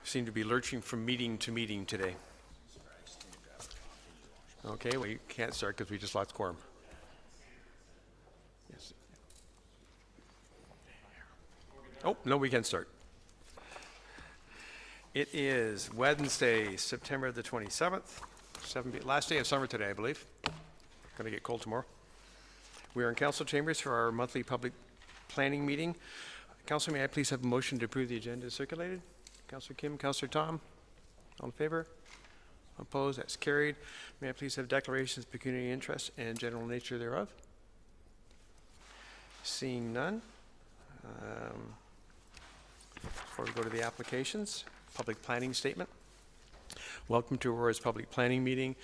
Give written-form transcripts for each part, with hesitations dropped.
seem to be lurching from meeting to meeting today. Okay, we can't start because we just lost quorum. Yes. Oh, no, we can start. It is Wednesday, September the 27th, last day of summer today, I believe. Going to get cold tomorrow. We are in council chambers for our monthly public planning meeting. Councilor, may I please have a motion to approve the agenda as circulated? Councilor Kim, Councilor Tom, all in favor? Opposed? That's carried. May I please have declarations of pecuniary interest and general nature thereof? Seeing none. Before we go to the applications, public planning statement. Welcome to Aurora's public planning meeting.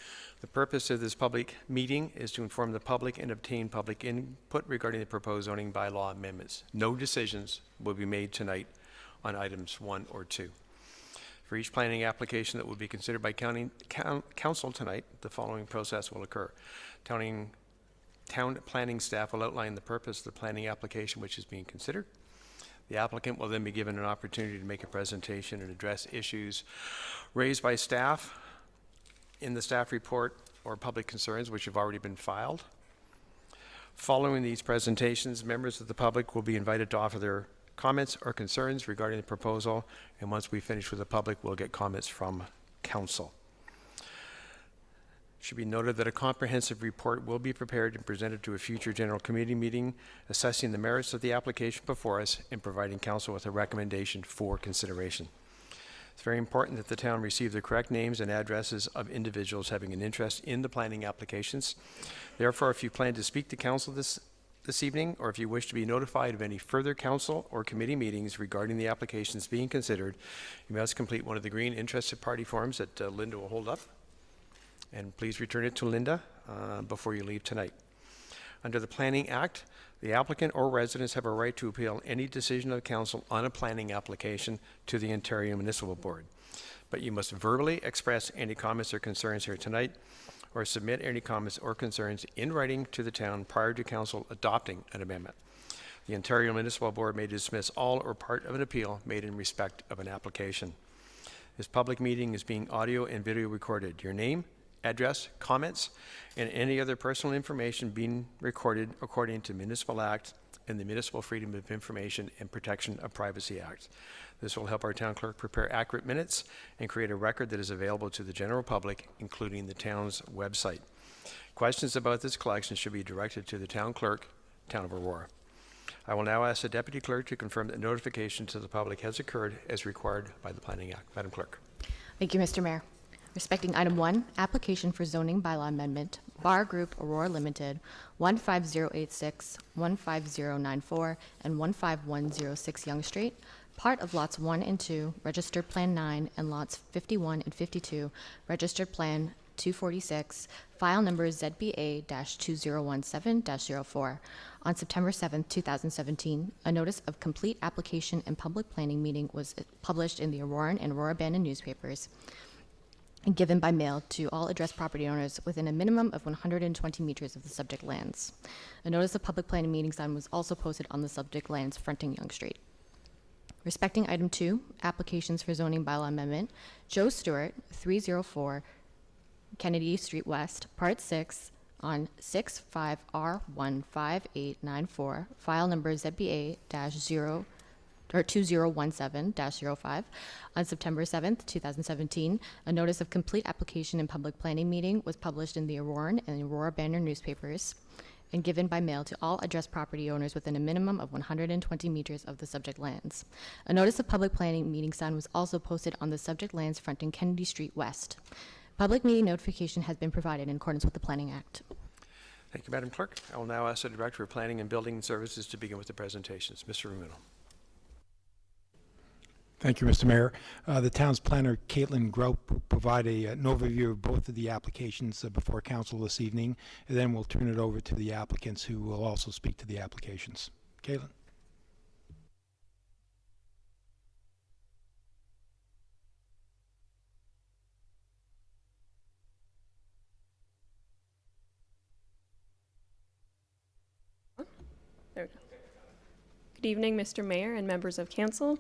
The purpose of this public meeting is to inform the public and obtain public input regarding the proposed zoning bylaw amendments. No decisions will be made tonight on items 1 or 2. For each planning application that will be considered by council tonight, the following process will occur. Town planning staff will outline the purpose of the planning application which is being considered. The applicant will then be given an opportunity to make a presentation and address issues raised by staff in the staff report or public concerns which have already been filed. Following these presentations, members of the public will be invited to offer their comments or concerns regarding the proposal, and once we finish with the public, we'll get comments from council. It should be noted that a comprehensive report will be prepared and presented to a future general committee meeting, assessing the merits of the application before us and providing council with a recommendation for consideration. It's very important that the town receive the correct names and addresses of individuals having an interest in the planning applications. Therefore, if you plan to speak to council this evening, or if you wish to be notified of any further council or committee meetings regarding the applications being considered, you must complete one of the green interested party forms that Linda will hold up. And please return it to Linda before you leave tonight. Under the Planning Act, the applicant or residents have a right to appeal any decision of council on a planning application to the Ontario Municipal Board. But you must verbally express any comments or concerns here tonight, or submit any comments or concerns in writing to the town prior to council adopting an amendment. The Ontario Municipal Board may dismiss all or part of an appeal made in respect of an application. This public meeting is being audio and video recorded. Your name, address, comments, and any other personal information being recorded according to Municipal Act and the Municipal Freedom of Information and Protection of Privacy Act. This will help our town clerk prepare accurate minutes and create a record that is available to the general public, including the town's website. Questions about this collection should be directed to the town clerk, Town of Aurora. I will now ask the Deputy Clerk to confirm that notification to the public has occurred as required by the Planning Act. Madam Clerk. Thank you, Mr. Mayor. Respecting item 1, application for zoning bylaw amendment, Bar Group Aurora Limited, 15086, 15094, and 15106 Yonge Street, part of lots 1 and 2, registered plan 9, and lots 51 and 52, registered plan 246, file number ZBA-2017-04. On September 7, 2017, a notice of complete application and public planning meeting was published in the Auroran and Aurora Bandon newspapers and given by mail to all addressed property owners within a minimum of 120 meters of the subject lands. A notice of public planning meeting sign was also posted on the subject lands fronting Yonge Street. Respecting item 2, applications for zoning bylaw amendment, Joe Stewart, 304 Kennedy Street West, Part 6, on 65R15894, file number ZBA-2017-05. On September 7th, 2017, a notice of complete application and public planning meeting was published in the Auroran and Aurora Banner newspapers and given by mail to all addressed property owners within a minimum of 120 meters of the subject lands. A notice of public planning meeting sign was also posted on the subject lands fronting Kennedy Street West. Public meeting notification has been provided in accordance with the Planning Act. Thank you, Madam Clerk. I will now ask the Director of Planning and Building Services to begin with the presentations. Mr. Rumino. Thank you, Mr. Mayor. The town's planner, Caitlin Grout, will provide an overview of both of the applications before council this evening, and then we'll turn it over to the applicants who will also speak to the applications. Caitlin. There we go. Good evening, Mr. Mayor and members of council.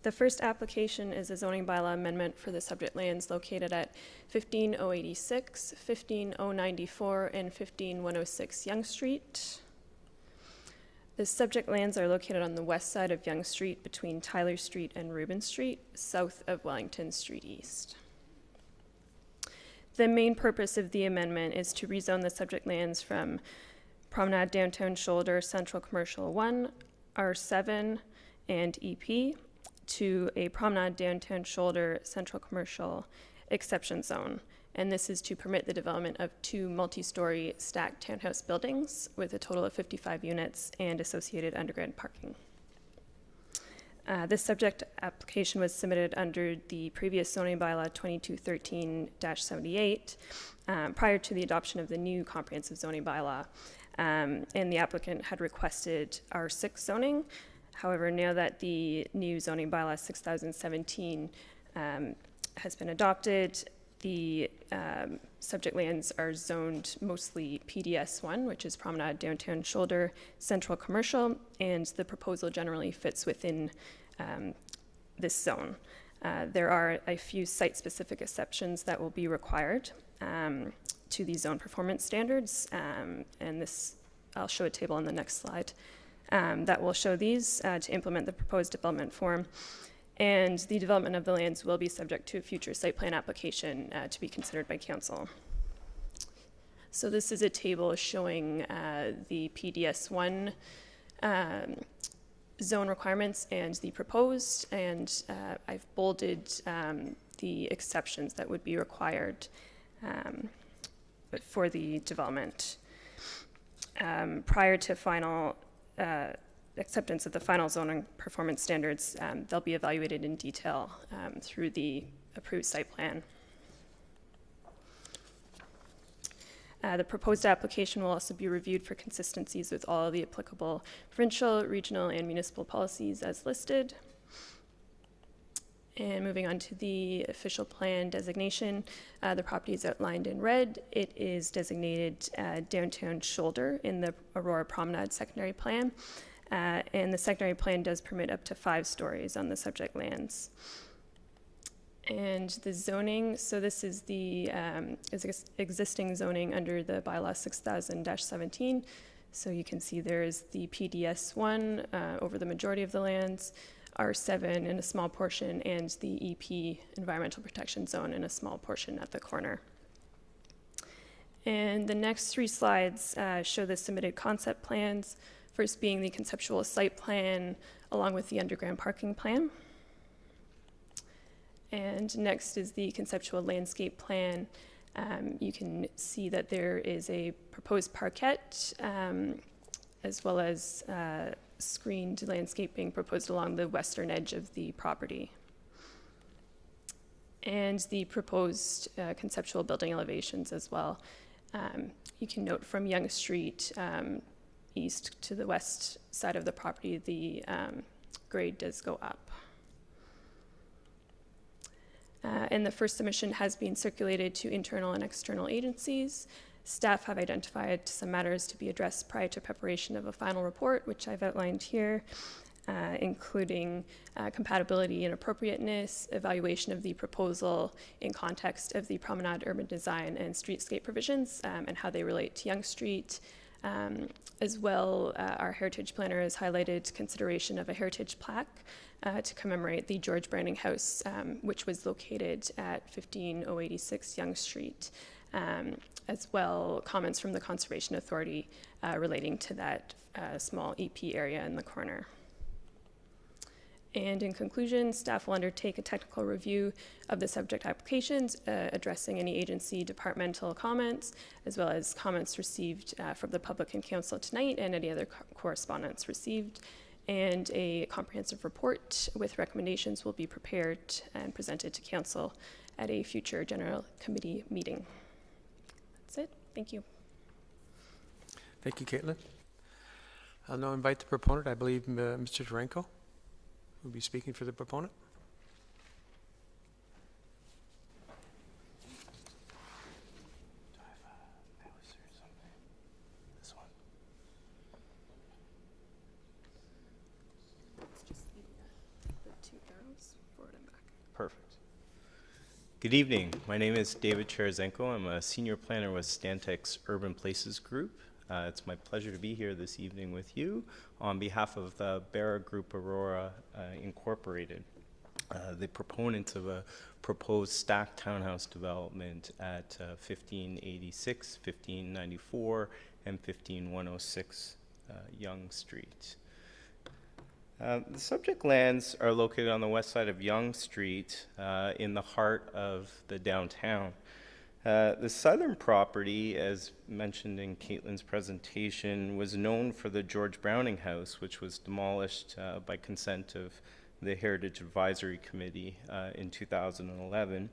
The first application is a zoning bylaw amendment for the subject lands located at 15086, 15094, and 15106 Yonge Street. The subject lands are located on the west side of Yonge Street between Tyler Street and Rubin Street, south of Wellington Street East. The main purpose of the amendment is to rezone the subject lands from Promenade Downtown Shoulder Central Commercial 1, R7, and EP to a Promenade Downtown Shoulder Central Commercial Exception Zone. And this is to permit the development of 2 multi-story stacked townhouse buildings with a total of 55 units and associated underground parking. This subject application was submitted under the previous zoning bylaw 2213-78 prior to the adoption of the new comprehensive zoning bylaw. And the applicant had requested R6 zoning. However, now that the new zoning bylaw 6017 has been adopted, the subject lands are zoned mostly PDS1, which is Promenade Downtown Shoulder Central Commercial, and the proposal generally fits within this zone. There are a few site-specific exceptions that will be required to the zone performance standards, and this, I'll show a table on the next slide that will show these to implement the proposed development form. And the development of the lands will be subject to a future site plan application to be considered by council. So this is a table showing the PDS1 zone requirements and the proposed, and I've bolded the exceptions that would be required for the development. Prior to final acceptance of the final zoning performance standards, they'll be evaluated in detail through the approved site plan. The proposed application will also be reviewed for consistencies with all of the applicable provincial, regional, and municipal policies as listed. And moving on to the official plan designation, the property is outlined in red. It is designated Downtown Shoulder in the Aurora Promenade secondary plan. And the secondary plan does permit up to 5 stories on the subject lands. And the zoning, so this is the existing zoning under the bylaw 6000-17. So you can see there is the PDS1 over the majority of the lands, R7 in a small portion, and the EP, Environmental Protection Zone, in a small portion at the corner. And the next 3 slides show the submitted concept plans, first being the conceptual site plan along with the underground parking plan. And next is the conceptual landscape plan. You can see that there is a proposed parquet as well as screened landscaping proposed along the western edge of the property. And the proposed conceptual building elevations as well. You can note from Yonge Street east to the west side of the property, the grade does go up. And the first submission has been circulated to internal and external agencies. Staff have identified some matters to be addressed prior to preparation of a final report, which I've outlined here, including compatibility and appropriateness, evaluation of the proposal in context of the promenade urban design and streetscape provisions, and how they relate to Yonge Street. As well, our heritage planner has highlighted consideration of a heritage plaque to commemorate the George Browning House, which was located at 15086 Yonge Street. As well, comments from the Conservation Authority relating to that small EP area in the corner. And in conclusion, staff will undertake a technical review of the subject applications, addressing any agency departmental comments, as well as comments received from the public and council tonight and any other correspondence received. And a comprehensive report with recommendations will be prepared and presented to council at a future general committee meeting. That's it. Thank you. Thank you, Caitlin. I'll now invite the proponent, I believe Mr. Tarenko will be speaking for the proponent. Do I have a mouse or something? This one. It's just the 2 arrows. Good evening. My name is David Cherezenko. I'm a senior planner with Stantec's Urban Places Group. It's my pleasure to be here this evening with you on behalf of the Barra Group Aurora Incorporated, the proponents of a proposed stacked townhouse development at 1586, 1594, and 15106 Yonge Street. The subject lands are located on the west side of Yonge Street in the heart of the downtown. The southern property, as mentioned in Caitlin's presentation, was known for the George Browning House, which was demolished by consent of the Heritage Advisory Committee in 2011.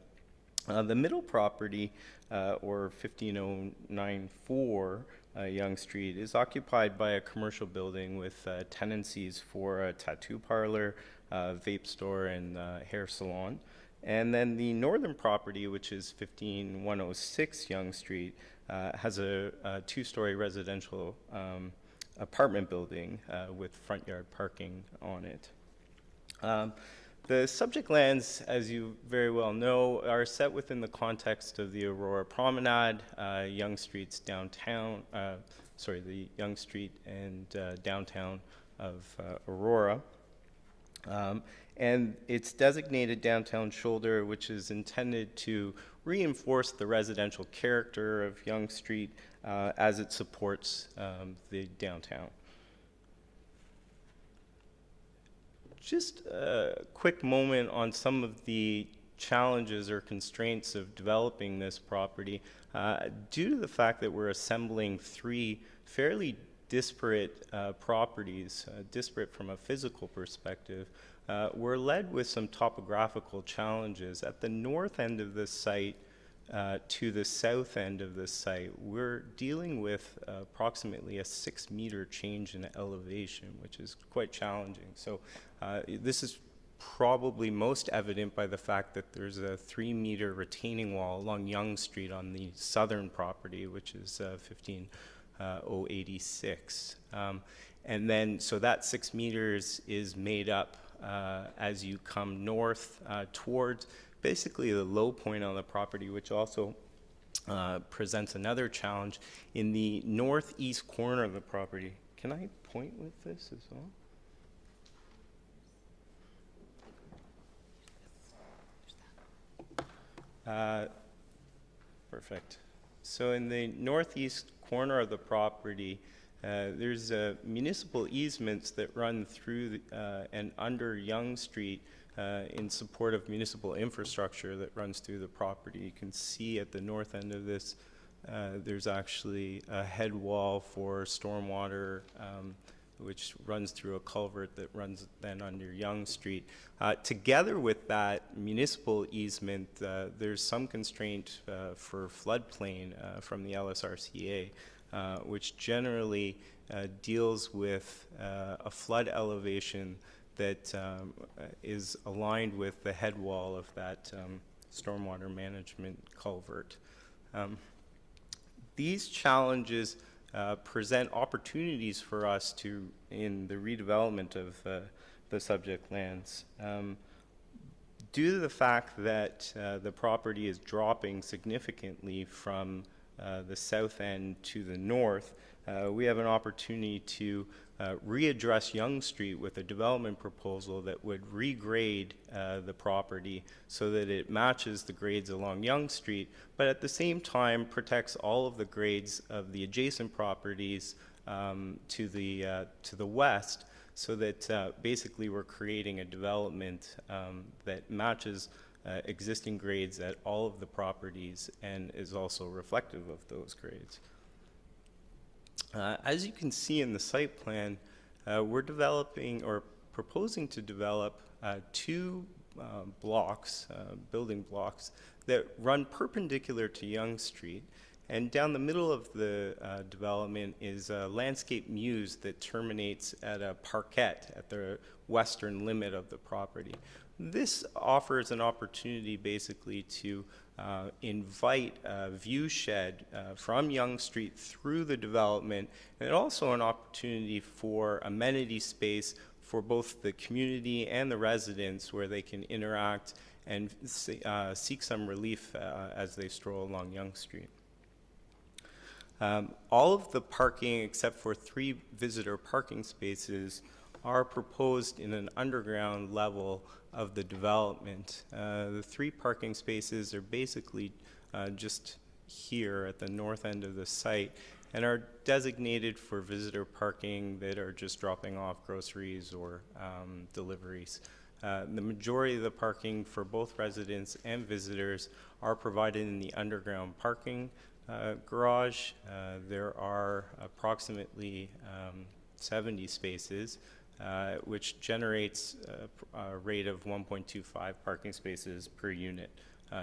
The middle property, or 15094 Yonge Street, is occupied by a commercial building with tenancies for a tattoo parlor, vape store, and hair salon. And then the northern property, which is 15106 Yonge Street, has a two-story residential apartment building with front yard parking on it. The subject lands, as you very well know, are set within the context of the Aurora Promenade, Yonge Street's downtown, the Yonge Street and downtown of Aurora. And it's designated downtown shoulder, which is intended to reinforce the residential character of Yonge Street as it supports the downtown. Just a quick moment on some of the challenges or constraints of developing this property. Due to the fact that we're assembling three fairly disparate properties, disparate from a physical perspective, we're led with some topographical challenges. At the north end of this site to the south end of this site, we're dealing with approximately a 6-meter change in elevation, which is quite challenging. So this is probably most evident by the fact that there's a 3-meter retaining wall along Yonge Street on the southern property, which is 15086. And then, so that 6 meters is made up as you come north towards basically the low point on the property, which also presents another challenge in the northeast corner of the property. Can I point with this as well? Perfect. So in the northeast corner of the property, there's municipal easements that run through and under Yonge Street in support of municipal infrastructure that runs through the property. You can see at the north end of this, there's actually a head wall for stormwater, which runs through a culvert that runs then under Yonge Street. Together with that municipal easement, there's some constraint for floodplain from the LSRCA, which generally deals with a flood elevation that is aligned with the head wall of that stormwater management culvert. These challenges present opportunities for us in the redevelopment of the subject lands. Due to the fact that the property is dropping significantly from the south end to the north, we have an opportunity to readdress Yonge Street with a development proposal that would regrade the property so that it matches the grades along Yonge Street, but at the same time protects all of the grades of the adjacent properties to the west, so that basically we're creating a development that matches existing grades at all of the properties and is also reflective of those grades. As you can see in the site plan, we're developing or proposing to develop two building blocks that run perpendicular to Yonge Street. And down the middle of the development is a landscape muse that terminates at a parkette at the western limit of the property. This offers an opportunity basically to invite a view shed from Yonge Street through the development, and also an opportunity for amenity space for both the community and the residents where they can interact and seek some relief as they stroll along Yonge Street. All of the parking except for 3 visitor parking spaces are proposed in an underground level of the development. The 3 parking spaces are basically just here at the north end of the site and are designated for visitor parking that are just dropping off groceries or deliveries. The majority of the parking for both residents and visitors are provided in the underground parking garage. There are approximately 70 spaces, which generates a rate of 1.25 parking spaces per unit,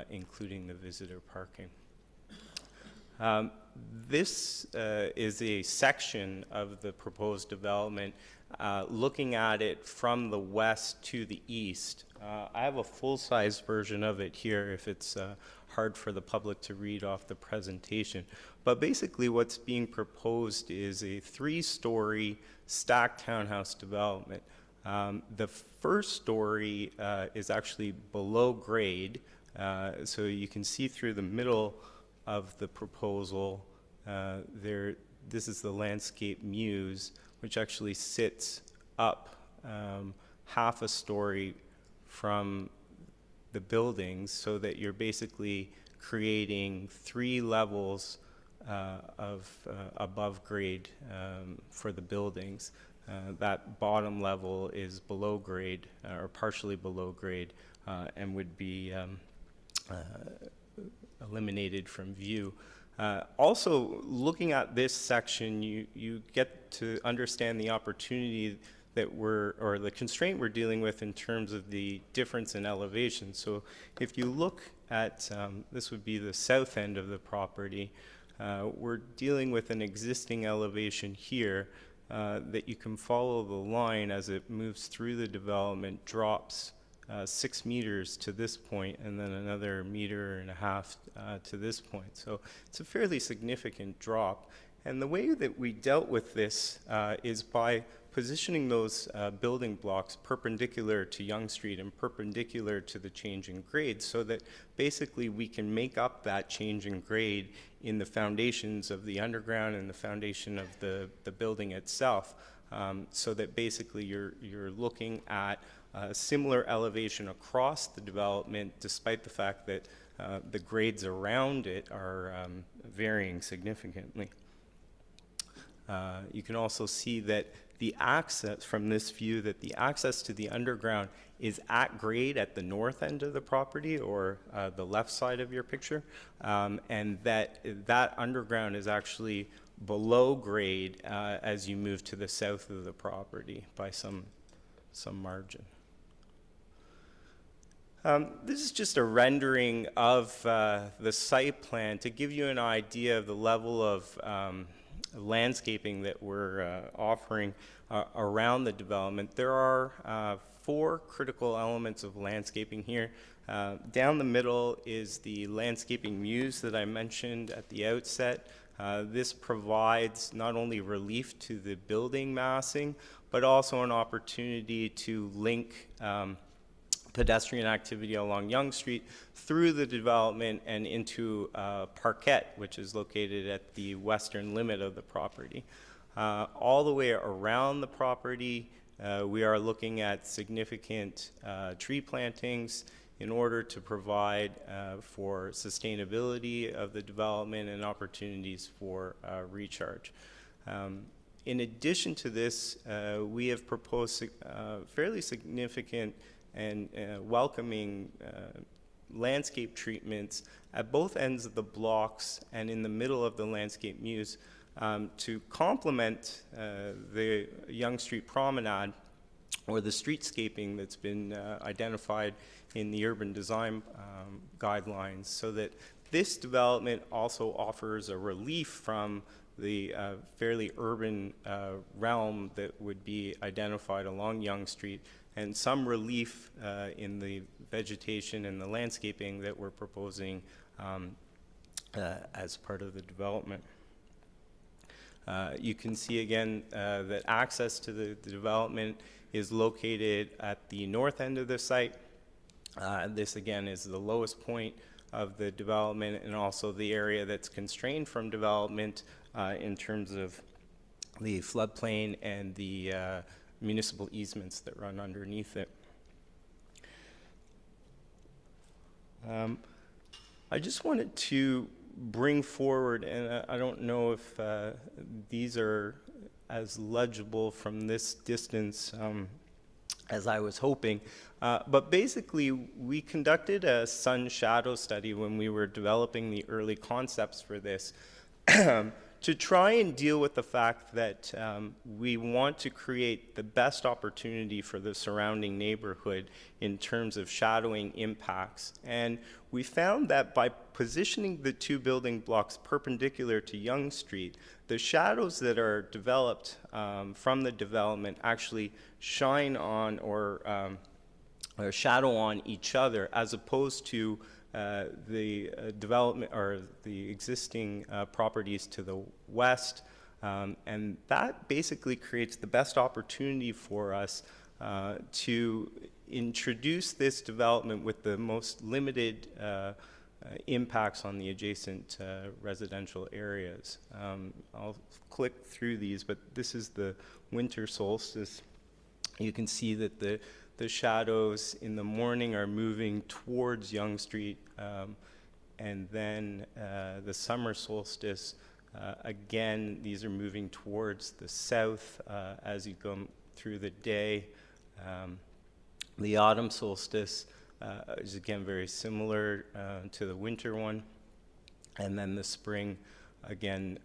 including the visitor parking. This is a section of the proposed development looking at it from the west to the east. I have a full-size version of it here if it's hard for the public to read off the presentation. But basically what's being proposed is a 3-story stacked townhouse development. The first story is actually below grade, so you can see through the middle of the proposal. This is the landscape muse, which actually sits up half a story from the buildings, so that you're basically creating 3 levels of above grade for the buildings. That bottom level is below grade or partially below grade and would be eliminated from view. Also, looking at this section, you get to understand the opportunity that or the constraint we're dealing with in terms of the difference in elevation. So if you look at, this would be the south end of the property, we're dealing with an existing elevation here that you can follow the line as it moves through the development, drops 6 meters to this point, and then another 1.5 meters to this point. So it's a fairly significant drop. And the way that we dealt with this is by positioning those building blocks perpendicular to Yonge Street and perpendicular to the change in grade, so that basically we can make up that change in grade in the foundations of the underground and the foundation of the building itself, so that basically you're looking at a similar elevation across the development, despite the fact that the grades around it are varying significantly. You can also see that the access from this view, that the access to the underground is at grade at the north end of the property, or the left side of your picture, and that underground is actually below grade as you move to the south of the property by some margin. This is just a rendering of the site plan to give you an idea of the level of landscaping that we're offering around the development. There are 4 critical elements of landscaping here. Down the middle is the landscaping muse that I mentioned at the outset. This provides not only relief to the building massing, but also an opportunity to link pedestrian activity along Yonge Street through the development and into Parquet, which is located at the western limit of the property. All the way around the property, we are looking at significant tree plantings in order to provide for sustainability of the development and opportunities for recharge. In addition to this, we have proposed fairly significant and welcoming landscape treatments at both ends of the blocks and in the middle of the landscape muse to complement the Yonge Street Promenade, or the streetscaping that's been identified in the urban design guidelines, so that this development also offers a relief from the fairly urban realm that would be identified along Yonge Street, and some relief in the vegetation and the landscaping that we're proposing as part of the development. You can see again that access to the development is located at the north end of the site, This again is the lowest point of the development and also the area that's constrained from development in terms of the floodplain and the municipal easements that run underneath it. I just wanted to bring forward, and I don't know if these are as legible from this distance as I was hoping, but basically we conducted a sun shadow study when we were developing the early concepts for this to try and deal with the fact that we want to create the best opportunity for the surrounding neighborhood in terms of shadowing impacts. And we found that by positioning the two building blocks perpendicular to Yonge Street, the shadows that are developed from the development actually shine on or shadow on each other, as opposed to the development or the existing properties to the west. And that basically creates the best opportunity for us to introduce this development with the most limited impacts on the adjacent residential areas. I'll click through these, but this is the winter solstice. You can see that the shadows in the morning are moving towards Yonge Street, and then the summer solstice, again, these are moving towards the south as you go through the day. The autumn solstice is again very similar to the winter one, and then the spring again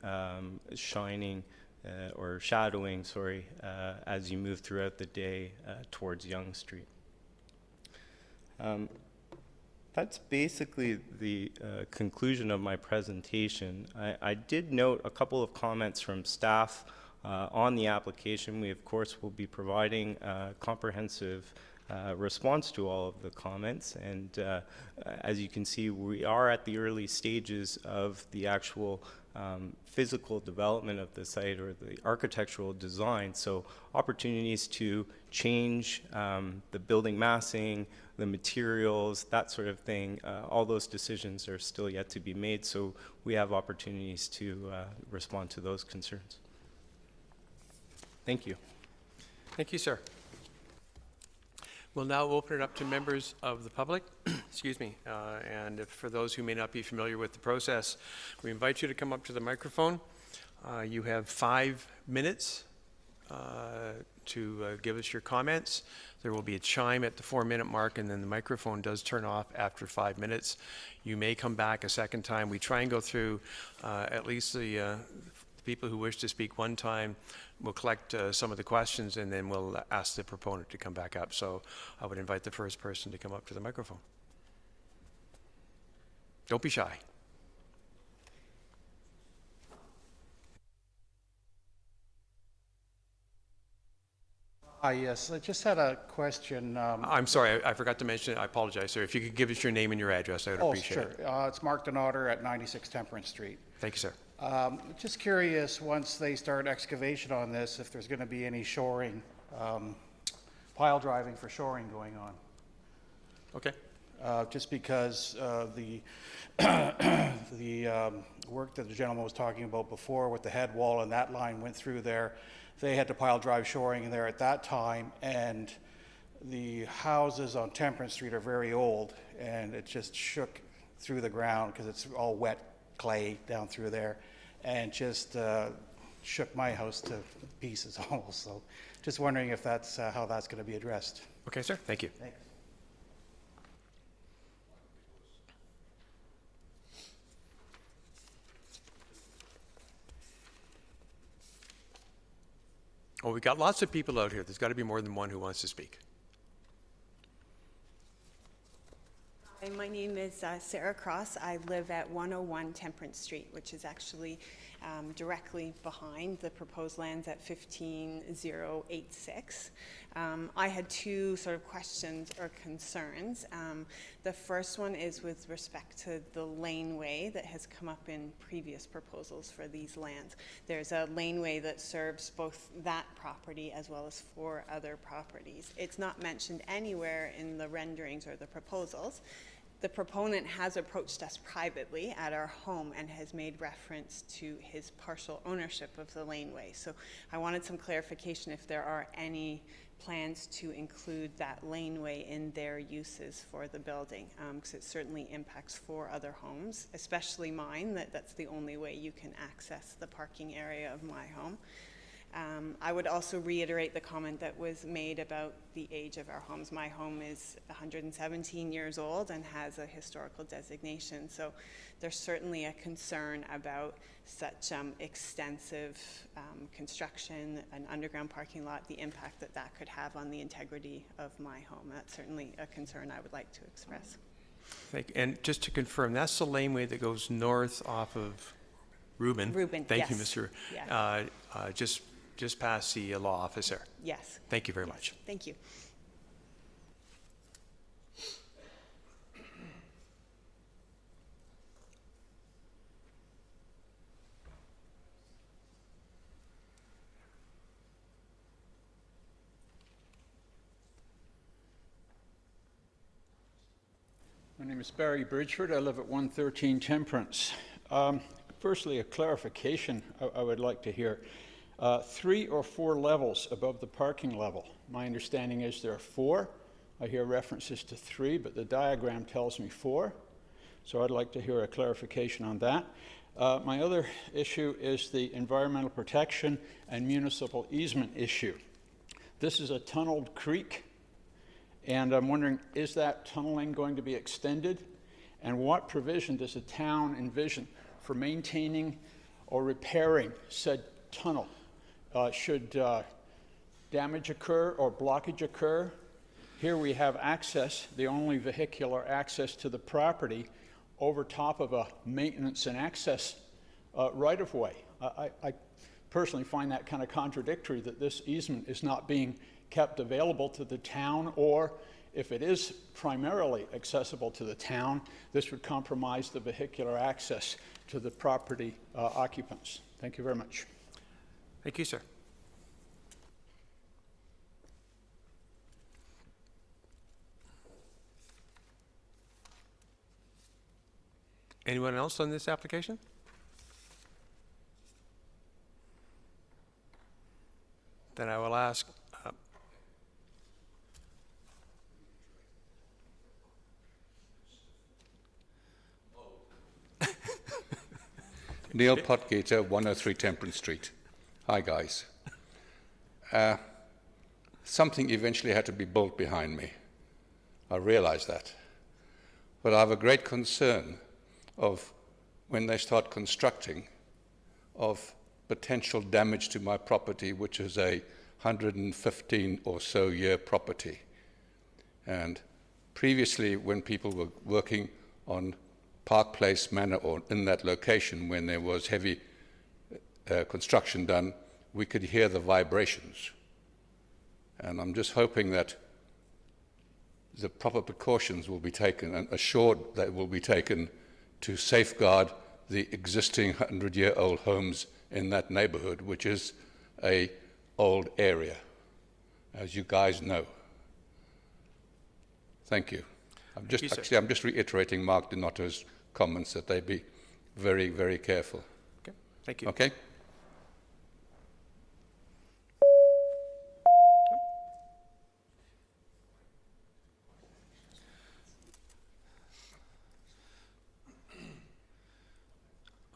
shining or shadowing, sorry, as you move throughout the day towards Yonge Street. That's basically the conclusion of my presentation. I did note a couple of comments from staff on the application. We, of course, will be providing a comprehensive response to all of the comments. And as you can see, we are at the early stages of the actual physical development of the site or the architectural design. So opportunities to change the building massing, the materials, that sort of thing, all those decisions are still yet to be made. So we have opportunities to respond to those concerns. Thank you. Thank you, sir. We'll now open it up to members of the public. Excuse me. And if, for those who may not be familiar with the process, we invite you to come up to the microphone. You have 5 minutes to give us your comments. There will be a chime at the 4-minute mark, and then the microphone does turn off after 5 minutes. You may come back a second time. We try and go through at least the people who wish to speak one time. We'll collect some of the questions, and then we'll ask the proponent to come back up. So I would invite the first person to come up to the microphone. Don't be shy. Yes, I just had a question. I'm sorry, I forgot to mention it. I apologize, sir. If you could give us your name and your address, I would appreciate it. Sure. It's Mark Donater at 96 Temperance Street. Thank you, sir. Just curious, once they start excavation on this, if there's going to be any shoring, pile driving for shoring going on. Okay. Just because the work that the gentleman was talking about before with the head wall and that line went through there, they had to pile drive shoring in there at that time, and the houses on Temperance Street are very old, and it just shook through the ground because it's all wet clay down through there, and just shook my house to pieces almost. So just wondering if that's how that's going to be addressed. Okay, sir. Thank you. Thanks. Well, we've got lots of people out here. There's got to be more than one who wants to speak. Hi, my name name is Sarah Cross. I live at 101 Temperance Street, which is actually directly behind the proposed lands at 15086. I had two sort of questions or concerns. The first one is with respect to the laneway that has come up in previous proposals for these lands. There's a laneway that serves both that property as well as 4 other properties. It's not mentioned anywhere in the renderings or the proposals. The proponent has approached us privately at our home and has made reference to his partial ownership of the laneway. So I wanted some clarification if there are any plans to include that laneway in their uses for the building, because it certainly impacts 4 other homes, especially mine. That's the only way you can access the parking area of my home. I would also reiterate the comment that was made about the age of our homes. My home is 117 years old and has a historical designation, so there's certainly a concern about such extensive construction, an underground parking lot, the impact that that could have on the integrity of my home. That's certainly a concern I would like to express. Thank you. And just to confirm, that's the laneway that goes north off of Reuben. Reuben, Thank you, yes. Mr. Yeah. Just past the law office there. Yes. Thank you very Yes. much. Thank you. My name is Barry Bridgeford. I live at 113 Temperance. Firstly, a clarification I would like to hear. 3 or 4 levels above the parking level. My understanding is there are 4. I hear references to 3, but the diagram tells me 4. So I'd like to hear a clarification on that. My other issue is the environmental protection and municipal easement issue. This is a tunneled creek, and I'm wondering, is that tunneling going to be extended? And what provision does the town envision for maintaining or repairing said tunnel? Should damage occur or blockage occur? Here we have access, the only vehicular access to the property, over top of a maintenance and access right-of-way. I personally find that kind of contradictory, that this easement is not being kept available to the town, or if it is primarily accessible to the town, this would compromise the vehicular access to the property occupants. Thank you very much. Thank you, sir. Anyone else on this application? Then I will ask. Neil Potgater, 103 Temperance Street. Hi, guys. Something eventually had to be built behind me. I realize that. But I have a great concern of when they start constructing, of potential damage to my property, which is a 115 or so year property. And previously, when people were working on Park Place Manor or in that location, when there was heavy construction done, we could hear the vibrations. And I'm just hoping that the proper precautions will be taken, and assured that will be taken, to safeguard the existing 100-year-old homes in that neighborhood, which is an old area, as you guys know. Thank you. I'm just reiterating Mark Donato's comments that they be very, very careful. Okay. Thank you. Okay?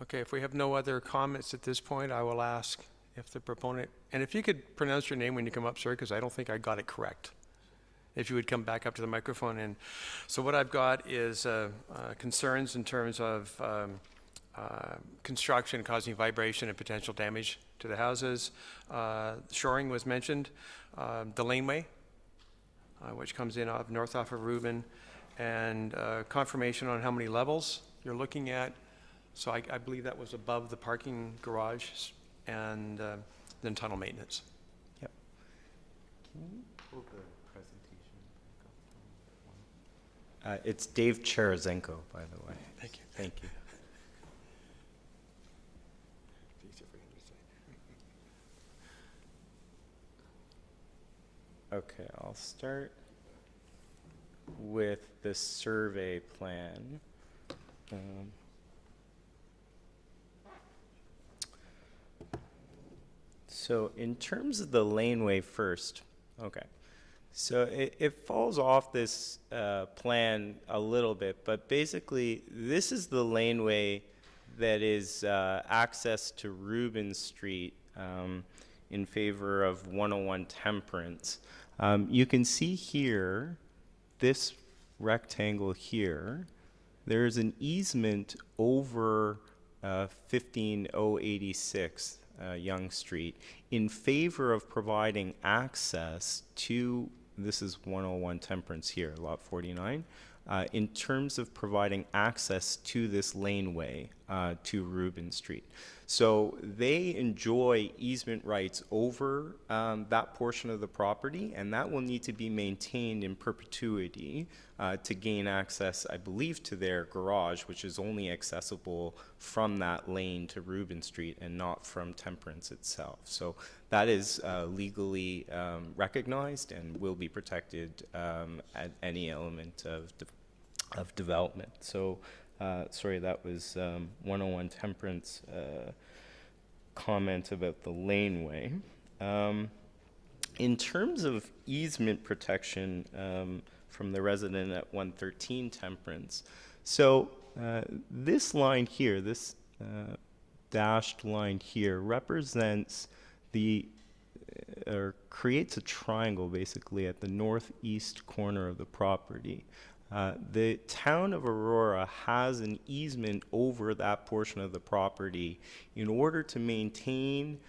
Okay, if we have no other comments at this point, I will ask if the proponent, and if you could pronounce your name when you come up, sir, because I don't think I got it correct. If you would come back up to the microphone. And so what I've got is concerns in terms of construction causing vibration and potential damage to the houses. Shoring was mentioned, the laneway, which comes in north off of Reuben, and confirmation on how many levels you're looking at. So I believe that was above the parking garage and then tunnel maintenance. Yep. Can you pull the presentation back up? It's Dave Cherazenko, by the way. Thank you. Thank you. Okay, I'll start with the survey plan. So in terms of the laneway first, okay. So it falls off this plan a little bit, but basically this is the laneway that is access to Rubin Street in favor of 101 Temperance. You can see here, this rectangle here, there's an easement over 15086 Yonge Street in favor of providing access to, this is 101 Temperance here, lot 49, in terms of providing access to this laneway to Rubin Street. So they enjoy easement rights over that portion of the property, and that will need to be maintained in perpetuity to gain access, I believe, to their garage, which is only accessible from that lane to Rubin Street and not from Temperance itself. So that is legally recognized and will be protected at any element of development. So, sorry, that was 101 Temperance comment about the laneway. In terms of easement protection from the resident at 113 Temperance, so this line here, this dashed line here, represents the or creates a triangle basically at the northeast corner of the property. The town of Aurora has an easement over that portion of the property in order to maintain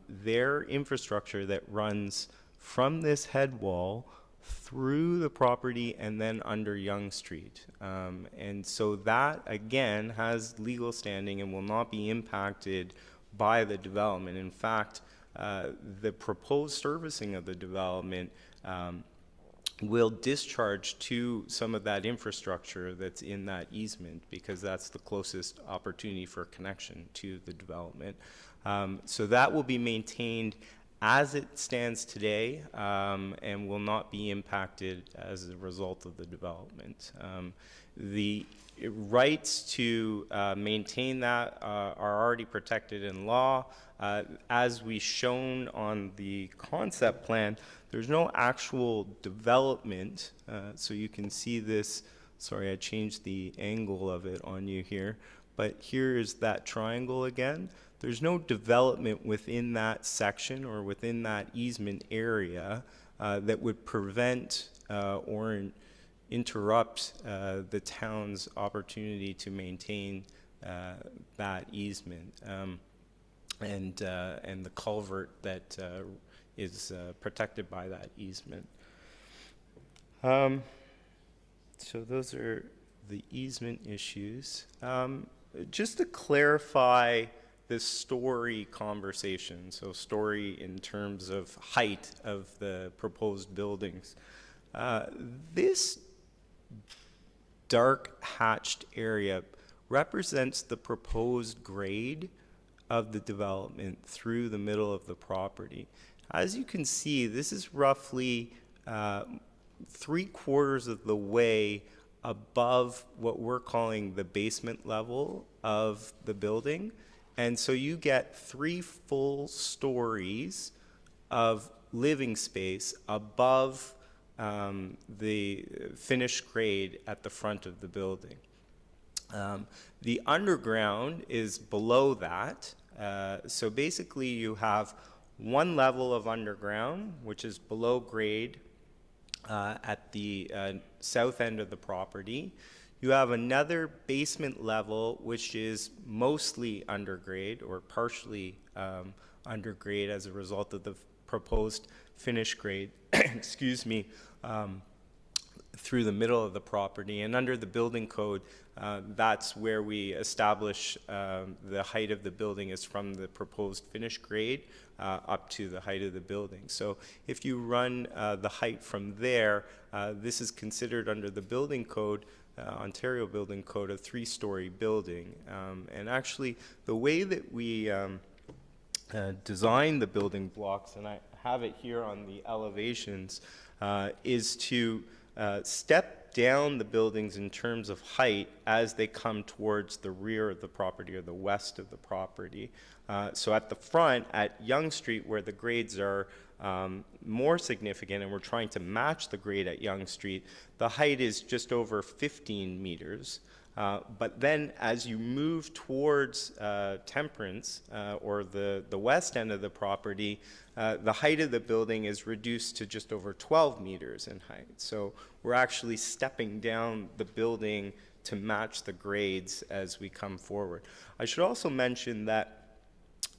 their infrastructure that runs from this head wall through the property and then under Yonge Street. And so that, again, has legal standing and will not be impacted by the development. In fact, the proposed servicing of the development will discharge to some of that infrastructure that's in that easement because that's the closest opportunity for connection to the development. So that will be maintained as it stands today and will not be impacted as a result of the development. The rights to maintain that are already protected in law. As we shown on the concept plan, there's no actual development, so you can see this, sorry, I changed the angle of it on you here, but here is that triangle again. There's no development within that section or within that easement area that would prevent or interrupt the town's opportunity to maintain that easement and the culvert that is protected by that easement. So those are the easement issues. Just to clarify this story conversation, so story in terms of height of the proposed buildings. This dark hatched area represents the proposed grade of the development through the middle of the property. As you can see, this is roughly 3/4 of the way above what we're calling the basement level of the building. And so you get 3 full stories of living space above the finished grade at the front of the building. The underground is below that. So basically you have one level of underground, which is below grade at the south end of the property. You have another basement level, which is mostly undergrade or partially undergrade as a result of the proposed finished grade, excuse me, through the middle of the property. And under the building code, that's where we establish the height of the building is from the proposed finished grade up to the height of the building. So if you run the height from there, this is considered under the building code, Ontario Building Code, a 3-story building. And actually, the way that we design the building blocks, and I have it here on the elevations, is to step down the buildings in terms of height as they come towards the rear of the property or the west of the property. So at the front, at Yonge Street, where the grades are more significant, and we're trying to match the grade at Yonge Street, the height is just over 15 meters. But then as you move towards Temperance, or the west end of the property, the height of the building is reduced to just over 12 meters in height. So we're actually stepping down the building to match the grades as we come forward. I should also mention that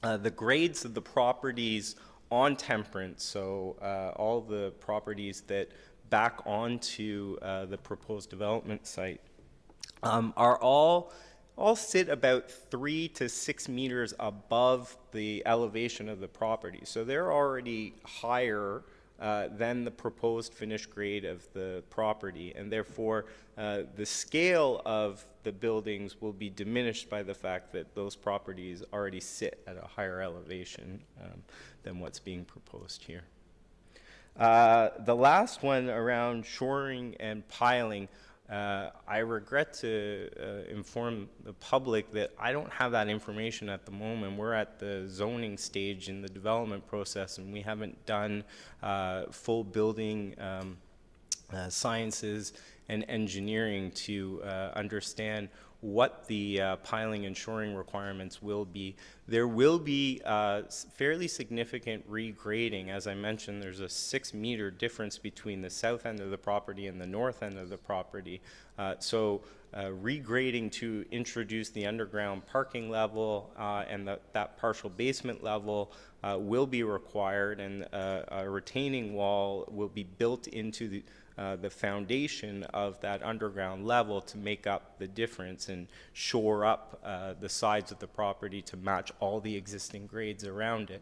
the grades of the properties on Temperance, so all the properties that back onto the proposed development site, are all sit about 3 to 6 meters above the elevation of the property. So they're already higher than the proposed finished grade of the property, and therefore the scale of the buildings will be diminished by the fact that those properties already sit at a higher elevation than what's being proposed here. The last one around shoring and piling, I regret to inform the public that I don't have that information at the moment. We're at the zoning stage in the development process, and we haven't done full building sciences and engineering to understand what the piling and shoring requirements will be. There will be fairly significant regrading. As I mentioned, there's a 6-meter difference between the south end of the property and the north end of the property. So regrading to introduce the underground parking level and that partial basement level will be required, and a retaining wall will be built into the foundation of that underground level to make up the difference and shore up the sides of the property to match all the existing grades around it.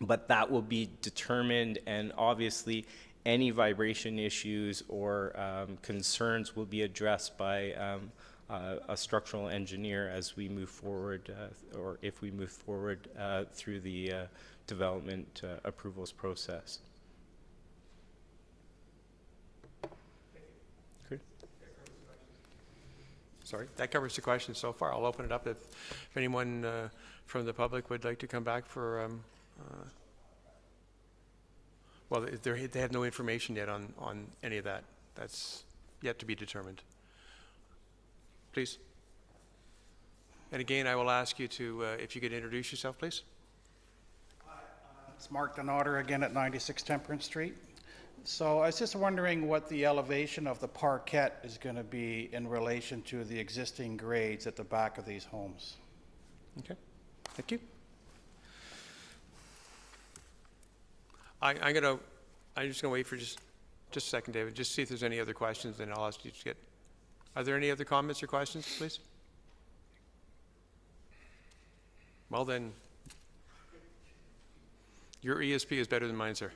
But that will be determined, and obviously any vibration issues or concerns will be addressed by a structural engineer as we move forward, or if we move forward through the development approvals process. Sorry, that covers the questions so far. I'll open it up if anyone from the public would like to come back for, well, they have no information yet on any of that. That's yet to be determined. Please. And again, I will ask you to, if you could introduce yourself, please. It's Mark Donater again at 96 Temperance Street. So I was just wondering what the elevation of the parquet is going to be in relation to the existing grades at the back of these homes. Okay, thank you. I'm just gonna wait for just a second, David, just see if there's any other questions, then I'll ask you to get. Are there any other comments or questions, please? Well then, your ESP is better than mine, sir.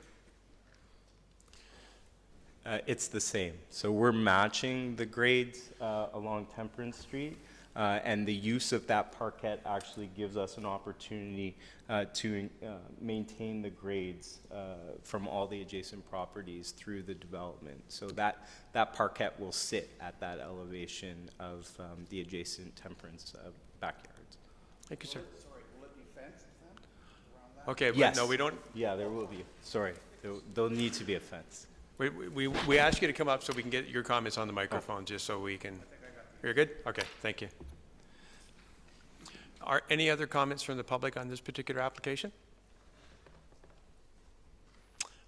It's the same. So we're matching the grades along Temperance Street, and the use of that parquet actually gives us an opportunity to maintain the grades from all the adjacent properties through the development. So that parquet will sit at that elevation of the adjacent Temperance backyards. Thank you, sir. Sorry, will it be fenced then? Around that? Okay, Yes. no, we don't. Yeah, there will be. Sorry, there'll need to be a fence. We ask you to come up so we can get your comments on the microphone, just so we can. You're good? Okay, thank you. Are any other comments from the public on this particular application?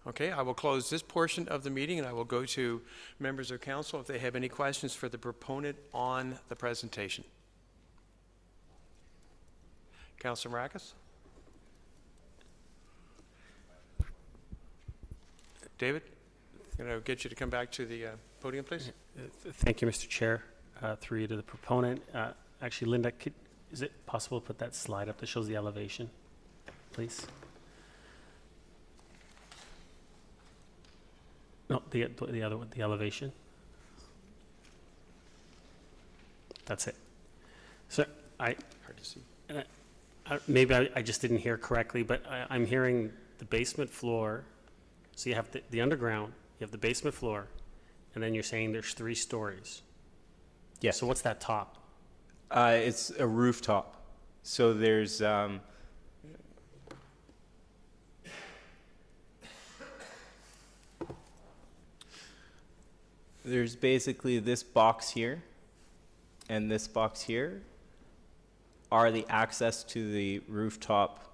Okay, I will close this portion of the meeting, and I will go to members of council if they have any questions for the proponent on the presentation. Councilor Maracus? David? Going to get you to come back to the podium, please. Thank you, Mr. Chair. Through you to the proponent. Actually, Linda, is it possible to put that slide up that shows the elevation, please? No, the other one, the elevation. That's it. So Hard to see. maybe I just didn't hear correctly, but I'm hearing the basement floor. So you have the underground, you have the basement floor, and then you're saying there's 3 stories. Yes. So what's that top? It's a rooftop. So there's basically this box here and this box here are the access to the rooftop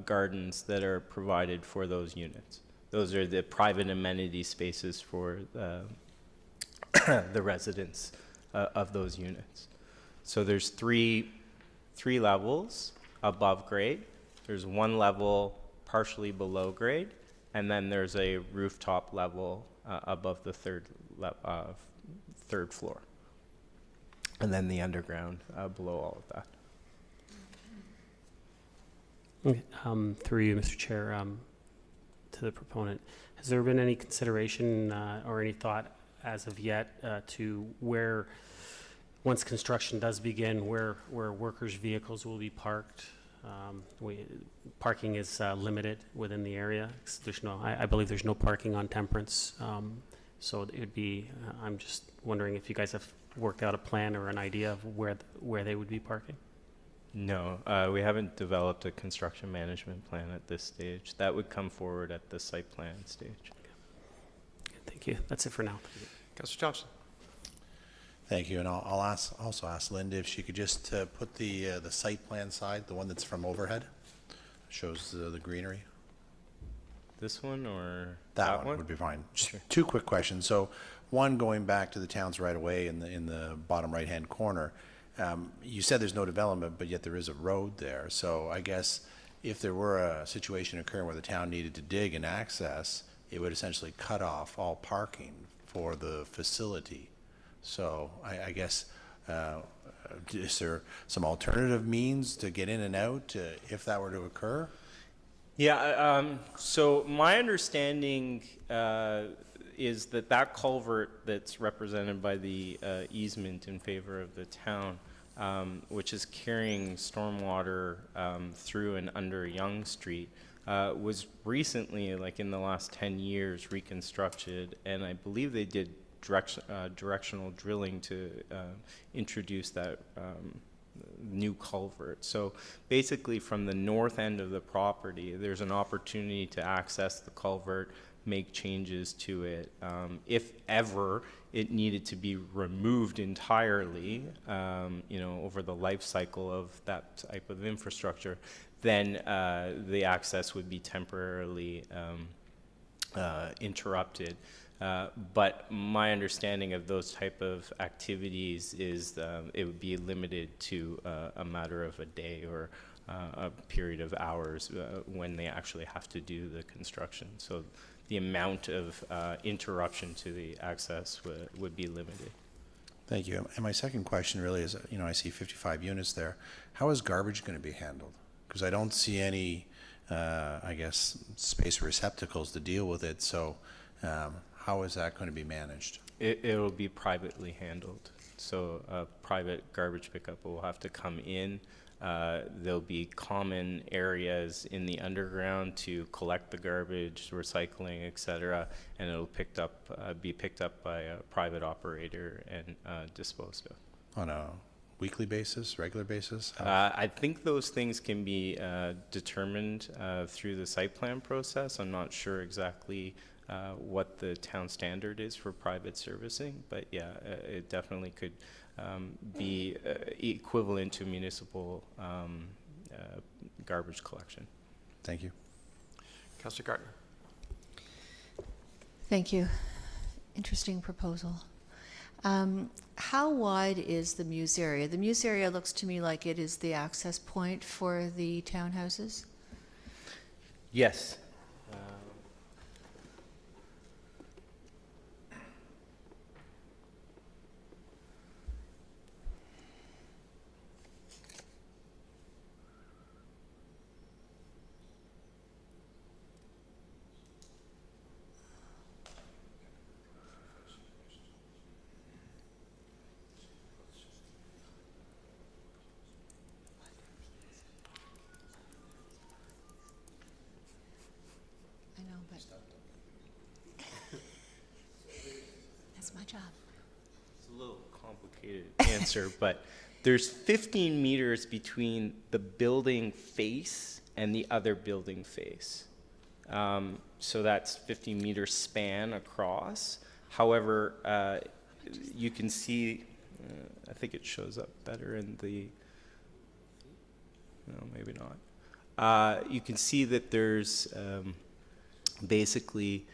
gardens that are provided for those units. Those are the private amenity spaces for the residents of those units. So there's three levels above grade. There's 1 level partially below grade, and then there's a rooftop level above the third floor, and then the underground below all of that. Okay, through you, Mr. Chair, to the proponent, has there been any consideration or any thought as of yet to where, once construction does begin, where workers' vehicles will be parked? Parking is limited within the area. There's I believe there's no parking on Temperance, so it would be. I'm just wondering if you guys have worked out a plan or an idea of where they would be parking. No, we haven't developed a construction management plan at this stage. That would come forward at the site plan stage. Okay, thank you. That's it for now. Councillor Thompson. Thank you, and I'll also ask Linda if she could just put the site plan side, the one that's from overhead, shows the greenery. This one or That one would be fine. Just Sure. 2 quick questions. So, one, going back to the town's right away in the bottom right hand corner. You said there's no development, but yet there is a road there. So I guess if there were a situation occurring where the town needed to dig and access, it would essentially cut off all parking for the facility. So I guess, is there some alternative means to get in and out if that were to occur? Yeah, so my understanding is that culvert that's represented by the easement in favor of the town, which is carrying stormwater through and under Yonge Street, was recently, like in the last 10 years, reconstructed, and I believe they did directional drilling to introduce that new culvert. So basically from the north end of the property, there's an opportunity to access the culvert, make changes to it. If ever it needed to be removed entirely, over the life cycle of that type of infrastructure, then the access would be temporarily interrupted. But my understanding of those type of activities is it would be limited to a matter of a day or a period of hours when they actually have to do the construction. So the amount of interruption to the access would be limited. Thank you. And my second question really is, I see 55 units there. How is garbage going to be handled? Because I don't see any, space receptacles to deal with it. So how is that going to be managed? It'll be privately handled. So a private garbage pickup will have to come in. There'll be common areas in the underground to collect the garbage, recycling, etc., and it'll be picked up by a private operator and disposed of. On a weekly basis, regular basis? I think those things can be determined through the site plan process. I'm not sure exactly what the town standard is for private servicing, but yeah, it definitely could be equivalent to municipal garbage collection. Thank you. Councillor Gardner. Thank you. Interesting proposal. How wide is the Muse area? The Muse area looks to me like it is the access point for the townhouses. Yes. complicated answer, but there's 15 meters between the building face and the other building face. So that's 15-meter span across. However, you can see, I think it shows up better in the, no, maybe not. You can see that there's basically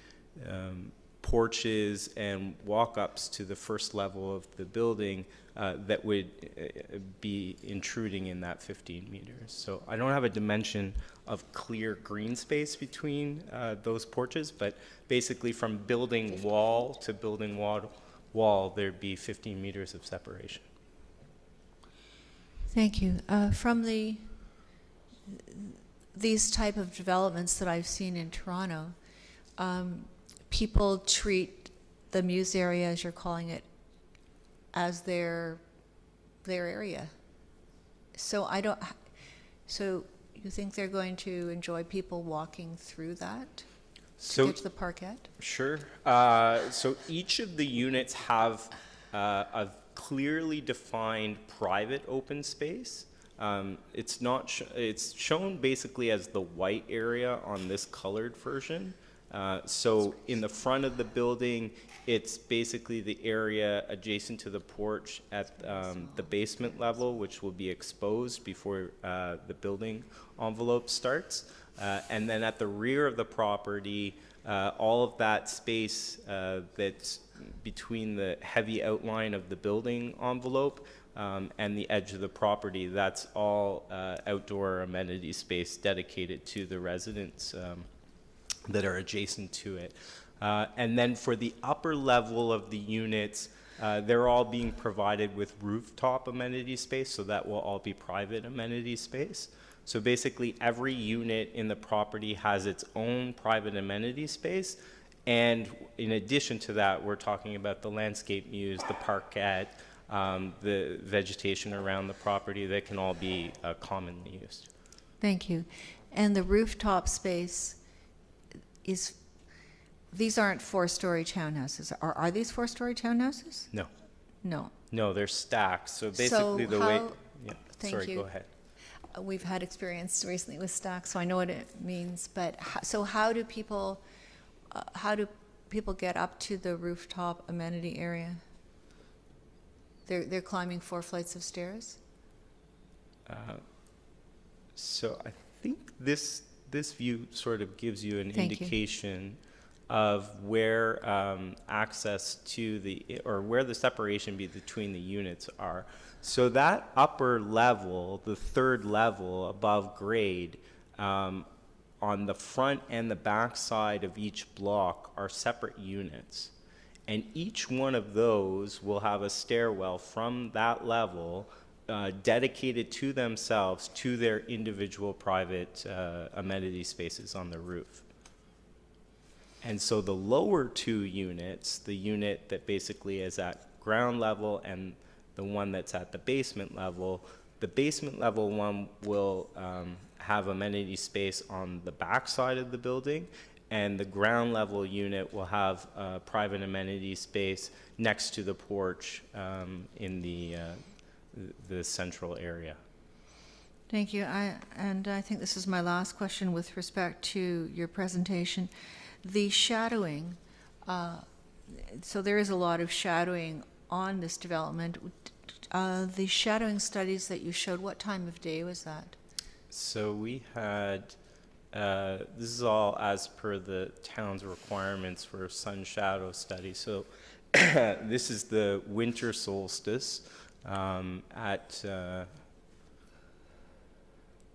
porches and walk-ups to the first level of the building that would be intruding in that 15 meters. So I don't have a dimension of clear green space between those porches, but basically from building wall to building wall, there'd be 15 meters of separation. Thank you. From these type of developments that I've seen in Toronto, people treat the Muse area, as you're calling it, as their area. So so you think they're going to enjoy people walking through that to get to the parkette? Sure. So each of the units have a clearly defined private open space. It's not. It's shown basically as the white area on this colored version. So in the front of the building, it's basically the area adjacent to the porch at the basement level, which will be exposed before the building envelope starts. And then at the rear of the property, all of that space that's between the heavy outline of the building envelope and the edge of the property, that's all outdoor amenity space dedicated to the residents that are adjacent to it. And then for the upper level of the units, they're all being provided with rooftop amenity space, so that will all be private amenity space. So basically every unit in the property has its own private amenity space. And in addition to that, we're talking about the landscape muse, the parkette, the vegetation around the property that can all be commonly used. Thank you. And the rooftop space these aren't 4-story townhouses. Are these 4-story townhouses? No. No. No, they're stacked. So basically Go ahead. We've had experience recently with stacks, so I know what it means. But how do people get up to the rooftop amenity area? They're climbing 4 flights of stairs? So I think this view sort of gives you an Thank indication of where access to where the separation between the units are. So that upper level, the third level above grade, on the front and the back side of each block are separate units. And each one of those will have a stairwell from that level dedicated to themselves to their individual private amenity spaces on the roof. And so the lower 2 units, the unit that basically is at ground level and the one that's at the basement level one will have amenity space on the back side of the building, and the ground level unit will have private amenity space next to the porch in the central area. Thank you. I think this is my last question with respect to your presentation. The shadowing, so there is a lot of shadowing on this development. The shadowing studies that you showed, what time of day was that? So we had, this is all as per the town's requirements for sun shadow study. So this is the winter solstice at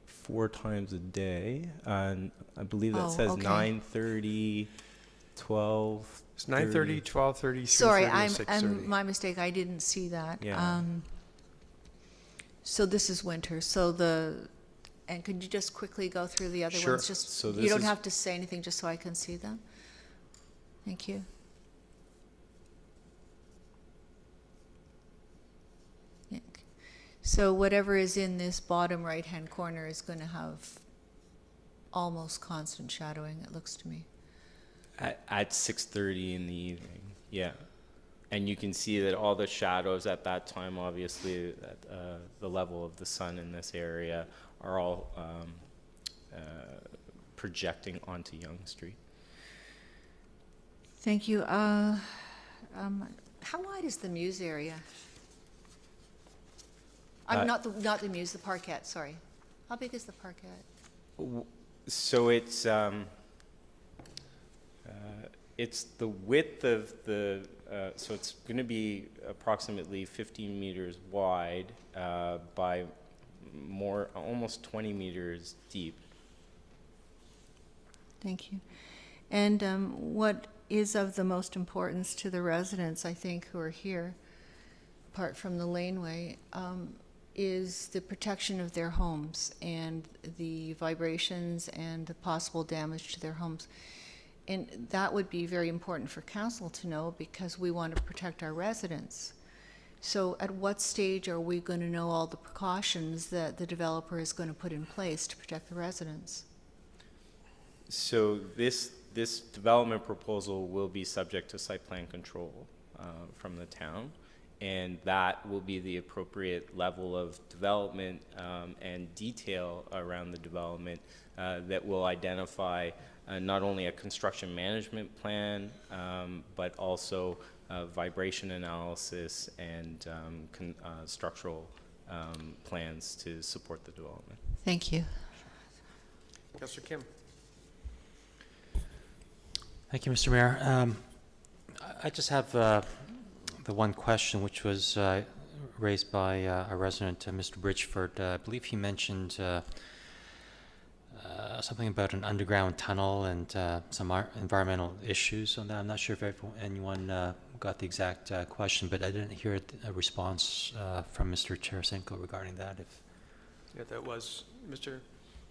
4 times a day, and I believe that says okay. 9:30, 12. It's 9:30, 12:30, 3:30, Sorry, 6:30. my mistake. I didn't see that. Yeah. So this is winter. And could you just quickly go through the other Sure. ones? Just So you this don't is- have to say anything, just so I can see them. Thank you. Yeah. So whatever is in this bottom right-hand corner is going to have almost constant shadowing, it looks to me. At 6:30 in the evening, yeah. And you can see that all the shadows at that time, obviously, at the level of the sun in this area, are all projecting onto Yonge Street. Thank you. How wide is the Muse area? Not the Muse, the Parkette, sorry. How big is the Parkette? So it's the width of the, so it's going to be approximately 15 meters wide by almost 20 meters deep. Thank you. And what is of the most importance to the residents, I think, who are here, apart from the laneway, is the protection of their homes and the vibrations and the possible damage to their homes. And that would be very important for council to know because we want to protect our residents. So at what stage are we going to know all the precautions that the developer is going to put in place to protect the residents? So this development proposal will be subject to site plan control from the town, and that will be the appropriate level of development and detail around the development that will identify not only a construction management plan, but also vibration analysis and structural plans to support the development. Thank you. Councillor Kim. Thank you, Mr. Mayor. I just have the one question which was raised by a resident, Mr. Bridgeford. I believe he mentioned something about an underground tunnel and some environmental issues on that. I'm not sure if anyone got the exact question, but I didn't hear a response from Mr. Tarasenko regarding that. Yeah, that was Mr.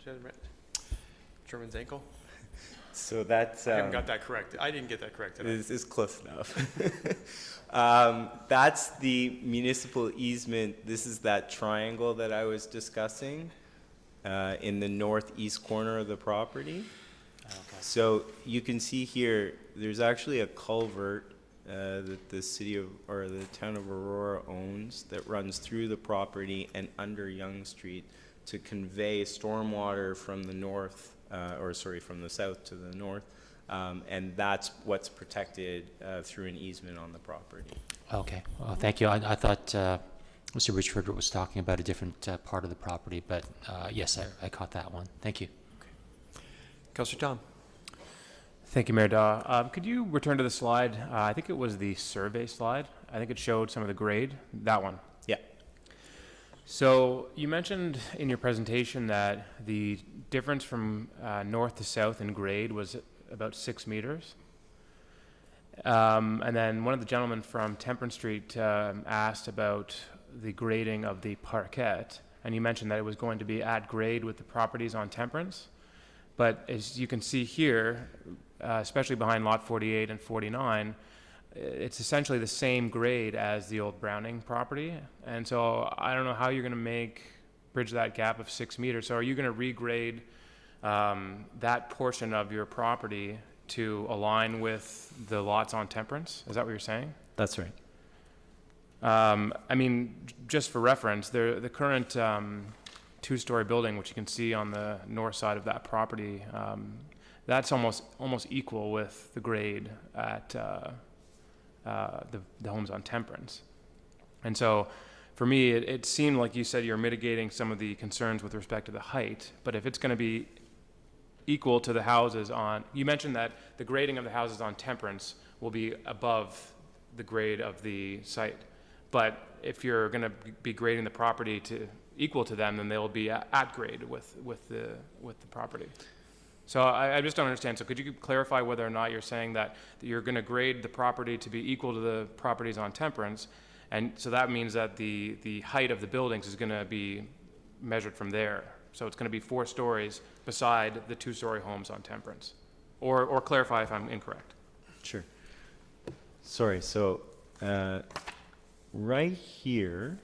Chairman Zankel. So that's... I haven't got that correct. I didn't get that correct. It's close enough. That's the municipal easement. This is that triangle that I was discussing in the northeast corner of the property. Okay. So you can see here, there's actually a culvert that the city of, or the town of Aurora owns that runs through the property and under Yonge Street to convey stormwater from the north, from the south to the north. And that's what's protected through an easement on the property. Okay, well, thank you. I thought Mr. Richford was talking about a different part of the property, but yes, I caught that one. Thank you. Okay. Councillor Tom. Thank you, Mayor Daw. Could you return to the slide? I think it was the survey slide. I think it showed some of the grade. That one. Yeah. So you mentioned in your presentation that the difference from north to south in grade was about 6 meters. And then one of the gentlemen from Temperance Street asked about the grading of the parquet, and you mentioned that it was going to be at grade with the properties on Temperance. But as you can see here, especially behind lot 48 and 49, it's essentially the same grade as the old Browning property. And so I don't know how you're going to bridge that gap of 6 meters. So are you going to regrade that portion of your property to align with the lots on Temperance? Is that what you're saying? That's right. I mean, just for reference, the current two-story building, which you can see on the north side of that property, that's almost equal with the grade at the homes on Temperance. And so for me, it seemed like you said you're mitigating some of the concerns with respect to the height, but if it's going to be equal to the houses on, you mentioned that the grading of the houses on Temperance will be above the grade of the site. But if you're going to be grading the property to equal to them, then they'll be at grade with the property. So I just don't understand. So could you clarify whether or not you're saying that you're going to grade the property to be equal to the properties on Temperance, and so that means that the height of the buildings is going to be measured from there. So it's going to be 4 stories beside the 2-story homes on Temperance, or clarify if I'm incorrect. Sure. Sorry. So right here.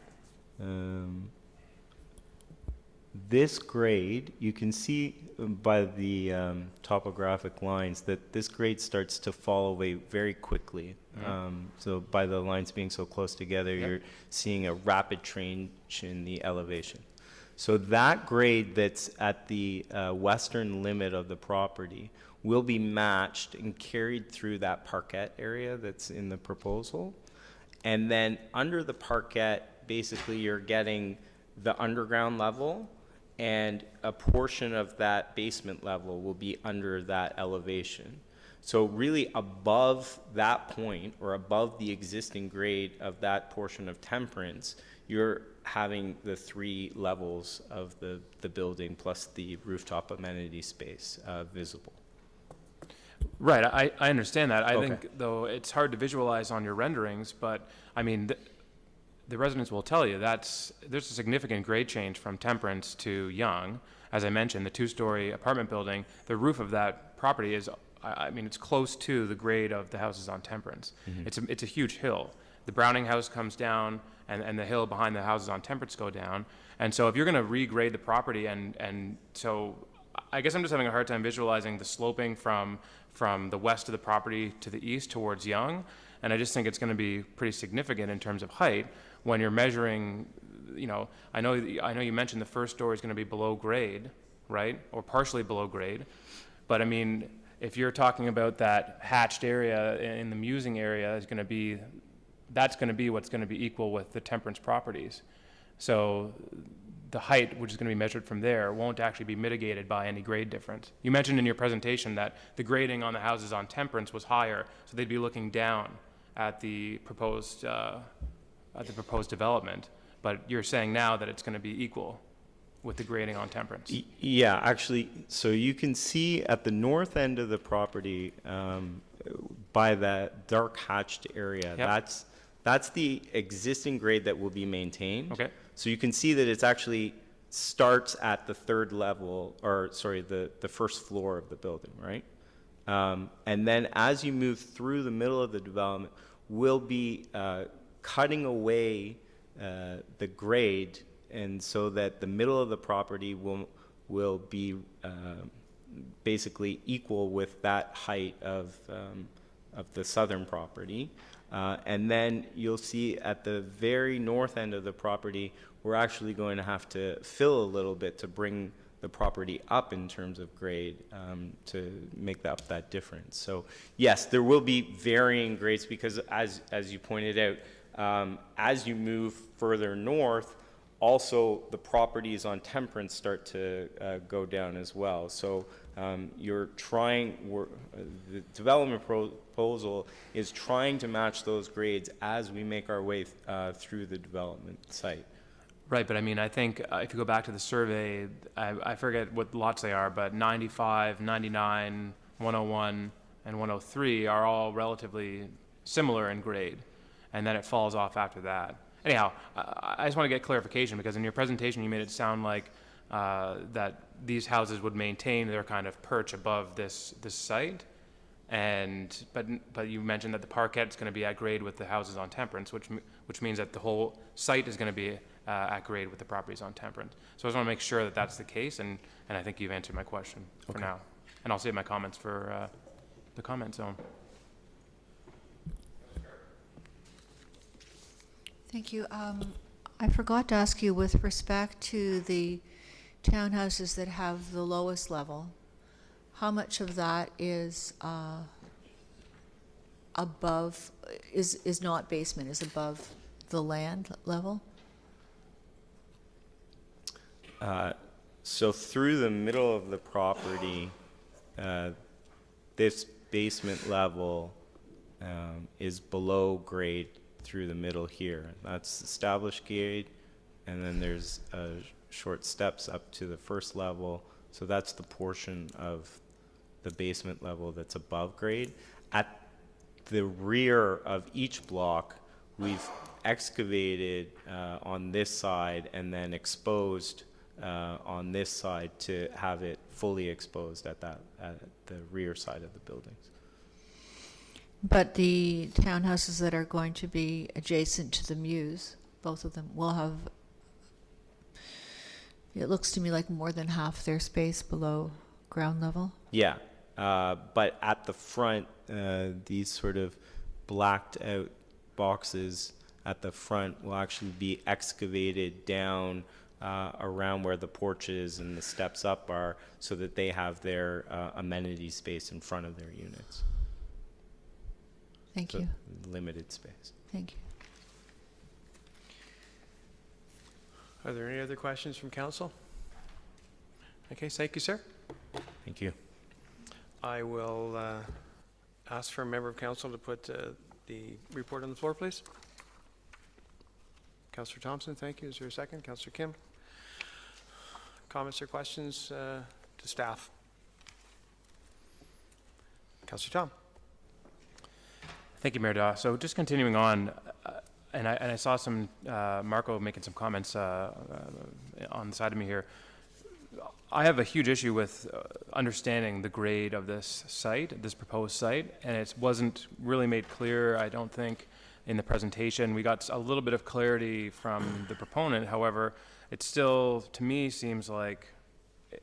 This grade, you can see by the topographic lines that this grade starts to fall away very quickly. So by the lines being so close together, you're seeing a rapid change in the elevation. So that grade that's at the western limit of the property will be matched and carried through that parquet area that's in the proposal. And then under the parquet, basically you're getting the underground level, and a portion of that basement level will be under that elevation. So really above that point, or above the existing grade of that portion of Temperance, you're having the 3 levels of the building plus the rooftop amenity space visible. Right, I understand that. I Okay. think, though, it's hard to visualize on your renderings, but, I mean, the residents will tell you there's a significant grade change from Temperance to Young. As I mentioned, the 2-story apartment building, the roof of that property is, I mean, it's close to the grade of the houses on Temperance. Mm-hmm. It's a huge hill. The Browning house comes down, and the hill behind the houses on Temperance go down. And so if you're going to regrade the property, and so I guess I'm just having a hard time visualizing the sloping from the west of the property to the east towards Young. And I just think it's going to be pretty significant in terms of height when you're measuring, you know, I know you mentioned the first story is going to be below grade, right? Or partially below grade. But I mean, if you're talking about that hatched area in the musing area, that's going to be what's going to be equal with the Temperance properties. So the height, which is going to be measured from there, won't actually be mitigated by any grade difference. You mentioned in your presentation that the grading on the houses on Temperance was higher, so they'd be looking down at the proposed development. But you're saying now that it's going to be equal with the grading on Temperance. Yeah, actually, so you can see at the north end of the property, by that dark hatched area, that's the existing grade that will be maintained. Okay. So you can see that it's actually starts at the 3rd level, or sorry, the first floor of the building, right? And then as you move through the middle of the development, we'll be cutting away the grade, and so that the middle of the property will be basically equal with that height of the southern property. And then you'll see at the very north end of the property, we're actually going to have to fill a little bit to bring the property up in terms of grade to make up that difference. So yes, there will be varying grades because as you pointed out, as you move further north, also the properties on Temperance start to go down as well. So the development proposal is trying to match those grades as we make our way through the development site. Right, but I mean, I think if you go back to the survey, I forget what lots they are, but 95, 99, 101, and 103 are all relatively similar in grade, and then it falls off after that. Anyhow, I just want to get clarification because in your presentation you made it sound like that these houses would maintain their kind of perch above this site, but you mentioned that the parquet's going to be at grade with the houses on Temperance, which means that the whole site is going to be at grade with the properties on Temperance. So I just want to make sure that that's the case, and I think you've answered my question for now. And I'll save my comments for the comment zone. Thank you. I forgot to ask you with respect to the townhouses that have the lowest level, how much of that is above, is not basement, is above the land level? So through the middle of the property, this basement level is below grade through the middle here. That's established grade, and then there's short steps up to the first level. So that's the portion of the basement level that's above grade. At the rear of each block, we've excavated on this side and then exposed on this side to have it fully exposed at the rear side of the buildings. But the townhouses that are going to be adjacent to the Mews, both of them, will have, it looks to me like more than half their space below ground level. Yeah, but at the front, these sort of blacked out boxes at the front will actually be excavated down around where the porches and the steps up are, so that they have their amenity space in front of their units. Thank So you. limited space. Thank you. Are there any other questions from council? Okay, thank you, sir. Thank you. I will ask for a member of council to put the report on the floor, please. Councillor Thompson, thank you. Is there a second? Councillor Kim? Comments or questions to staff? Councillor Tom? Thank you, Mayor Daw. So just continuing on, and I saw some, Marco making some comments on the side of me here. I have a huge issue with understanding the grade of this site, this proposed site, and it wasn't really made clear, I don't think, in the presentation. We got a little bit of clarity from the proponent. However, it still, to me, seems like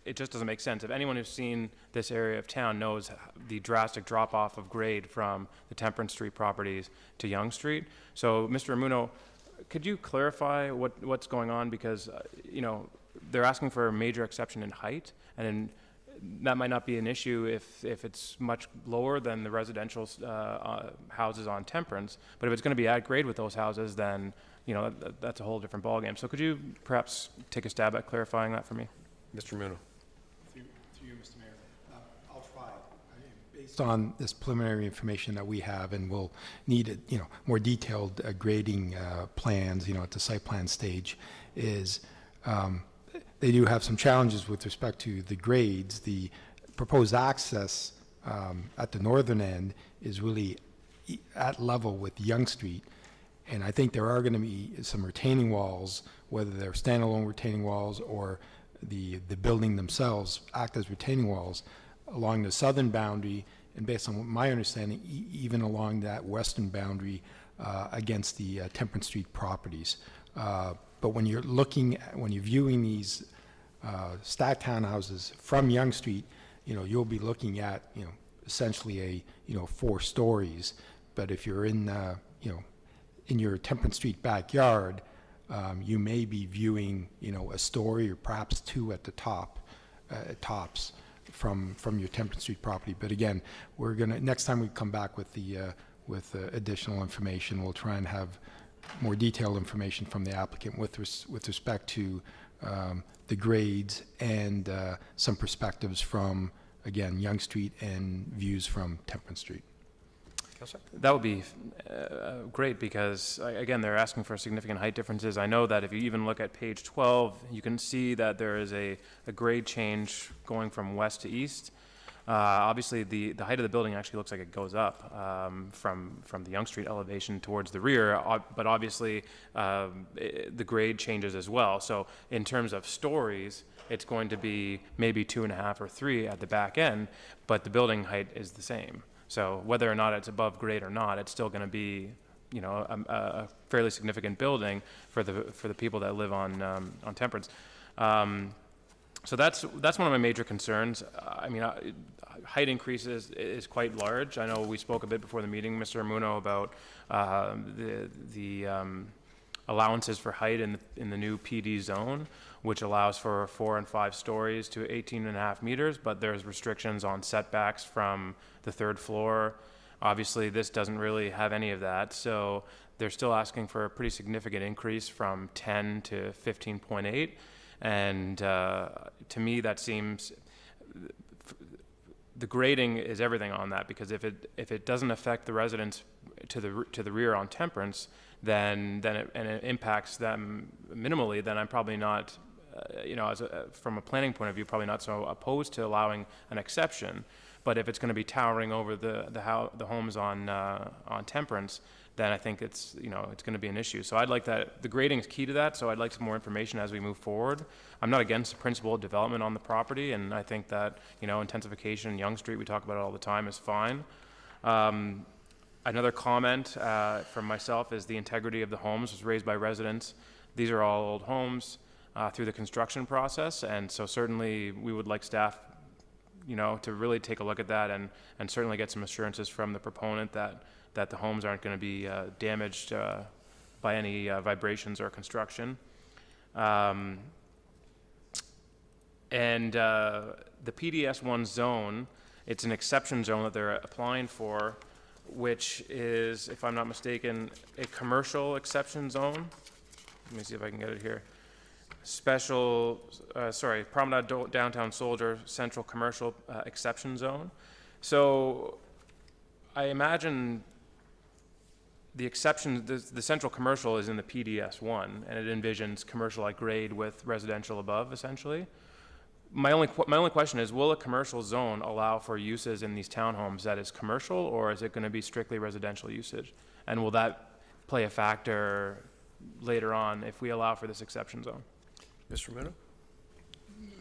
it just doesn't make sense. If anyone who's seen this area of town knows the drastic drop-off of grade from the Temperance Street properties to Yonge Street. So, Mr. Amuno, could you clarify what's going on? Because, you know, they're asking for a major exception in height, and that might not be an issue if it's much lower than the residential houses on Temperance. But if it's going to be at grade with those houses, then, you know, that's a whole different ballgame. So could you perhaps take a stab at clarifying that for me? Mr. Muno. Through you, Mr. Mayor. I'll try. Based on this preliminary information that we have, and we'll need, you know, more detailed grading plans, you know, at the site plan stage, is they do have some challenges with respect to the grades. The proposed access at the northern end is really at level with Yonge Street, and I think there are going to be some retaining walls, whether they're standalone retaining walls or the building themselves act as retaining walls along the southern boundary, and based on my understanding, even along that western boundary against the Temperance Street properties. But when you're viewing these stacked townhouses from Yonge Street, you know, you'll be looking at, you know, essentially 4 stories. But if you're in, you know, in your Temperance Street backyard, you may be viewing, you know, a story or perhaps 2 at the top, tops from your Temperance Street property. But again, we're gonna, next time we come back with the additional information, we'll try and have more detailed information from the applicant with respect to the grades and some perspectives from, again, Yonge Street and views from Temperance Street. That would be great, because, again, they're asking for significant height differences. I know that if you even look at page 12, you can see that there is a grade change going from west to east. Obviously, the height of the building actually looks like it goes up from the Yonge Street elevation towards the rear, but obviously the grade changes as well. So in terms of stories, it's going to be maybe 2.5 or 3 at the back end, but the building height is the same. So whether or not it's above grade or not, it's still going to be, you know, a fairly significant building for the people that live on Temperance. So that's one of my major concerns. I mean, height increases is quite large. I know we spoke a bit before the meeting, Mr. Amuno, about the allowances for height in the new PD zone, which allows for 4 and 5 stories to 18.5 meters, but there's restrictions on setbacks from the 3rd floor. Obviously, this doesn't really have any of that, so they're still asking for a pretty significant increase from 10 to 15.8, and to me that seems, the grading is everything on that, because if it doesn't affect the residents to the rear on Temperance, then it impacts them minimally, then I'm probably not, you know, from a planning point of view, probably not so opposed to allowing an exception. But if it's going to be towering over the homes on Temperance, then I think it's, you know, it's going to be an issue. So I'd like that. The grading is key to that, so I'd like some more information as we move forward. I'm not against the principle of development on the property, and I think that, you know, intensification in Yonge Street, we talk about it all the time, is fine. Another comment from myself is the integrity of the homes was raised by residents. These are all old homes through the construction process, and so certainly we would like staff to really take a look at that and certainly get some assurances from the proponent that the homes aren't going to be damaged by any vibrations or construction. And the PDS1 zone, it's an exception zone that they're applying for, which is, if I'm not mistaken, a commercial exception zone. Let me see if I can get it here. Promenade Downtown Soldier Central Commercial Exception Zone. So I imagine the exception, the central commercial is in the PDS1, and it envisions commercial at grade with residential above, essentially. My only question is, will a commercial zone allow for uses in these townhomes that is commercial, or is it going to be strictly residential usage? And will that play a factor later on if we allow for this exception zone? Mr. Muno?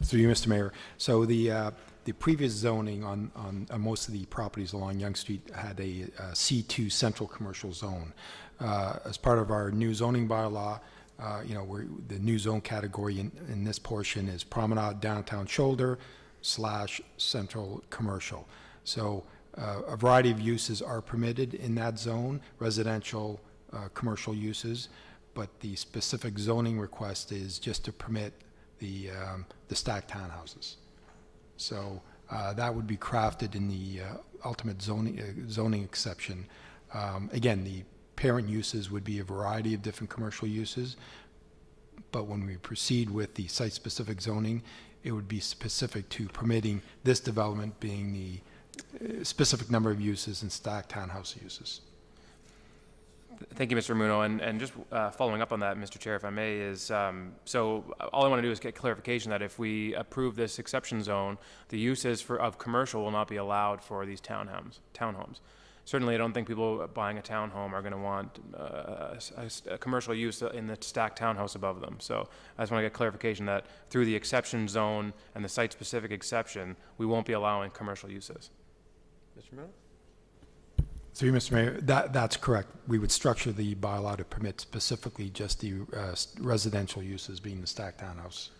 Through you, Mr. Mayor. So the previous zoning on most of the properties along Yonge Street had a C2 central commercial zone. As part of our new zoning bylaw, the new zone category in this portion is Promenade Downtown Shoulder / central commercial. So a variety of uses are permitted in that zone, residential, commercial uses, but the specific zoning request is just to permit the stacked townhouses. So that would be crafted in the ultimate zoning exception. Again, the parent uses would be a variety of different commercial uses, but when we proceed with the site-specific zoning, it would be specific to permitting this development being the specific number of uses and stacked townhouse uses. Thank you, Mr. Muno. And just following up on that, Mr. Chair, if I may, is so all I want to do is get clarification that if we approve this exception zone, the uses of commercial will not be allowed for these townhomes. Certainly, I don't think people buying a townhome are going to want a commercial use in the stacked townhouse above them. So I just want to get clarification that through the exception zone and the site-specific exception, we won't be allowing commercial uses. Mr. Muno? Through you, Mr. Mayor, that's correct. We would structure the bylaw to permit specifically just the residential uses being the stacked townhouse.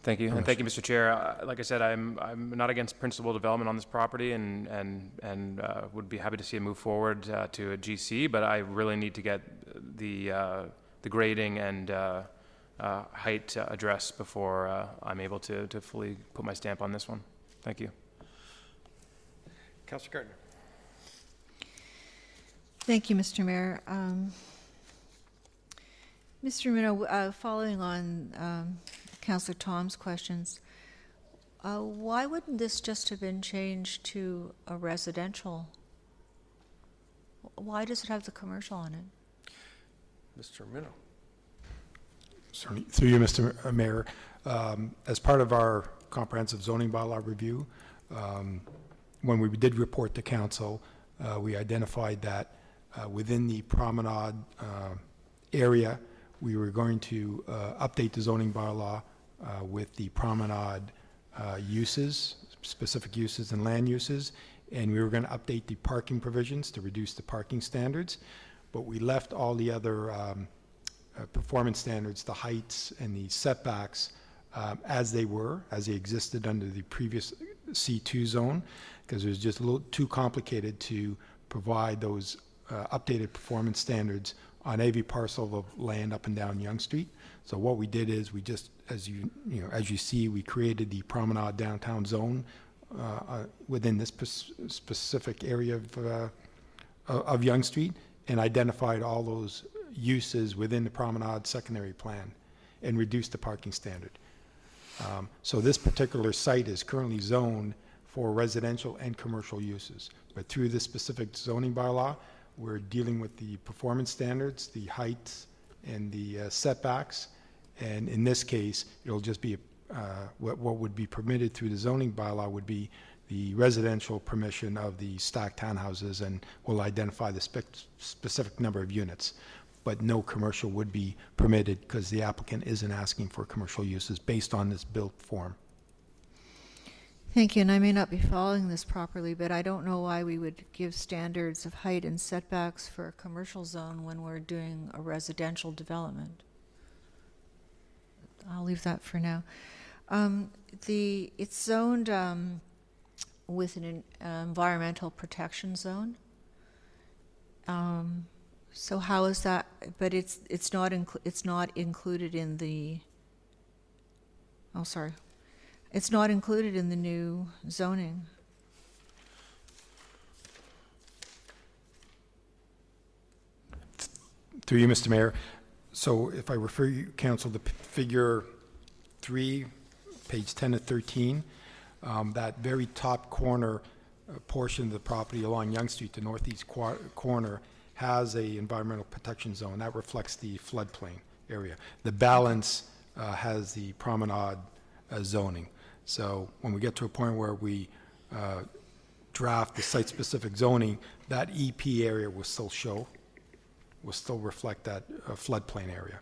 Thank you, and thank you, Mr. Chair. Like I said, I'm not against principal development on this property, and would be happy to see it move forward to a GC. But I really need to get the grading and height addressed before I'm able to fully put my stamp on this one. Thank you. Councilor Gardner. Thank you, Mr. Mayor. Mr. Muno, following on Councillor Tom's questions, why wouldn't this just have been changed to a residential? Why does it have the commercial on it? Mr. Muno. Certainly. Through you, Mr. Mayor, as part of our comprehensive zoning bylaw review, when we did report to council, we identified that within the promenade area, we were going to update the zoning bylaw with the promenade uses, specific uses and land uses, and we were going to update the parking provisions to reduce the parking standards, but we left all the other performance standards, the heights and the setbacks, as they existed under the previous C2 zone, because it was just a little too complicated to provide those updated performance standards on every parcel of land up and down Yonge Street. So what we did is we just, as you see, we created the Promenade Downtown Zone within this specific area of Yonge Street, and identified all those uses within the Promenade secondary plan and reduced the parking standard. So this particular site is currently zoned for residential and commercial uses, but through this specific zoning bylaw, we're dealing with the performance standards, the heights, and the setbacks. And in this case, it'll just be what would be permitted through the zoning bylaw would be the residential permission of the stacked townhouses, and will identify the specific number of units. But no commercial would be permitted because the applicant isn't asking for commercial uses based on this built form. Thank you, and I may not be following this properly, but I don't know why we would give standards of height and setbacks for a commercial zone when we're doing a residential development. I'll leave that for now. It's zoned with an environmental protection zone. So how is that, but it's not included in the, oh, sorry. It's not included in the new zoning. Through you, Mr. Mayor. So if I refer you, Council, to figure 3, page 10 of 13, that very top corner portion of the property along Yonge Street, the northeast corner, has a environmental protection zone. That reflects the floodplain area. The balance has the promenade zoning. So when we get to a point where we draft the site-specific zoning, that EP area will still show, will still reflect that floodplain area.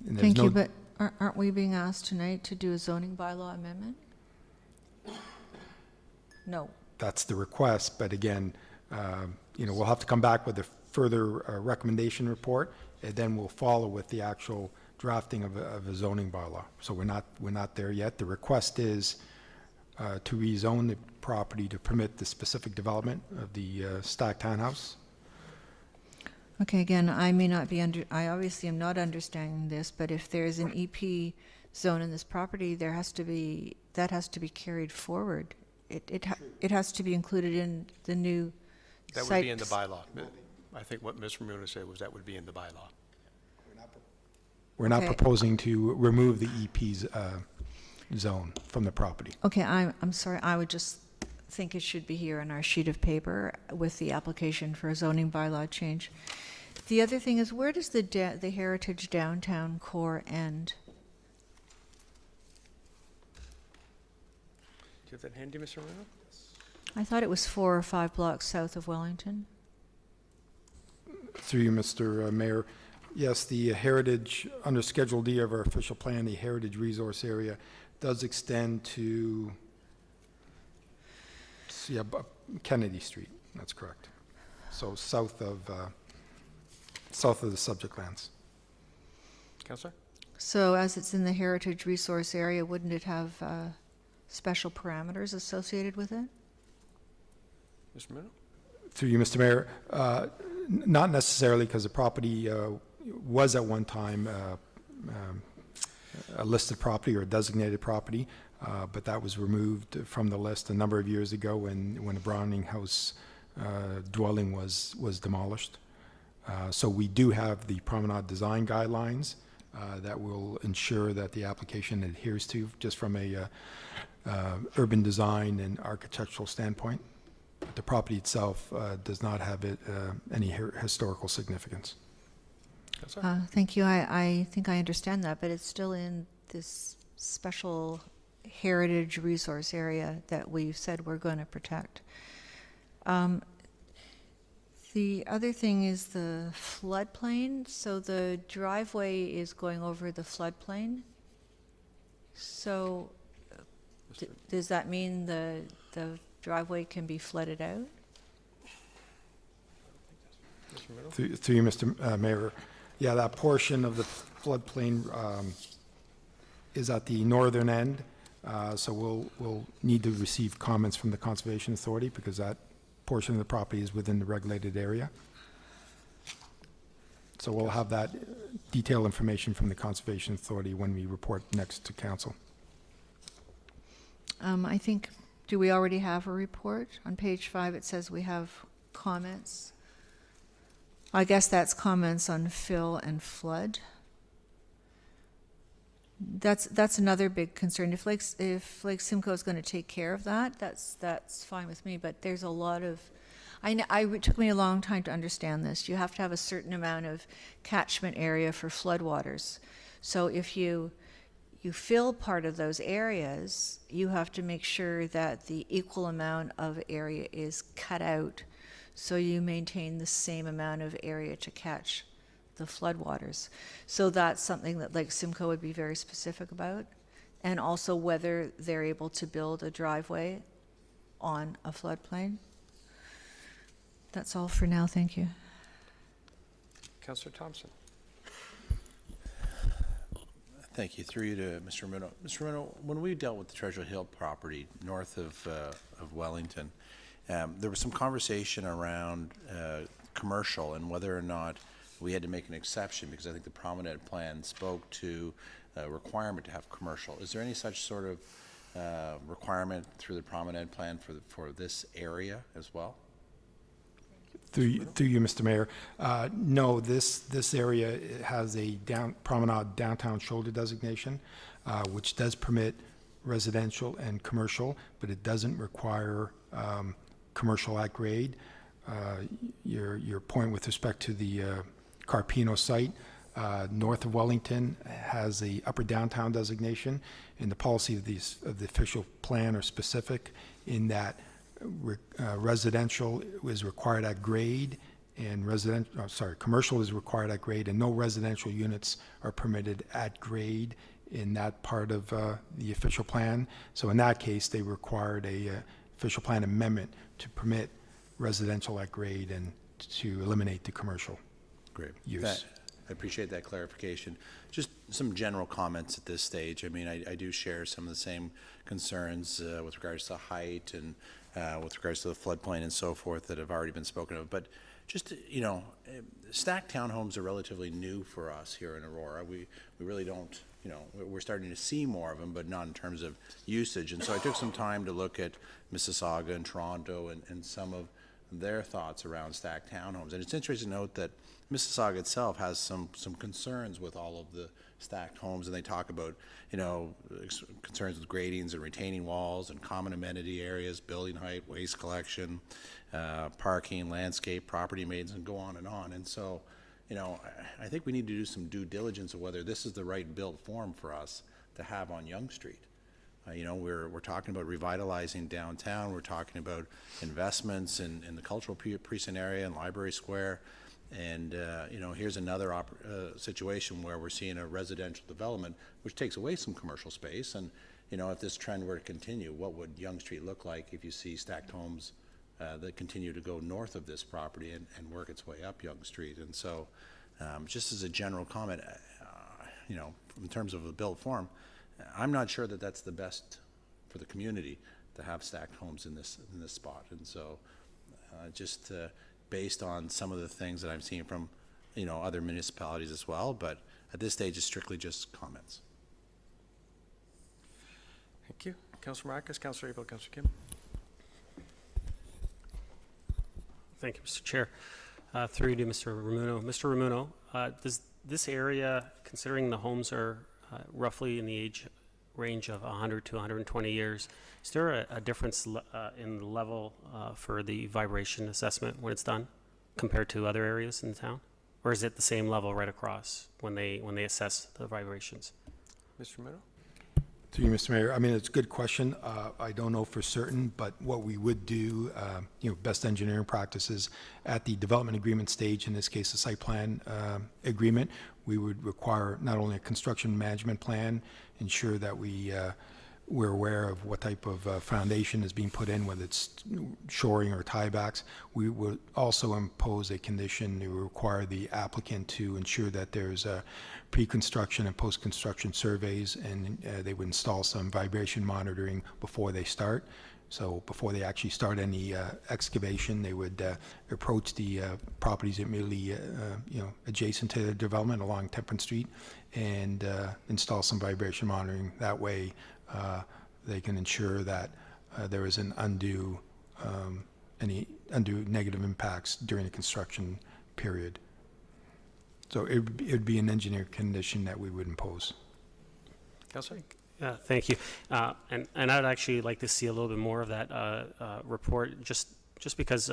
And there's Thank no- you, but aren't we being asked tonight to do a zoning bylaw amendment? No. That's the request, but again, we'll have to come back with a further recommendation report, and then we'll follow with the actual drafting of a zoning bylaw. So we're not there yet. The request is to rezone the property to permit the specific development of the stacked townhouse. Okay, again, I may not be I obviously am not understanding this, but if there's an EP zone in this property, that has to be carried forward. It has to be included in the new That would be in the bylaw. I think what Ms. Ramuna said was that would be in the bylaw. We're not Okay. proposing to remove the EP's zone from the property. Okay, I'm sorry, I would just think it should be here on our sheet of paper with the application for a zoning bylaw change. The other thing is, where does the Heritage Downtown Core end? Do you have that handy, Mr. Ramuna? I thought it was 4 or 5 blocks south of Wellington. Through you, Mr. Mayor. Yes, the heritage, under Schedule D of our official plan, the heritage resource area does extend to Kennedy Street. That's correct. So south of the subject lands. Councillor? So as it's in the heritage resource area, wouldn't it have special parameters associated with it? Mr. Ramuna? Through you, Mr. Mayor. Not necessarily, because the property was at one time a listed property or a designated property, but that was removed from the list a number of years ago when the Browning House dwelling was demolished. So we do have the promenade design guidelines that will ensure that the application adheres to, just from a urban design and architectural standpoint. But the property itself does not have any historical significance. Thank you. I think I understand that, but it's still in this special heritage resource area that we've said we're going to protect. The other thing is the floodplain. So the driveway is going over the floodplain. So does that mean the driveway can be flooded out? Through you, Mr. Mayor. Yeah, that portion of the floodplain is at the northern end. So we'll need to receive comments from the Conservation Authority, because that portion of the property is within the regulated area. So we'll have that detailed information from the Conservation Authority when we report next to council. I think, do we already have a report? On page 5, it says we have comments. I guess that's comments on fill and flood. That's another big concern. If Lake Simcoe is going to take care of that, that's fine with me. But there's a lot of, it took me a long time to understand this. You have to have a certain amount of catchment area for floodwaters. So if you fill part of those areas, you have to make sure that the equal amount of area is cut out, so you maintain the same amount of area to catch the floodwaters. So that's something that Lake Simcoe would be very specific about, and also whether they're able to build a driveway on a floodplain. That's all for now. Thank you. Councillor Thompson? Thank you. Through you to Mr. Romano. Mr. Romano, when we dealt with the Treasure Hill property north of Wellington, there was some conversation around commercial and whether or not we had to make an exception, because I think the Promenade Plan spoke to a requirement to have commercial. Is there any such sort of requirement through the Promenade Plan for this area as well? Through you, Mr. Mayor. No, this area has a promenade downtown shoulder designation, which does permit residential and commercial, but it doesn't require commercial at grade. Your point with respect to the Carpino site, north of Wellington has a upper downtown designation, and the policy of the official plan are specific in that residential is required at grade, and commercial is required at grade, and no residential units are permitted at grade in that part of the official plan. So in that case, they required a official plan amendment to permit residential at grade and to eliminate the commercial use. I appreciate that clarification. Just some general comments at this stage. I mean, I do share some of the same concerns with regards to height and with regards to the floodplain and so forth that have already been spoken of. But just, you know, stacked townhomes are relatively new for us here in Aurora. We really don't, you know, we're starting to see more of them, but not in terms of usage. And so I took some time to look at Mississauga and Toronto and some of their thoughts around stacked townhomes. And it's interesting to note that Mississauga itself has some concerns with all of the stacked homes, and they talk about, you know, concerns with gratings and retaining walls and common amenity areas, building height, waste collection, parking, landscape, property maintenance, and go on and on. And so, you know, I think we need to do some due diligence of whether this is the right built form for us to have on Yonge Street. You know, we're talking about revitalizing downtown. We're talking about investments in the cultural precinct area and Library Square. And, you know, here's another situation where we're seeing a residential development, which takes away some commercial space. And, you know, if this trend were to continue, what would Yonge Street look like if you see stacked homes that continue to go north of this property and work its way up Yonge Street? And so, just as a general comment, you know, in terms of the built form, I'm not sure that that's the best for the community to have stacked homes in this spot. And so, just based on some of the things that I'm seeing from, you know, other municipalities as well, but at this stage, it's strictly just comments. Thank you. Councilor Marcus, Councilor Abel, Councilor Kim. Thank you, Mr. Chair. Through you to Mr. Ramuno. Mr. Ramuno, does this area, considering the homes are roughly in the age range of 100 to 120 years, is there a difference in the level for the vibration assessment when it's done compared to other areas in the town? Or is it the same level right across when they assess the vibrations? Mr. Romano? To you, Mr. Mayor. I mean, it's a good question. I don't know for certain, but what we would do, you know, best engineering practices at the development agreement stage, in this case, the site plan agreement, we would require not only a construction management plan, ensure that we're aware of what type of foundation is being put in, whether it's shoring or tiebacks. We would also impose a condition to require the applicant to ensure that there's pre-construction and post-construction surveys, and they would install some vibration monitoring before they start. So before they actually start any excavation, they would approach the properties immediately, you know, adjacent to the development along Temperance Street, and install some vibration monitoring. That way, they can ensure that there isn't any undue negative impacts during the construction period. So it would be an engineered condition that we would impose. Councilor? Thank you. And I'd actually like to see a little bit more of that report, just because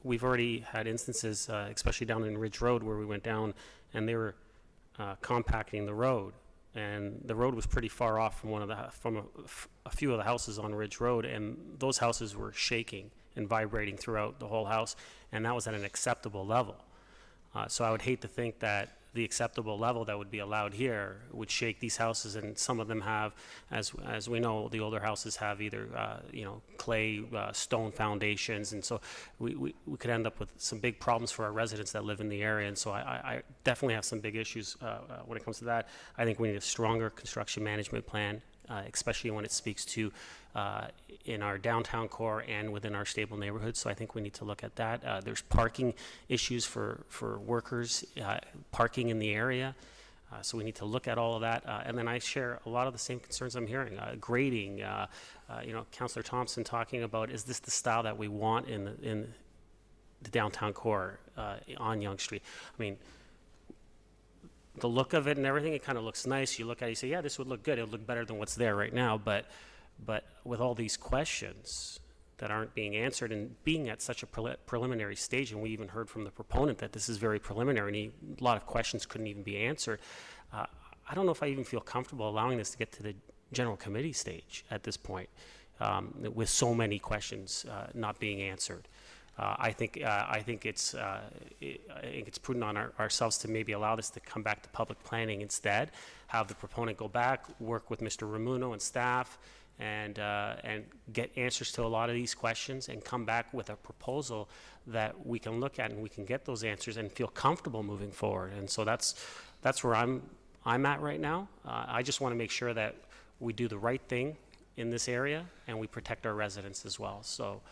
we've already had instances, especially down in Ridge Road, where we went down and they were compacting the road, and the road was pretty far off from a few of the houses on Ridge Road, and those houses were shaking and vibrating throughout the whole house, and that was at an acceptable level. So I would hate to think that the acceptable level that would be allowed here would shake these houses, and some of them have, as we know, the older houses have either clay, stone foundations, and so we could end up with some big problems for our residents that live in the area. And so I definitely have some big issues when it comes to that. I think we need a stronger construction management plan, especially when it speaks to in our downtown core and within our stable neighborhoods. So I think we need to look at that. There's parking issues for workers, parking in the area. So we need to look at all of that. And then I share a lot of the same concerns I'm hearing. Grading, Councillor Thompson talking about, is this the style that we want in the downtown core on Yonge Street? I mean, the look of it and everything, it kind of looks nice. You look at it, you say, yeah, this would look good. It would look better than what's there right now. But with all these questions that aren't being answered, and being at such a preliminary stage, and we even heard from the proponent that this is very preliminary, and a lot of questions couldn't even be answered. I don't know if I even feel comfortable allowing this to get to the general committee stage at this point, with so many questions not being answered. I think it's prudent on ourselves to maybe allow this to come back to public planning instead. Have the proponent go back, work with Mr. Ramuno and staff, and get answers to a lot of these questions, and come back with a proposal that we can look at and we can get those answers and feel comfortable moving forward. And so that's where I'm at right now. I just want to make sure that we do the right thing in this area and we protect our residents as well. So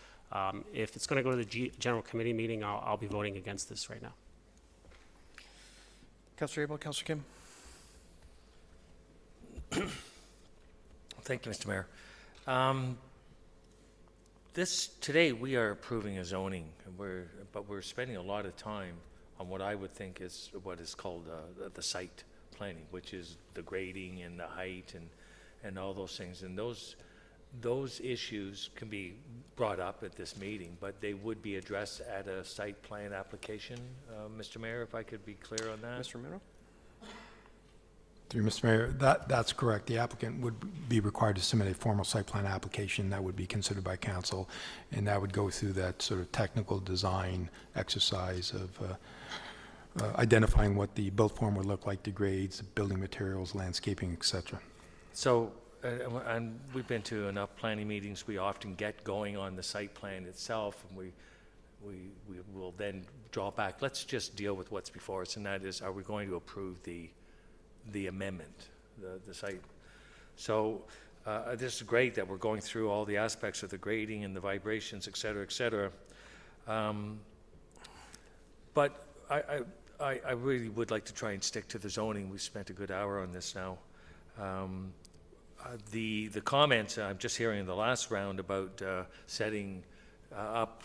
if it's going to go to the general committee meeting, I'll be voting against this right now. Councillor Abel, Councillor Kim. Thank you, Mr. Mayor. Today we are approving a zoning, but we're spending a lot of time on what I would think is what is called the site planning, which is the grading and the height and all those things. And those issues can be brought up at this meeting, but they would be addressed at a site plan application. Mr. Mayor, if I could be clear on that. Mr. Ramuno? Through Mr. Mayor, that's correct. The applicant would be required to submit a formal site plan application that would be considered by council, and that would go through that sort of technical design exercise of identifying what the built form would look like, the grades, building materials, landscaping, etc. So, and we've been to enough planning meetings. We often get going on the site plan itself, and we will then draw back. Let's just deal with what's before us, and that is, are we going to approve the amendment, the site? So this is great that we're going through all the aspects of the grading and the vibrations, et cetera, et cetera. But I really would like to try and stick to the zoning. We've spent a good hour on this now. The comments I'm just hearing in the last round about setting up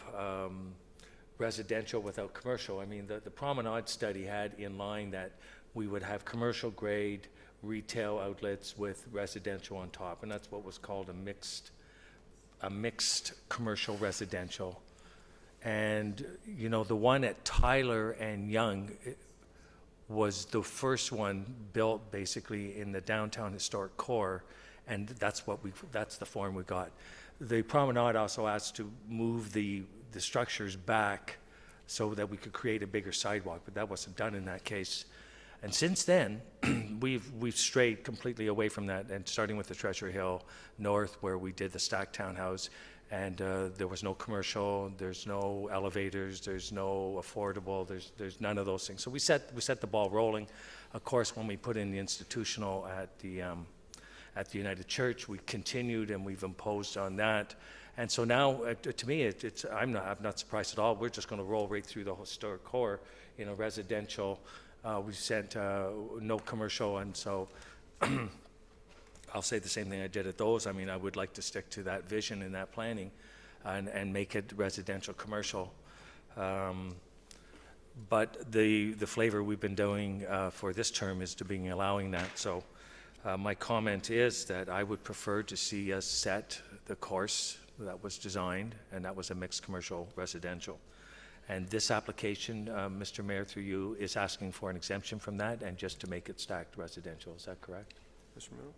residential without commercial. I mean, the Promenade study had in line that we would have commercial grade retail outlets with residential on top, and that's what was called a mixed commercial residential. And you know, the one at Tyler and Yonge was the first one built basically in the downtown historic core, and that's the form we got. The Promenade also asked to move the structures back so that we could create a bigger sidewalk, but that wasn't done in that case. And since then, we've strayed completely away from that, and starting with the Treasure Hill North, where we did the stacked townhouse, and there was no commercial, there's no elevators, there's no affordable, there's none of those things. So we set the ball rolling. Of course, when we put in the institutional at the United Church, we continued and we've imposed on that. And so now, to me, I'm not surprised at all. We're just going to roll right through the historic core in a residential. We sent no commercial, and so I'll say the same thing I did at those. I mean, I would like to stick to that vision and that planning and make it residential commercial. But the flavor we've been doing for this term is to being allowing that. So my comment is that I would prefer to see us set the course that was designed, and that was a mixed commercial residential. And this application, Mr. Mayor, through you, is asking for an exemption from that and just to make it stacked residential. Is that correct? Mr. Ramuno?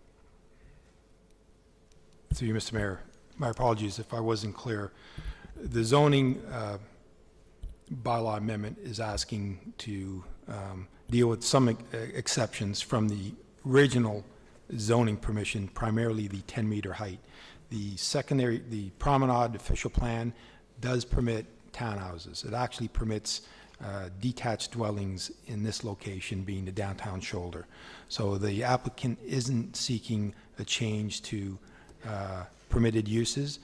Through you, Mr. Mayor, my apologies if I wasn't clear. The zoning bylaw amendment is asking to deal with some exceptions from the original zoning permission, primarily the 10-meter height. The promenade official plan does permit townhouses. It actually permits detached dwellings in this location, being the downtown shoulder. So the applicant isn't seeking a change to permitted uses.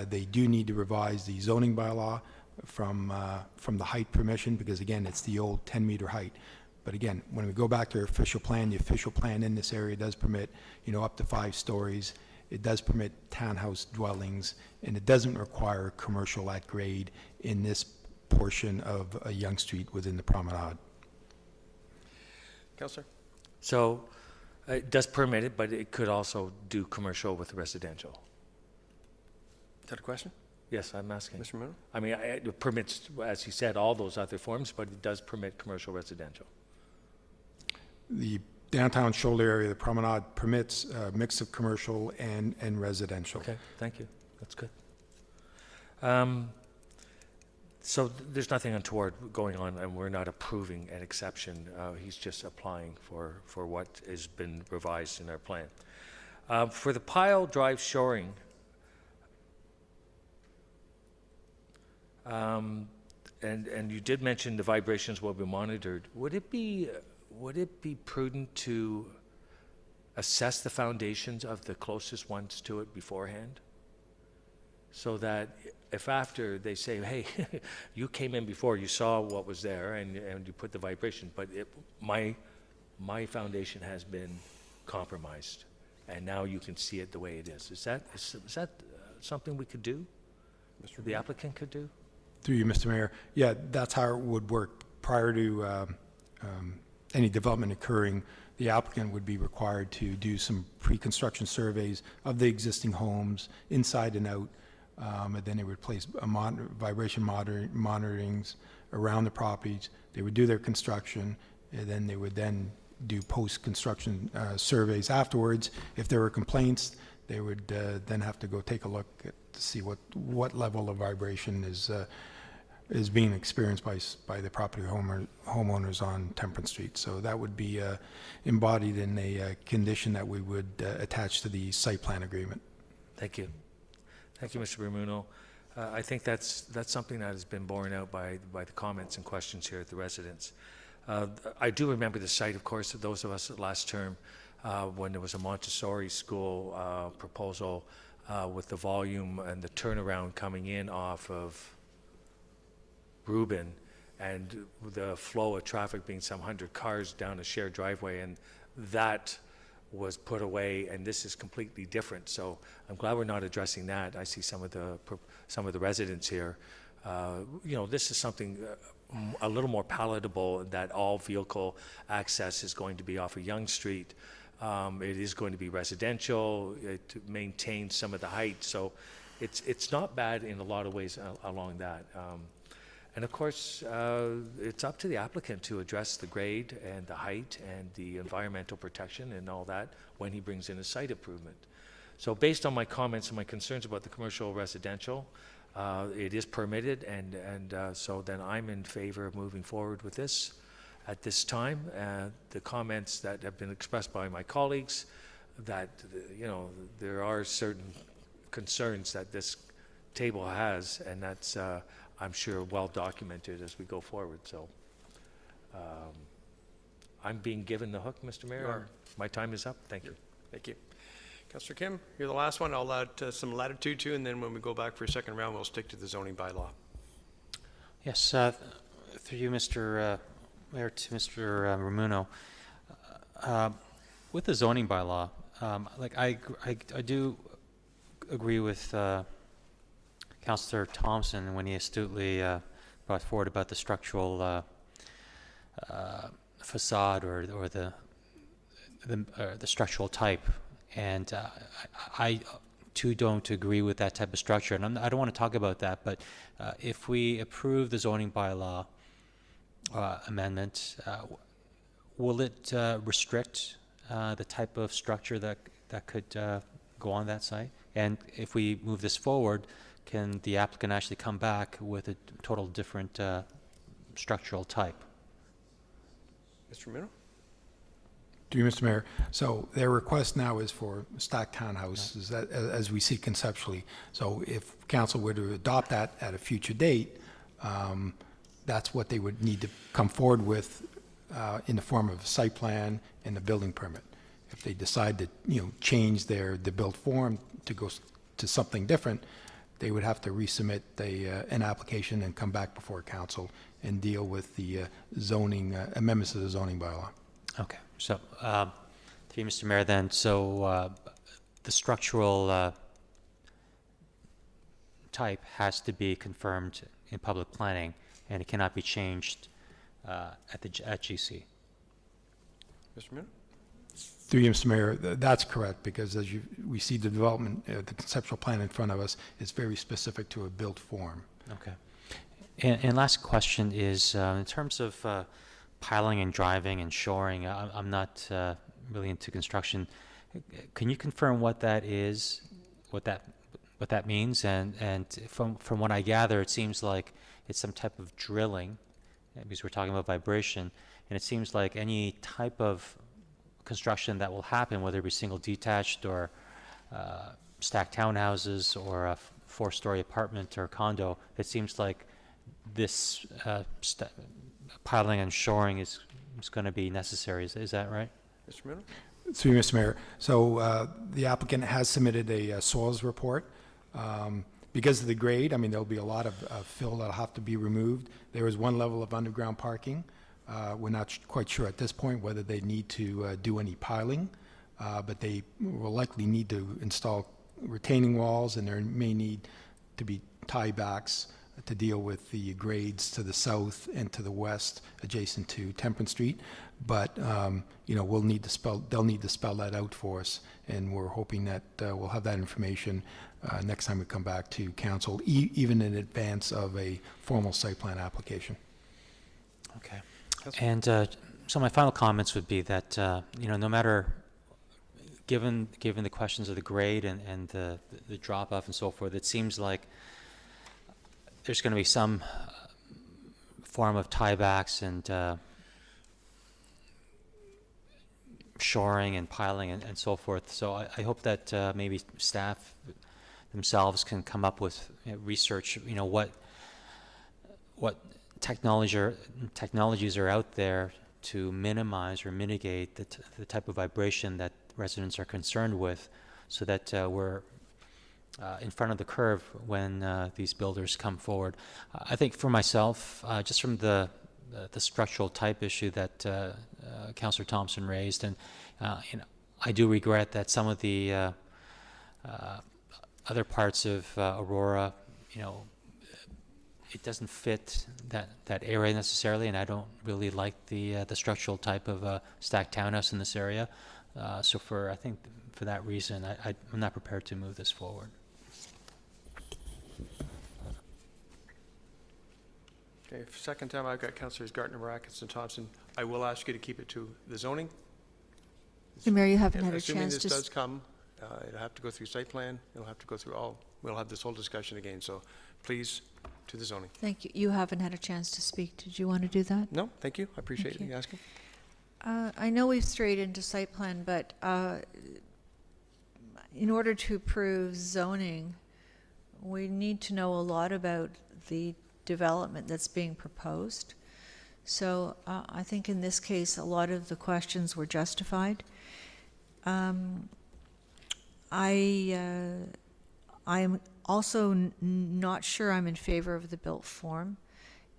They do need to revise the zoning bylaw from the height permission, because again, it's the old 10-meter height. But again, when we go back to our official plan, the official plan in this area does permit, up to 5 stories. It does permit townhouse dwellings, and it doesn't require commercial at grade in this portion of a Yonge Street within the promenade. Councillor? So it does permit it, but it could also do commercial with residential. Is that a question? Yes, I'm asking. Mr. Muno? I mean, it permits, as you said, all those other forms, but it does permit commercial residential. The downtown shoulder area, the promenade, permits a mix of commercial and residential. Okay, thank you. That's good. So there's nothing untoward going on, and we're not approving an exception. He's just applying for what has been revised in our plan. For the pile drive shoring, and you did mention the vibrations will be monitored. Would it be prudent to assess the foundations of the closest ones to it beforehand? So that if after they say, hey, you came in before, you saw what was there, and you put the vibration, but my foundation has been compromised, and now you can see it the way it is. Is that something we could do? The applicant could do? Through you, Mr. Mayor. Yeah, that's how it would work. Prior to any development occurring, the applicant would be required to do some pre-construction surveys of the existing homes inside and out, and then they would place vibration monitorings around the properties. They would do their construction, and then they would then do post-construction surveys afterwards. If there were complaints, they would then have to go take a look to see what level of vibration is being experienced by the property homeowners on Temperance Street. So that would be embodied in a condition that we would attach to the site plan agreement. Thank you. Thank you, Mr. Bermuno. I think that's something that has been borne out by the comments and questions here at the residents. I do remember the site, of course, of those of us at last term, when there was a Montessori school proposal with the volume and the turnaround coming in off of Reuben, and the flow of traffic being some 100 cars down a shared driveway, and that was put away, and this is completely different. So I'm glad we're not addressing that. I see some of the residents here. This is something a little more palatable, that all vehicle access is going to be off of Yonge Street. It is going to be residential. It maintains some of the height, so it's not bad in a lot of ways along that. And of course, it's up to the applicant to address the grade and the height and the environmental protection and all that when he brings in a site improvement. So based on my comments and my concerns about the commercial residential, it is permitted, and so then I'm in favor of moving forward with this at this time. The comments that have been expressed by my colleagues, that there are certain concerns that this table has, and that's I'm sure well documented as we go forward. So I'm being given the hook, Mr. Mayor. You are. My time is up. Thank you. Thank you. Councillor Kim, you're the last one. I'll add some latitude to, and then when we go back for a second round, we'll stick to the zoning bylaw. Yes, through you, Mr. Mayor, to Mr. Ramuno. With the zoning bylaw, I do agree with Councillor Thompson when he astutely brought forward about the structural facade or the structural type, and I too don't agree with that type of structure. And I don't want to talk about that, but if we approve the zoning bylaw amendment, will it restrict the type of structure that could go on that site? And if we move this forward, can the applicant actually come back with a total different structural type? Mr. Mino? To you, Mr. Mayor. So their request now is for stacked townhouses, that, as we see conceptually. So if council were to adopt that at a future date, that's what they would need to come forward with in the form of a site plan and a building permit. If they decide to, change the built form to go to something different, they would have to resubmit an application and come back before council and deal with the zoning amendments to the zoning bylaw. Okay, so, to you, Mr. Mayor, then, so the structural type has to be confirmed in public planning, and it cannot be changed at GC. Mr. Mino? Through you, Mr. Mayor, that's correct, because as we see the development, the conceptual plan in front of us is very specific to a built form. Okay. And last question is, in terms of piling and driving and shoring, I'm not really into construction. Can you confirm what that is, what that means? And from what I gather, it seems like it's some type of drilling, because we're talking about vibration, and it seems like any type of construction that will happen, whether it be single detached or stacked townhouses or a 4-story apartment or condo, it seems like this piling and shoring is going to be necessary. Is that right? Mr. Mino? Through you, Mr. Mayor. So the applicant has submitted a soils report. Because of the grade, there'll be a lot of fill that'll have to be removed. There is one level of underground parking. We're not quite sure at this point whether they need to do any piling, but they will likely need to install retaining walls, and there may need to be tiebacks to deal with the grades to the south and to the west adjacent to Temperance Street. But, they'll need to spell that out for us, and we're hoping that we'll have that information next time we come back to council, even in advance of a formal site plan application. Okay. And so my final comments would be that, no matter, given the questions of the grade and the drop-off and so forth, it seems like there's going to be some form of tiebacks and shoring and piling and so forth. So I hope that maybe staff themselves can come up with research, what technologies are out there to minimize or mitigate the type of vibration that residents are concerned with, so that we're in front of the curve when these builders come forward. I think for myself, just from the structural type issue that Councillor Thompson raised, and I do regret that some of the other parts of Aurora, it doesn't fit that area necessarily, and I don't really like the structural type of stacked townhouse in this area. So I think for that reason, I'm not prepared to move this forward. Okay, for second time, I've got Councillors Gartner, Marakas, and Thompson. I will ask you to keep it to the zoning. Mr. Mayor, you haven't had a Assuming chance this to... does come, it'll have to go through site plan, it'll have to go through we'll have this whole discussion again, so please, to the zoning. Thank you. You haven't had a chance to speak. Did you want to do that? No, thank you, I appreciate Thank you asking. I know we've strayed into site plan, but in order to approve zoning, we need to know a lot about the development that's being proposed. So I think in this case, a lot of the questions were justified. I'm also not sure I'm in favor of the built form,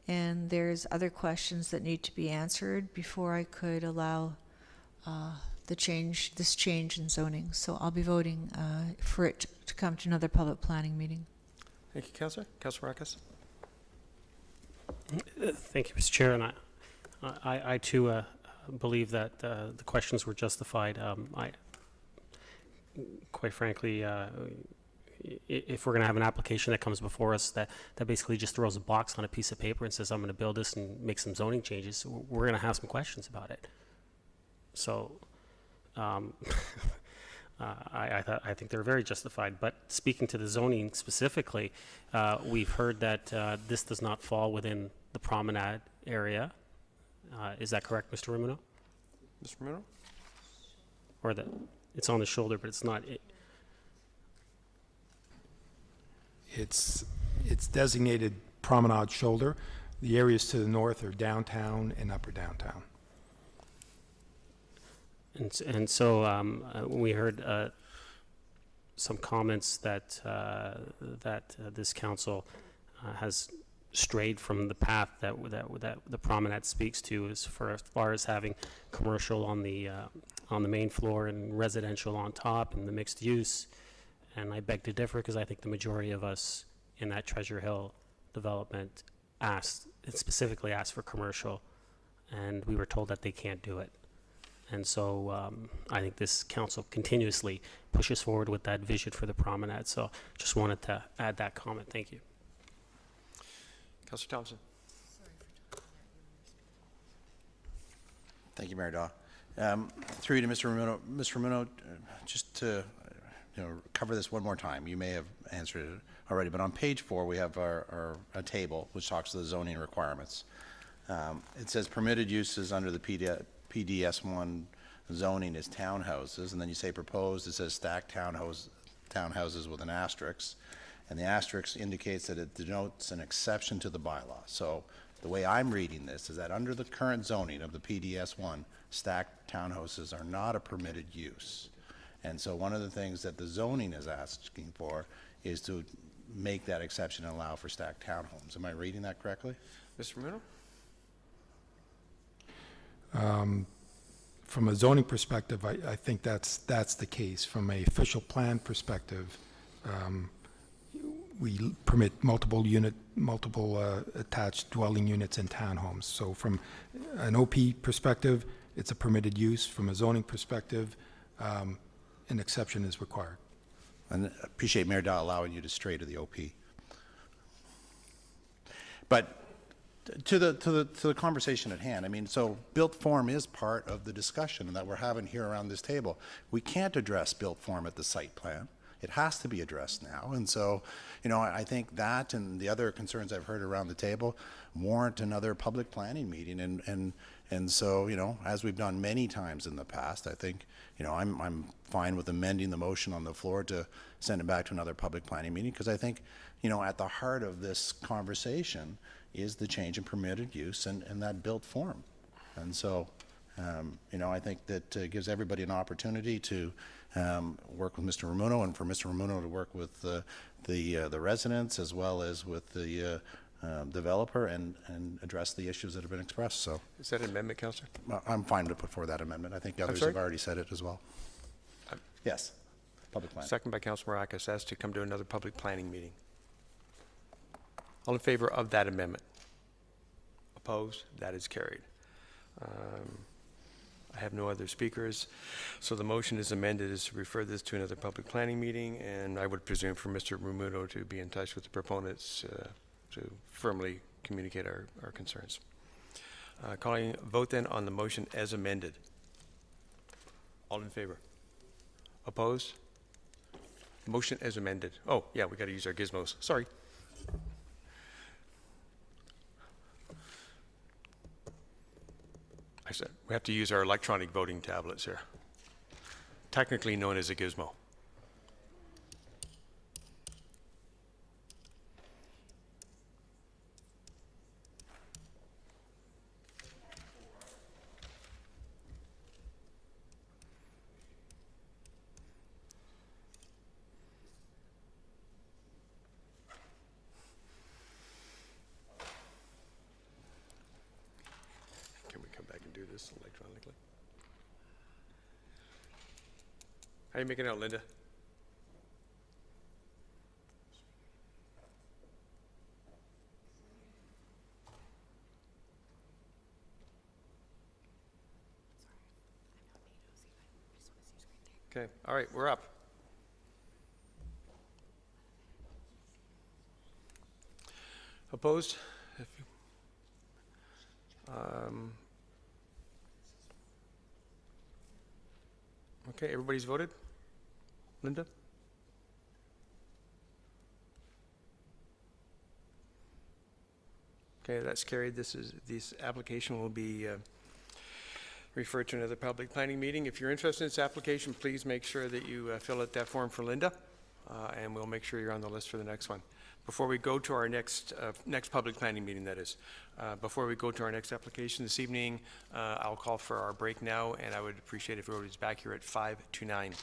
and there's other questions that need to be answered before I could allow this change in zoning. So I'll be voting for it to come to another public planning meeting. Thank you, Councillor. Councillor Marakas? Thank you, Mr. Chair, and I too believe that the questions were justified. Quite frankly, if we're going to have an application that comes before us that basically just throws a box on a piece of paper and says, I'm going to build this and make some zoning changes, we're going to have some questions about it. So I think they're very justified. But speaking to the zoning specifically, we've heard that this does not fall within the promenade area. Is that correct, Mr. Romano? Mr. Bruno? Or that it's on the shoulder, but it's not? It's designated Promenade Shoulder. The areas to the north are downtown and upper downtown. And so we heard some comments that this council has strayed from the path that the promenade speaks to, as far as having commercial on the main floor and residential on top and the mixed use. And I beg to differ, because I think the majority of us in that Treasure Hill development specifically asked for commercial, and we were told that they can't do it. And so I think this council continuously pushes forward with that vision for the promenade. So just wanted to add that comment. Thank you. Councillor Thompson. Thank you, Mayor Daw. Through you to Mr. Ramuno. Mr. Ramuno, just to cover this one more time. You may have answered it already, but on page 4 we have a table which talks to the zoning requirements. It says permitted uses under the PDS1 zoning is townhouses, and then you say proposed. It says stacked townhouses with an asterisk, and the asterisk indicates that it denotes an exception to the bylaw. So the way I'm reading this is that under the current zoning of the PDS1, stacked townhouses are not a permitted use. And so one of the things that the zoning is asking for is to make that exception and allow for stacked townhomes. Am I reading that correctly? Mr. Bruno? From a zoning perspective, I think that's the case. From a official plan perspective, we permit multiple attached dwelling units in townhomes. So from an OP perspective, it's a permitted use. From a zoning perspective, an exception is required. And I appreciate Mayor Dahl allowing you to stray to the OP. But to the conversation at hand, I mean, so built form is part of the discussion that we're having here around this table. We can't address built form at the site plan. It has to be addressed now. And so, I think that and the other concerns I've heard around the table warrant another public planning meeting. And so, as we've done many times in the past, I think, I'm fine with amending the motion on the floor to send it back to another public planning meeting, because I think, at the heart of this conversation is the change in permitted use and that built form. And so, I think that gives everybody an opportunity to work with Mr. Ramuno, and for Mr. Ramuno to work with the residents as well as with the developer and address the issues that have been expressed. So, is that an amendment, Councillor? I'm fine to put forward that amendment. I think others have already said it as well. Yes, public planning. Second by Councillor Maracas, asked to come to another public planning meeting. All in favor of that amendment? Opposed? That is carried. I have no other speakers, so the motion is amended is to refer this to another public planning meeting, and I would presume for Mr. Ramuno to be in touch with the proponents to firmly communicate our concerns. Calling vote then on the motion as amended. All in favor? Opposed? Motion as amended. Oh, yeah, we got to use our gizmos. Sorry. I said we have to use our electronic voting tablets here, technically known as a gizmo. This electronically. How are you making out, Linda? Okay, all right, we're up. Opposed? Okay, everybody's voted? Linda? Okay, that's carried. This application will be referred to another public planning meeting. If you're interested in this application, please make sure that you fill out that form for Linda, and we'll make sure you're on the list for the next one. Before we go to our next public planning meeting, that is, before we go to our next application this evening, I'll call for our break now, and I would appreciate if everybody's back here at 5 to 9.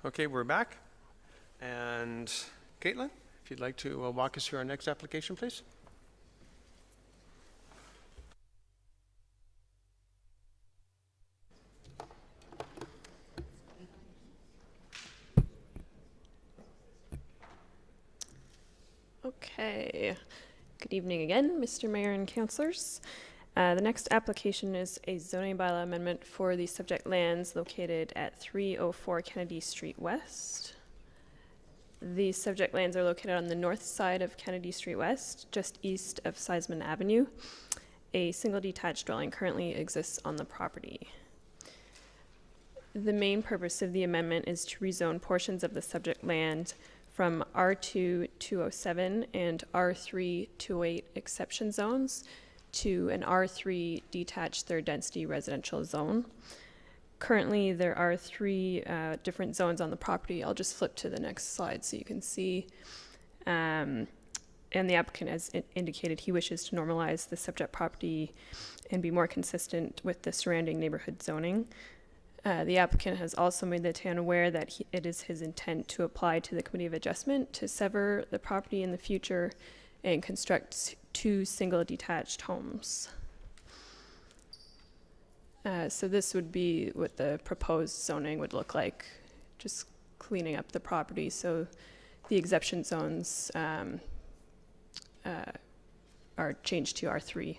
Okay, we're back. And Caitlin, if you'd like to walk us through our next application, please. Okay. Good evening again, Mr. Mayor and councillors. The next application is a zoning bylaw amendment for the subject lands located at 304 Kennedy Street West. The subject lands are located on the north side of Kennedy Street West, just east of Seisman Avenue. A single detached dwelling currently exists on the property. The main purpose of the amendment is to rezone portions of the subject land from R2 207 and R3 208 exception zones to an R3 detached third density residential zone. Currently, there are three different zones on the property. I'll just flip to the next slide so you can see. And the applicant has indicated he wishes to normalize the subject property and be more consistent with the surrounding neighborhood zoning. The applicant has also made the town aware that it is his intent to apply to the Committee of Adjustment to sever the property in the future and construct 2 single detached homes. So this would be what the proposed zoning would look like, just cleaning up the property. So the exception zones are changed to R3.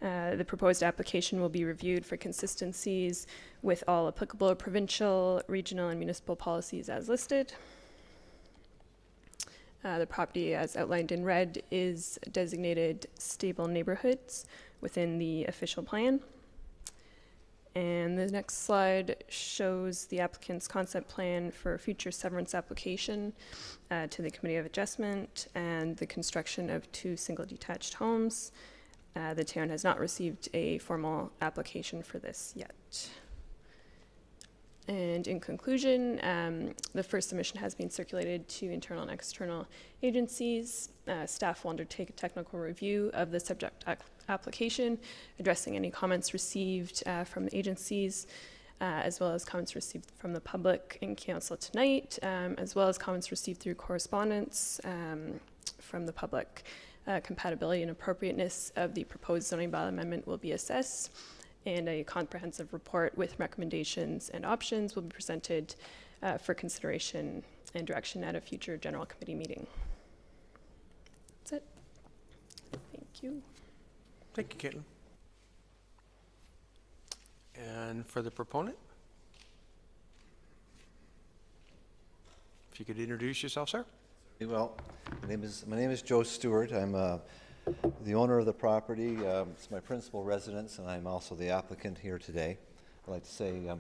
The proposed application will be reviewed for consistencies with all applicable provincial, regional, and municipal policies as listed. The property, as outlined in red, is designated stable neighborhoods within the official plan. And the next slide shows the applicant's concept plan for future severance application to the Committee of Adjustment and the construction of 2 single detached homes. The town has not received a formal application for this yet. And in conclusion, the first submission has been circulated to internal and external agencies. Staff will undertake a technical review of the subject application, addressing any comments received from the agencies, as well as comments received from the public in council tonight, as well as comments received through correspondence from the public. Compatibility and appropriateness of the proposed zoning bylaw amendment will be assessed, and a comprehensive report with recommendations and options will be presented for consideration and direction at a future general committee meeting. That's it. Thank you. Thank you, Caitlin. And for the proponent, if you could introduce yourself, sir. Well, my name is Joe Stewart. I'm the owner of the property. It's my principal residence, and I'm also the applicant here today. I'd like to say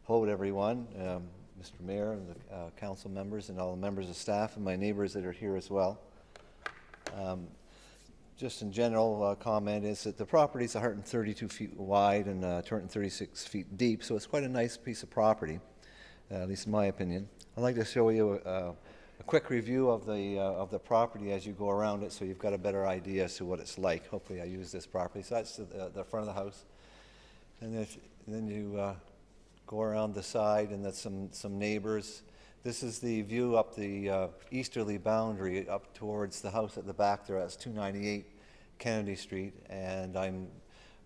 hello to everyone, Mr. Mayor and the council members and all the members of staff and my neighbors that are here as well. Just in general comment is that the property is 132 feet wide and 236 feet deep, so it's quite a nice piece of property, at least in my opinion. I'd like to show you a quick review of the property as you go around it, so you've got a better idea as to what it's like. Hopefully, I use this property. So that's the front of the house, and then you go around the side, and that's some neighbors. This is the view up the easterly boundary up towards the house at the back there. That's 298 Kennedy Street, and I'm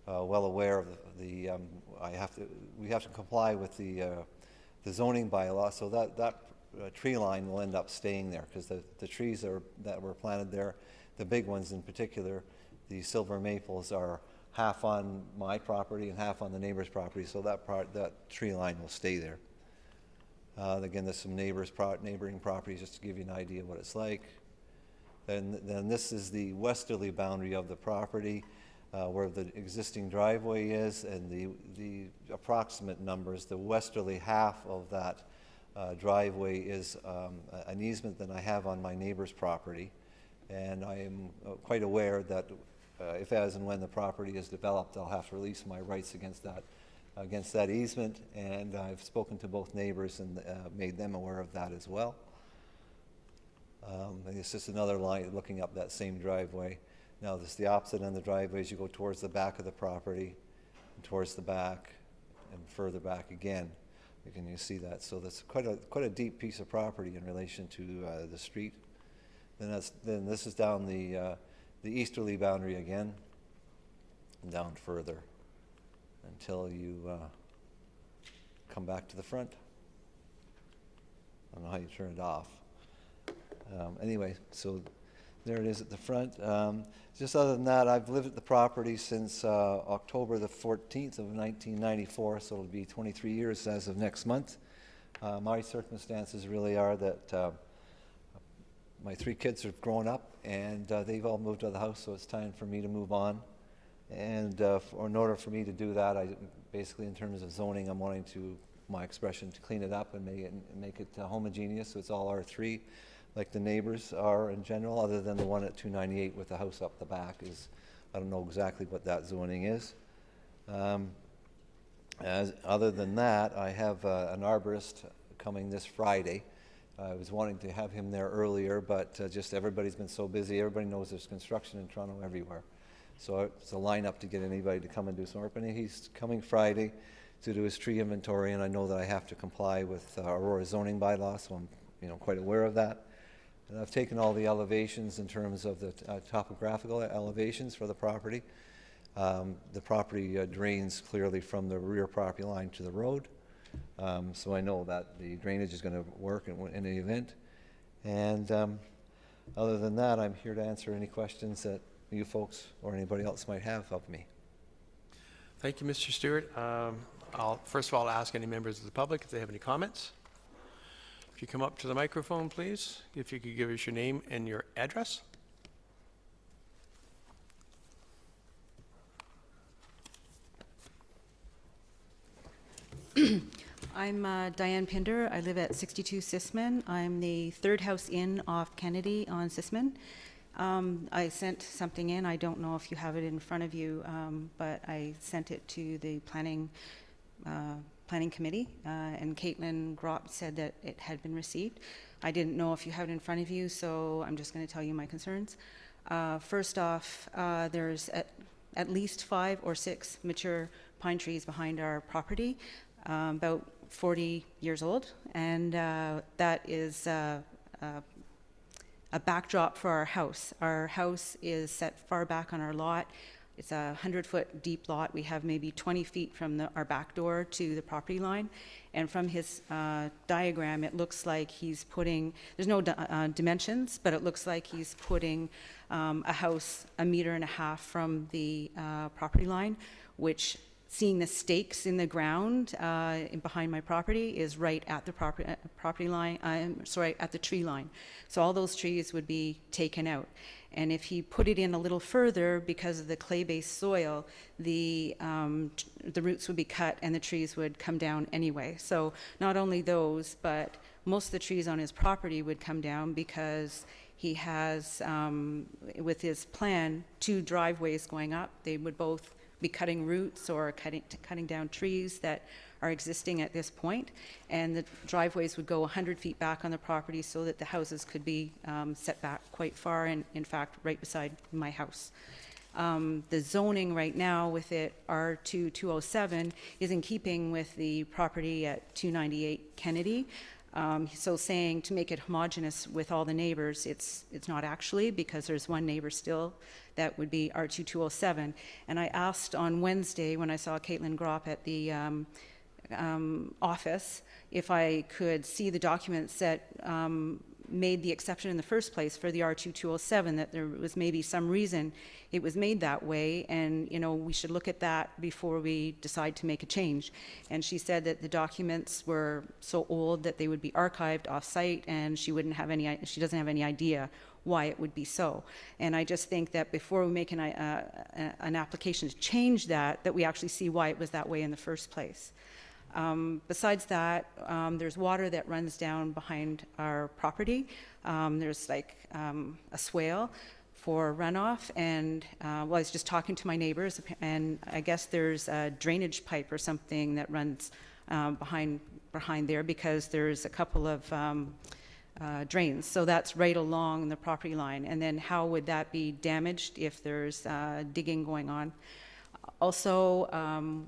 well aware of the we have to comply with the zoning bylaw, so that tree line will end up staying there because the trees that were planted there, the big ones in particular, the silver maples, are half on my property and half on the neighbor's property, so that tree line will stay there. Again, there's some neighboring properties just to give you an idea of what it's like. Then this is the westerly boundary of the property where the existing driveway is, and the approximate numbers, the westerly half of that driveway is an easement that I have on my neighbor's property, and I am quite aware that if as and when the property is developed, I'll have to release my rights against that easement, and I've spoken to both neighbors and made them aware of that as well. And it's just another line looking up that same driveway. Now this is the opposite end of the driveway as you go towards the back of the property, and towards the back, and further back again. Can you see that? So that's quite a deep piece of property in relation to the street. Then this is down the easterly boundary again, and down further until you come back to the front. I don't know how you turn it off. Anyway, so there it is at the front. Just other than that, I've lived at the property since October the 14th of 1994, so it'll be 23 years as of next month. My circumstances really are that my 3 kids have grown up and they've all moved out of the house, so it's time for me to move on. And in order for me to do that, basically in terms of zoning, I'm wanting to, my expression, to clean it up and make it homogeneous, so it's all R3, like the neighbors are in general, other than the one at 298 with the house up the back is, I don't know exactly what that zoning is. Other than that, I have an arborist coming this Friday. I was wanting to have him there earlier, but just everybody's been so busy. Everybody knows there's construction in Toronto everywhere. So it's a lineup to get anybody to come and do some work. And he's coming Friday to do his tree inventory, and I know that I have to comply with Aurora zoning bylaw, so I'm quite aware of that. And I've taken all the elevations in terms of the topographical elevations for the property. The property drains clearly from the rear property line to the road. So I know that the drainage is going to work in any event. And other than that, I'm here to answer any questions that you folks or anybody else might have of me. Thank you, Mr. Stewart. I'll first of all ask any members of the public if they have any comments. If you come up to the microphone, please, if you could give us your name and your address. I'm Diane Pinder. I live at 62 Sisman. I'm the third house in off Kennedy on Sisman. I sent something in. I don't know if you have it in front of you, but I sent it to the planning committee, and Caitlin Gropp said that it had been received. I didn't know if you have it in front of you, so I'm just going to tell you my concerns. First off, there's at least 5 or 6 mature pine trees behind our property, about 40 years old, and that is a backdrop for our house. Our house is set far back on our lot. It's a 100-foot deep lot. We have maybe 20 feet from our back door to the property line. And from his diagram, it looks like he's putting, there's no dimensions, but it looks like he's putting a house 1.5 meters from the property line, which, seeing the stakes in the ground behind my property, is right at the property line, at the tree line. So all those trees would be taken out. And if he put it in a little further, because of the clay-based soil, the roots would be cut and the trees would come down anyway. So not only those, but most of the trees on his property would come down because he has, with his plan, 2 driveways going up. They would both be cutting roots or cutting down trees that are existing at this point, and the driveways would go 100 feet back on the property so that the houses could be set back quite far, and in fact right beside my house. The zoning right now with it R2 207 is in keeping with the property at 298 Kennedy. So saying to make it homogeneous with all the neighbors, it's not actually, because there's one neighbor still that would be R2 207. And I asked on Wednesday when I saw Caitlin Gropp at the office if I could see the documents that made the exception in the first place for the R2 207, that there was maybe some reason it was made that way, and we should look at that before we decide to make a change. And she said that the documents were so old that they would be archived off-site, and she doesn't have any idea why it would be so. And I just think that before we make an application to change that we actually see why it was that way in the first place. Besides that, there's water that runs down behind our property. There's like a swale for runoff, and I was just talking to my neighbors, and I guess there's a drainage pipe or something that runs behind there, because there's a couple of drains. So that's right along the property line. And then how would that be damaged if there's digging going on? Also,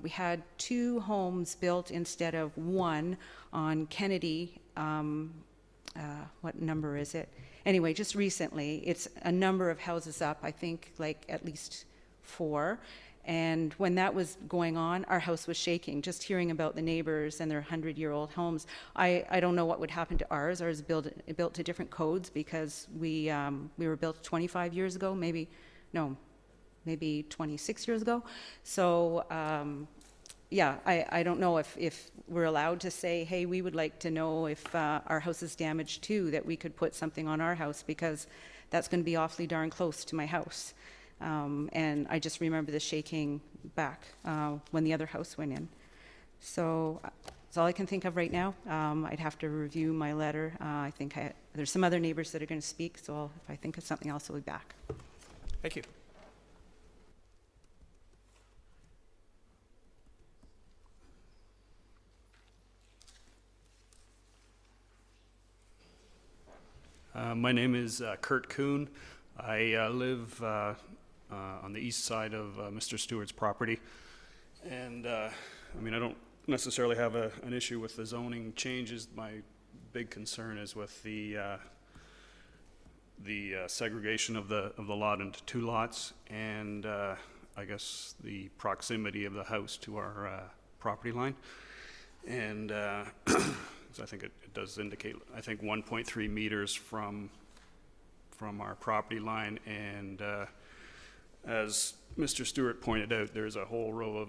we had 2 homes built instead of 1 on Kennedy. What number is it? Anyway, just recently, it's a number of houses up, I think like at least 4. And when that was going on, our house was shaking. Just hearing about the neighbors and their 100-year-old homes, I don't know what would happen to ours. Ours is built to different codes because we were built 25 years ago, maybe 26 years ago. So yeah, I don't know if we're allowed to say, hey, we would like to know if our house is damaged too, that we could put something on our house, because that's going to be awfully darn close to my house. And I just remember the shaking back when the other house went in. So that's all I can think of right now. I'd have to review my letter. I think there's some other neighbors that are going to speak, so if I think of something else, I'll be back. Thank you. My name is Kurt Kuhn. I live on the east side of Mr. Stewart's property. And I mean, I don't necessarily have an issue with the zoning changes. My big concern is with the segregation of the lot into 2 lots, and I guess the proximity of the house to our property line. And so I think it does indicate, I think 1.3 meters from our property line, and as Mr. Stewart pointed out, there's a whole row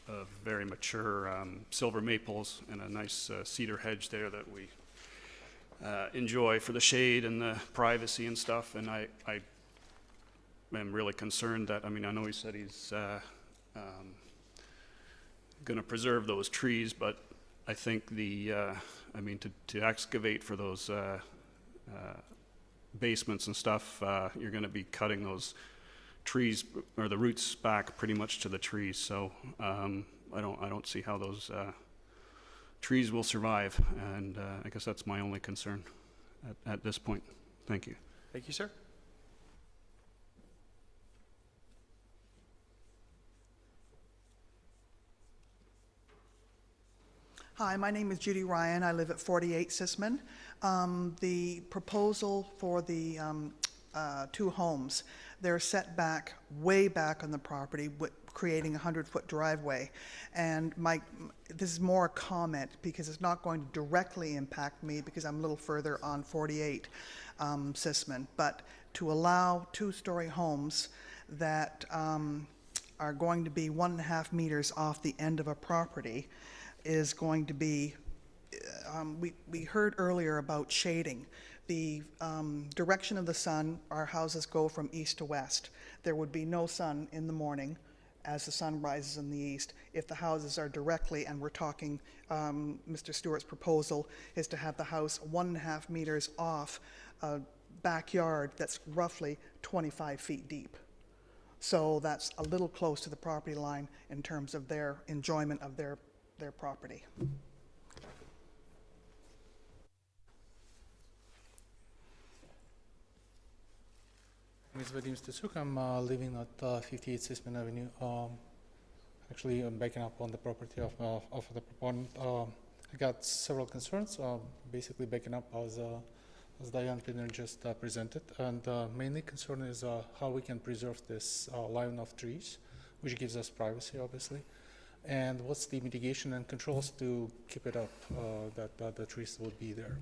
of very mature silver maples and a nice cedar hedge there that we enjoy for the shade and the privacy and stuff. And I am really concerned that, I mean, I know he said he's going to preserve those trees, but I think I mean, to excavate for those basements and stuff, you're going to be cutting those trees or the roots back pretty much to the trees. So I don't see how those trees will survive, and I guess that's my only concern at this point. Thank you. Thank you, sir. Hi, my name is Judy Ryan. I live at 48 Sisman. The proposal for the 2 homes, they're set back, way back on the property, creating a 100-foot driveway. And this is more a comment because it's not going to directly impact me because I'm a little further on 48 Sisman. But to allow 2-story homes that are going to be 1.5 meters off the end of a property is going to be, we heard earlier about shading. The direction of the sun, our houses go from east to west. There would be no sun in the morning as the sun rises in the east. If the houses are directly, and we're talking, Mr. Stewart's proposal is to have the house 1.5 meters off a backyard that's roughly 25 feet deep. So that's a little close to the property line in terms of their enjoyment of their property. My name is Vadim Stetsuk. I'm living at 58 Sisman Avenue. Actually, I'm backing up on the property of the proponent. I got several concerns. Basically, backing up as Diane Pinner just presented, and mainly concern is how we can preserve this line of trees, which gives us privacy, obviously. And what's the mitigation and controls to keep it up, that the trees will be there.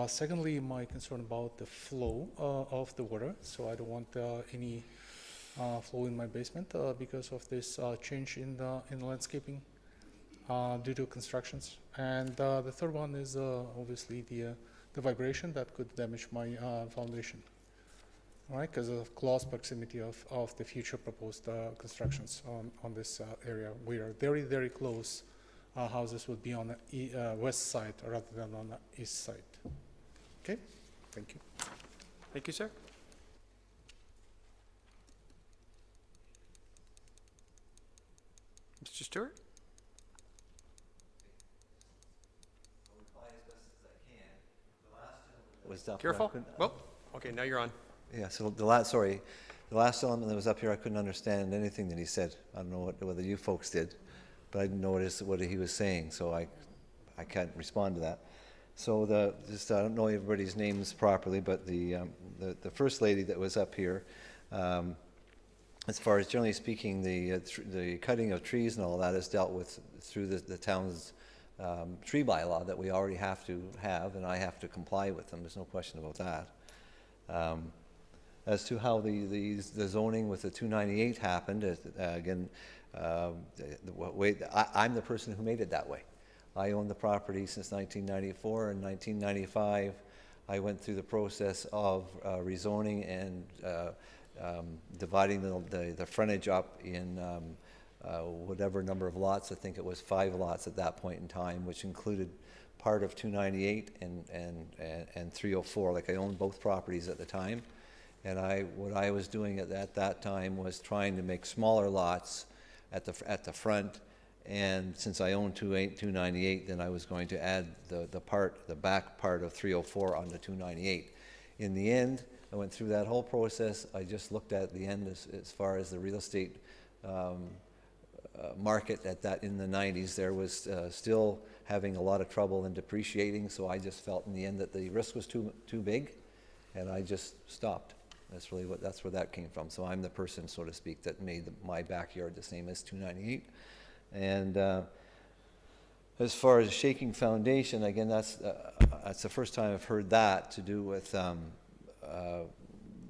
Secondly, my concern about the flow of the water. So I don't want any flow in my basement because of this change in the landscaping due to constructions. And the third one is obviously the vibration that could damage my foundation. All right, because of close proximity of the future proposed constructions on this area. We are very, very close. Houses would be on the west side rather than on the east side. Okay, thank you. Thank you, sir. Mr. Stewart? Was Careful. Well, okay, now you're on. Yeah, so the last, sorry. The last element that was up here, I couldn't understand anything that he said. I don't know whether you folks did, but I didn't know what he was saying, so I can't respond to that. So I don't know everybody's names properly, but the first lady that was up here, as far as generally speaking, the cutting of trees and all that is dealt with through the town's tree bylaw that we already have to have, and I have to comply with them. There's no question about that. As to how the zoning with the 298 happened, again, I'm the person who made it that way. I owned the property since 1994. In 1995, I went through the process of rezoning and dividing the frontage up in whatever number of lots. I think it was 5 lots at that point in time, which included part of 298 and 304. Like, I owned both properties at the time. And what I was doing at that time was trying to make smaller lots at the front. And since I owned 298, then I was going to add the back part of 304 onto 298. In the end, I went through that whole process. I just looked at the end as far as the real estate market in the 90s. There was still having a lot of trouble and depreciating, so I just felt in the end that the risk was too big, and I just stopped. That's where that came from. So I'm the person, so to speak, that made my backyard the same as 298. And as far as shaking foundation, again, that's the first time I've heard that to do with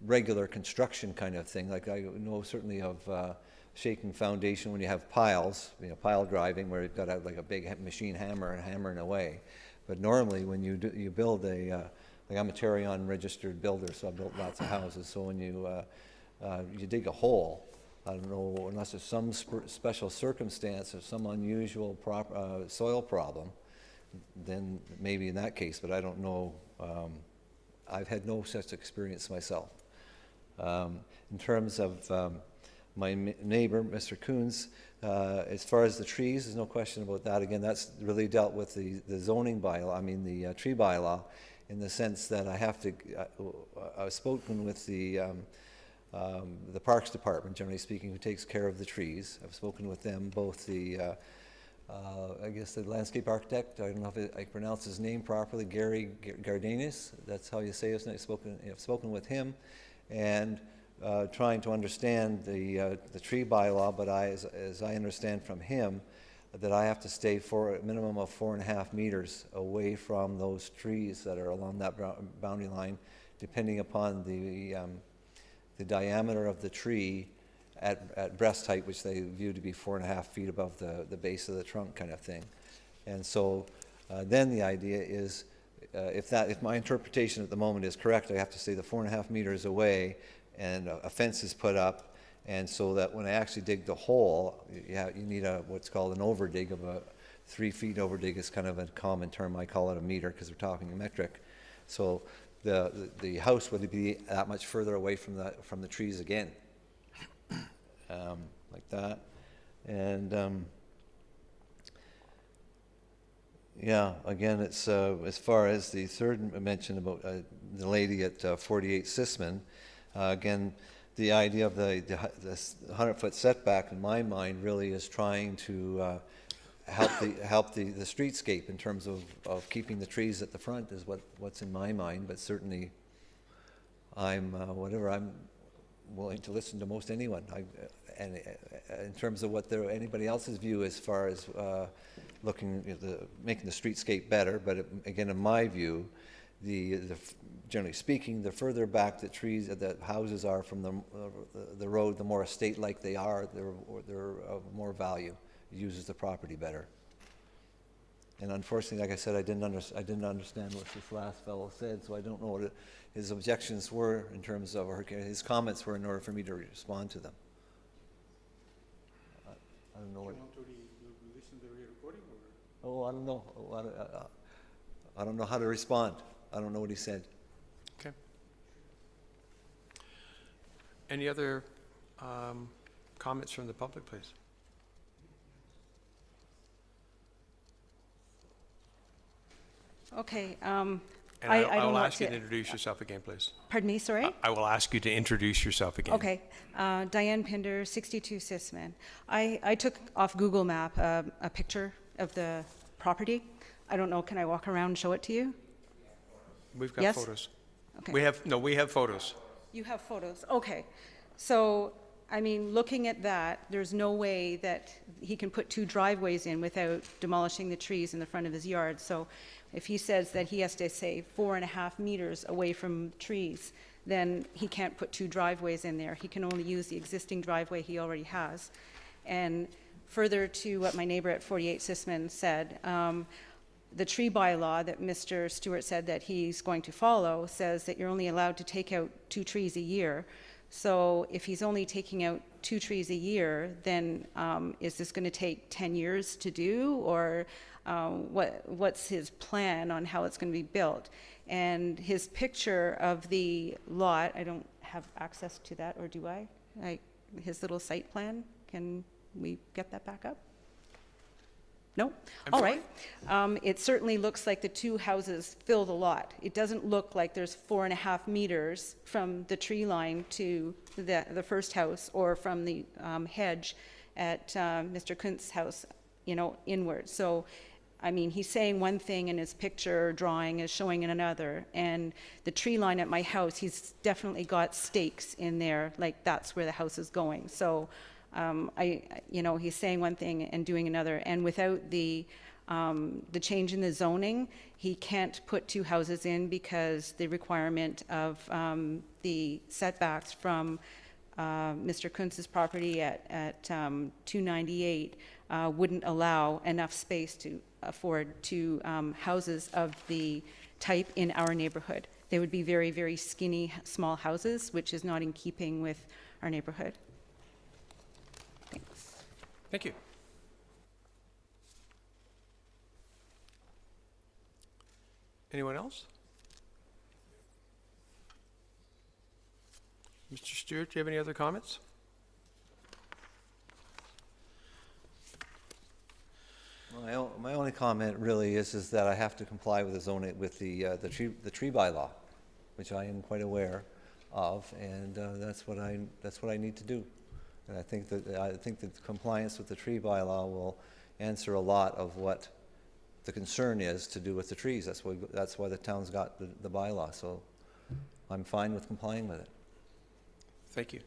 regular construction kind of thing. Like, I know certainly of shaking foundation when you have piles, pile driving, where you've got like a big machine hammer and hammering away. But normally when you build like, I'm a Terrion registered builder, so I built lots of houses. So when you dig a hole, I don't know, unless there's some special circumstance or some unusual soil problem, then maybe in that case, but I don't know. I've had no such experience myself. In terms of my neighbor, Mr. Coons, as far as the trees, there's no question about that. Again, that's really dealt with the zoning bylaw, the tree bylaw, in the sense that I've spoken with the Parks Department, generally speaking, who takes care of the trees. I've spoken with them, both I guess the landscape architect, I don't know if I pronounce his name properly, Gary Gardanis, that's how you say his name. I've spoken with him, and trying to understand the tree bylaw, but as I understand from him, that I have to stay for a minimum of 4.5 meters away from those trees that are along that boundary line, depending upon the diameter of the tree at breast height, which they view to be 4.5 feet above the base of the trunk, kind of thing. And so then the idea is, if my interpretation at the moment is correct, I have to stay the 4.5 meters away, and a fence is put up, and so that when I actually dig the hole, you need what's called an overdig of 3 feet. Overdig is kind of a common term. I call it a meter because we're talking metric. So the house would be that much further away from the trees again, like that. And yeah, again, it's as far as the third mention about the lady at 48 Sisman, again, the idea of the 100-foot setback, in my mind, really is trying to help the streetscape in terms of keeping the trees at the front is what's in my mind. But certainly, I'm willing to listen to most anyone. And in terms of what anybody else's view as far as making the streetscape better. But again, in my view, generally speaking, the further back the houses are from the road, the more estate-like they are. They're of more value. It uses the property better. And unfortunately, like I said, I didn't understand what this last fellow said, so I don't know what his objections were in terms of, or his comments were in order for me to respond to them. I don't know what. Do you want to listen to the recording? Oh, I don't know. I don't know how to respond. I don't know what he said. Okay. Any other comments from the public, please? Okay. And I I don't will know what ask you to- to introduce yourself again, please. Pardon me, sorry? I will ask you to introduce yourself again. Okay, Diane Pinder, 62 Sisman. I took off Google Map a picture of the property. I don't know, can I walk around and show it to you? We've got Yes? photos. Okay. We have photos. You have photos, okay. So, I mean, looking at that, there's no way that he can put 2 driveways in without demolishing the trees in the front of his yard. So if he says that he has to, say, 4.5 meters away from trees, then he can't put 2 driveways in there. He can only use the existing driveway he already has. And further to what my neighbor at 48 Sisman said, the tree bylaw that Mr. Stewart said that he's going to follow says that you're only allowed to take out 2 trees a year. So if he's only taking out 2 trees a year, then is this going to take 10 years to do, or what's his plan on how it's going to be built? And his picture of the lot, I don't have access to that, or do I? His little site plan, can we get that back up? No? All right. It certainly looks like the 2 houses fill the lot. It doesn't look like there's 4.5 meters from the tree line to the first house, or from the hedge at Mr. Kuntz's house, you know, inward. So, I mean, he's saying one thing and his picture drawing is showing another. And the tree line at my house, he's definitely got stakes in there, like that's where the house is going. So, you know, he's saying one thing and doing another, and without the change in the zoning, he can't put 2 houses in because the requirement of the setbacks from Mr. Kuntz's property at 298 wouldn't allow enough space to afford 2 houses of the type in our neighborhood. They would be very, very skinny, small houses, which is not in keeping with our neighborhood. Thanks. Thank you. Anyone else? Mr. Stewart, do you have any other comments? My only comment really is that I have to comply with the zoning, with the tree bylaw, which I am quite aware of, and that's what I need to do. And I think that compliance with the tree bylaw will answer a lot of what the concern is to do with the trees. That's why the town's got the bylaw. So I'm fine with complying with it. Thank you.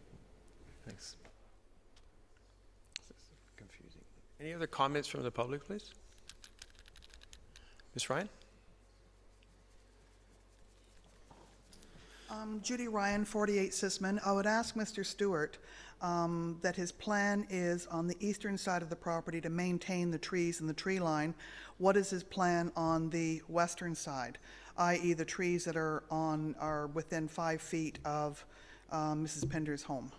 Thanks. Confusing. Any other comments from the public, please? Ms. Ryan? Judy Ryan, 48 Sisman. I would ask Mr. Stewart that his plan is on the eastern side of the property to maintain the trees and the tree line. What is his plan on the western side, i.e. the trees that are within 5 feet of Mrs. Pinder's home?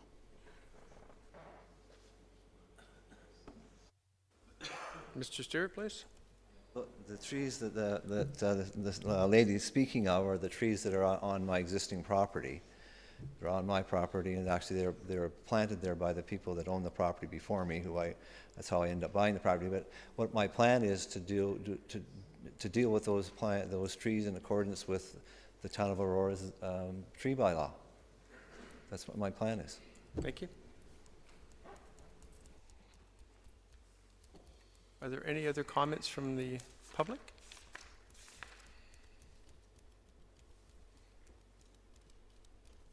Mr. Stewart, please. The trees that the lady is speaking of are the trees that are on my existing property. They're on my property, and actually they're planted there by the people that own the property before me. That's how I end up buying the property. But what my plan is to deal with those trees in accordance with the town of Aurora's tree bylaw. That's what my plan is. Thank you. Are there any other comments from the public?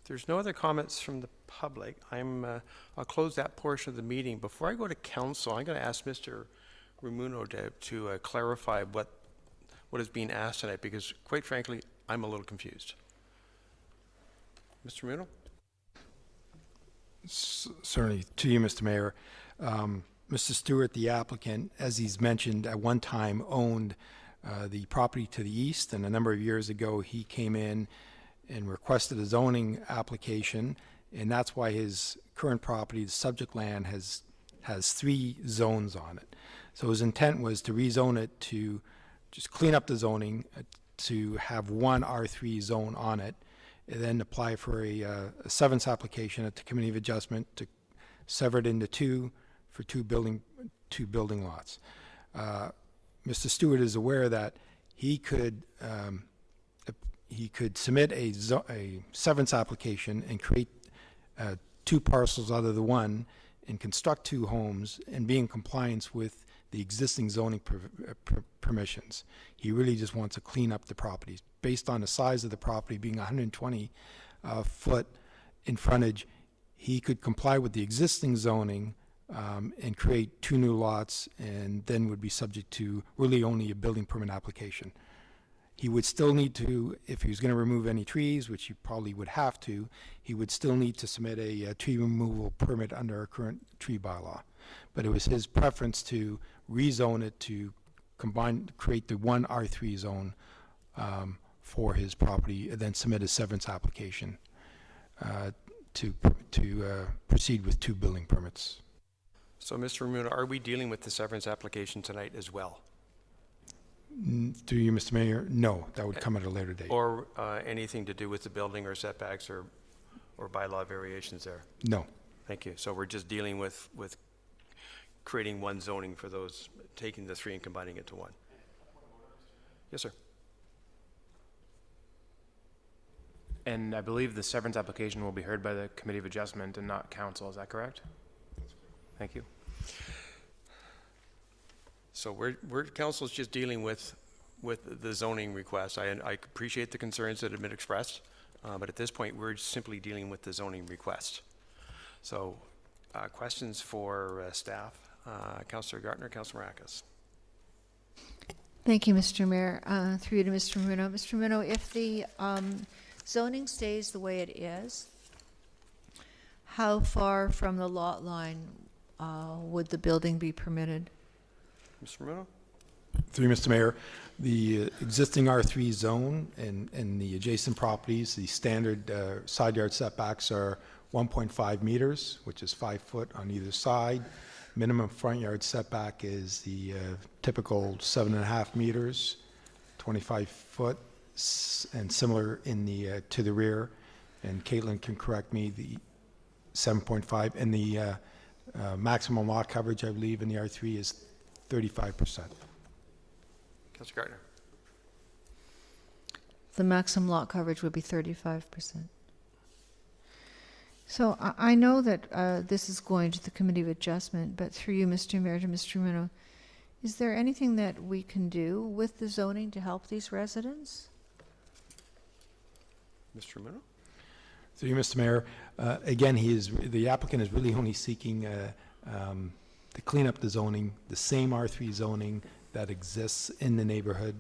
If there's no other comments from the public, I'll close that portion of the meeting. Before I go to council, I'm going to ask Mr. Ramuno to clarify what is being asked tonight, because quite frankly, I'm a little confused. Mr. Ramuno? Certainly, to you, Mr. Mayor. Mr. Stewart, the applicant, as he's mentioned, at one time owned the property to the east, and a number of years ago he came in and requested a zoning application, and that's why his current property, the subject land, has 3 zones on it. So his intent was to rezone it, to just clean up the zoning, to have one R3 zone on it, and then apply for a 7th application at the Committee of Adjustment to sever it into 2 for two building lots. Mr. Stewart is aware that he could he could submit a severance application and create 2 parcels out of the one and construct 2 homes and be in compliance with the existing zoning permissions. He really just wants to clean up the properties. Based on the size of the property being 120 foot in frontage, he could comply with the existing zoning and create 2 new lots, and then would be subject to really only a building permit application. He would still need to, if he was going to remove any trees, which he probably would have to, he would still need to submit a tree removal permit under our current tree bylaw. But it was his preference to rezone it to create the one R3 zone for his property, and then submit a severance application to proceed with 2 building permits. So, Mr. Rumuna, are we dealing with the severance application tonight as well? Through you, Mr. Mayor, no, that would come at a later date. Or anything to do with the building or setbacks or bylaw variations there? No. Thank you. So we're just dealing with creating one zoning for those, taking the 3 and combining it to 1. Yes, sir. And I believe the severance application will be heard by the Committee of Adjustment and not council. Is that correct? Thank you. So we're council's just dealing with the zoning request. I appreciate the concerns that have been expressed, but at this point we're simply dealing with the zoning request. So questions for staff? Councillor Gartner, Councillor Maracas. Thank you, Mr. Mayor. Through you to Mr. Bruno. Mr. Bruno, if the zoning stays the way it is, how far from the lot line would the building be permitted? Mr. Bruno? Through you, Mr. Mayor, the existing R3 zone and the adjacent properties, the standard side yard setbacks are 1.5 meters, which is 5 foot on either side. Minimum front yard setback is the typical 7.5 meters, 25 foot, and similar in the to the rear. And Caitlin can correct me, the 7.5, and the maximum lot coverage, I believe, in the R3 is 35%. Councillor Gartner. The maximum lot coverage would be 35%. So I know that this is going to the Committee of Adjustment, but through you, Mr. Mayor, to Mr. Bruno, is there anything that we can do with the zoning to help these residents? Mr. Bruno? Through you, Mr. Mayor, again, the applicant is really only seeking to clean up the zoning, the same R3 zoning that exists in the neighborhood.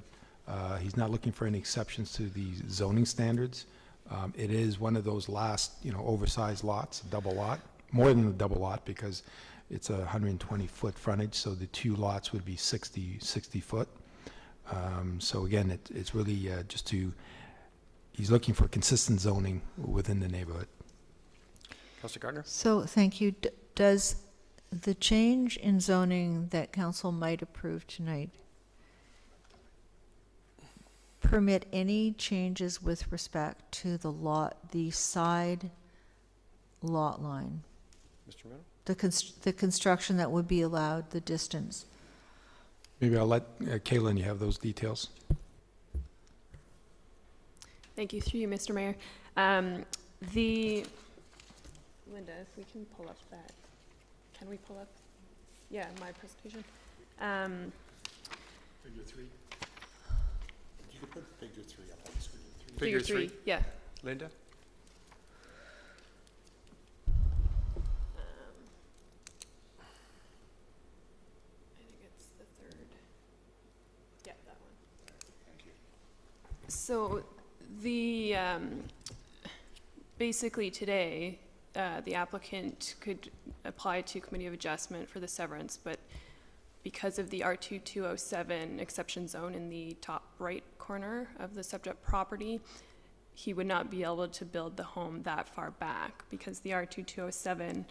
He's not looking for any exceptions to the zoning standards. It is one of those last, oversized lots, a double lot, more than a double lot because it's a 120-foot frontage, so the 2 lots would be 60 foot. So again, it's really he's looking for consistent zoning within the neighborhood. Councillor Gartner? So thank you. Does the change in zoning that council might approve tonight permit any changes with respect to the side lot line? Mr. Bruno? The construction that would be allowed, the distance? Maybe I'll let Caitlin, you have those details. Thank you. Through you, Mr. Mayor. Linda, if we can pull up that. Can we pull up? Yeah, my presentation. Figure 3. You could put figure 3 up on the screen. Figure 3, yeah. Linda? I think it's the 3rd. Yeah, that one. Thank you. So the basically today, the applicant could apply to Committee of Adjustment for the severance, but because of the R2207 exception zone in the top right corner of the subject property, he would not be able to build the home that far back because the R2207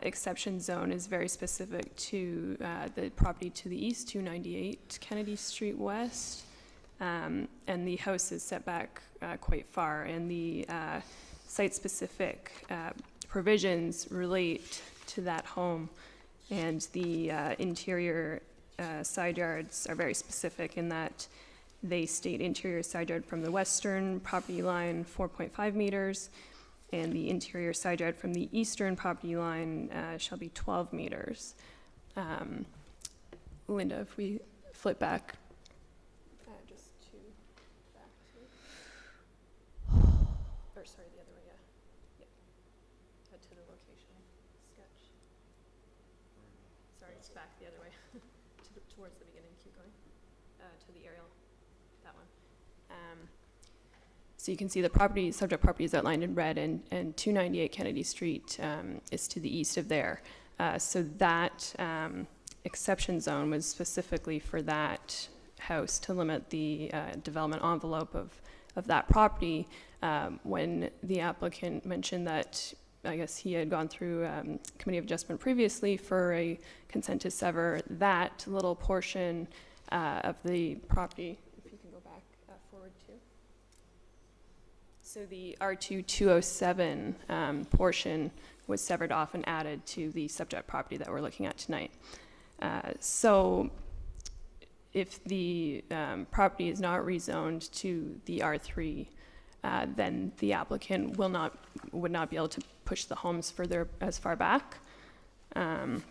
exception zone is very specific to the property to the east, 298 Kennedy Street West, and the house is set back quite far, and the site-specific provisions relate to that home, and the interior side yards are very specific in that they state interior side yard from the western property line 4.5 meters, and the interior side yard from the eastern property line shall be 12 meters. Linda, if we flip back just to back to, or sorry, the other way, yeah. To the location sketch. Sorry, it's back the other way, towards the beginning, keep going, to the aerial, that one. So you can see the property, subject property is outlined in red, and 298 Kennedy Street is to the east of there. So that exception zone was specifically for that house to limit the development envelope of that property. When the applicant mentioned that, I guess he had gone through committee of adjustment previously for a consent to sever that little portion of the property. If you can go back forward too. So the R2 207 portion was severed off and added to the subject property that we're looking at tonight. So if the property is not rezoned to the R3, then the applicant would not be able to push the homes further as far back. The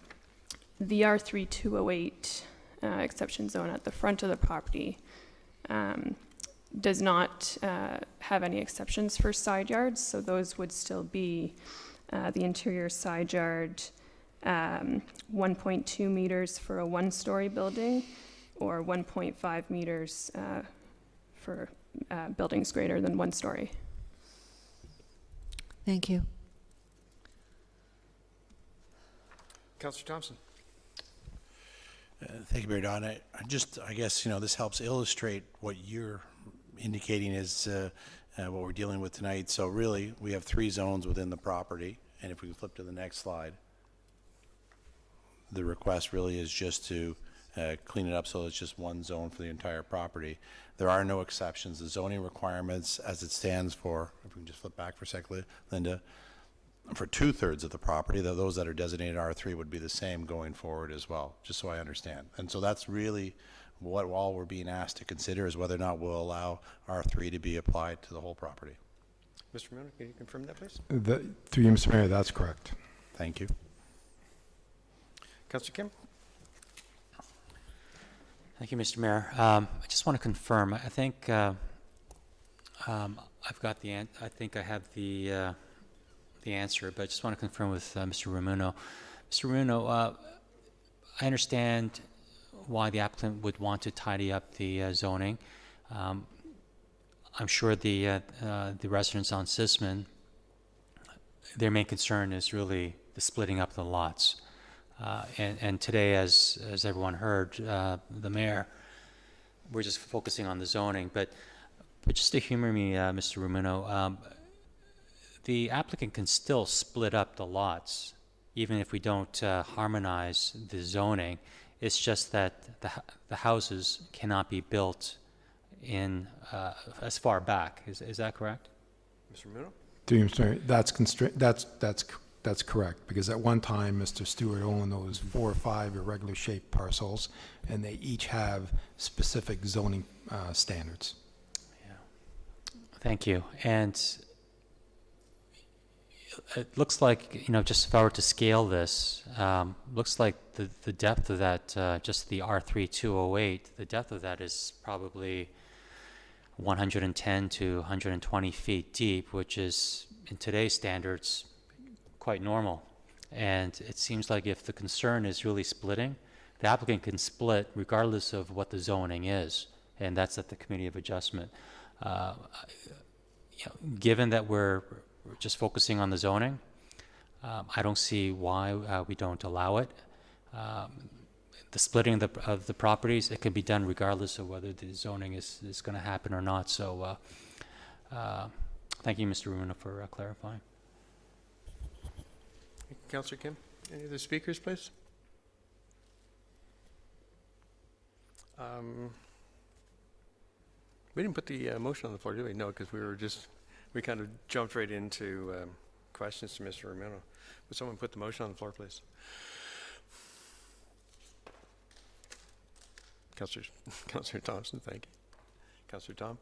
R3 208 exception zone at the front of the property does not have any exceptions for side yards, so those would still be the interior side yard 1.2 meters for a one-story building, or 1.5 meters for buildings greater than 1 story. Thank you. Councillor Thompson. Thank you, Mayor Don. I guess, this helps illustrate what you're indicating is what we're dealing with tonight. So really, we have 3 zones within the property, and if we can flip to the next slide, the request really is just to clean it up so it's just 1 zone for the entire property. There are no exceptions. The zoning requirements as it stands for, if we can just flip back for a second, Linda, for 2/3 of the property, those that are designated R3 would be the same going forward as well, just so I understand. And so that's really what all we're being asked to consider, is whether or not we'll allow R3 to be applied to the whole property. Mr. Miller, can you confirm that, please? Through you, Mr. Mayor, that's correct. Thank you. Councillor Kim? Thank you, Mr. Mayor. I just want to confirm. I think I've got I think I have the answer, but I just want to confirm with Mr. Ramuno. Mr. Ramuno, I understand why the applicant would want to tidy up the zoning. I'm sure the residents on Sisman, their main concern is really the splitting up the lots. And today, as everyone heard, the mayor, we're just focusing on the zoning. But just to humor me, Mr. Ramuno, the applicant can still split up the lots, even if we don't harmonize the zoning. It's just that the houses cannot be built in as far back. Is that correct? Mr. Ramuno? Through you, Mr. Mayor, that's correct, because at one time, Mr. Stewart owned those 4 or 5 irregular shaped parcels, and they each have specific zoning standards. Yeah. Thank you. And it looks like, just if I were to scale this, looks like the depth of that, just the R3 208, the depth of that is probably 110 to 120 feet deep, which is, in today's standards, quite normal. And it seems like if the concern is really splitting, the applicant can split regardless of what the zoning is, and that's at the Committee of Adjustment. Given that we're just focusing on the zoning, I don't see why we don't allow it. The splitting of the properties, it can be done regardless of whether the zoning is going to happen or not. So thank you, Mr. Ramuno, for clarifying. Councillor Kim, any other speakers, please? We didn't put the motion on the floor, did we? No, because we kind of jumped right into questions to Mr. Ramuno. Would someone put the motion on the floor, please? Councillor Thompson, thank you. Councillor Tom.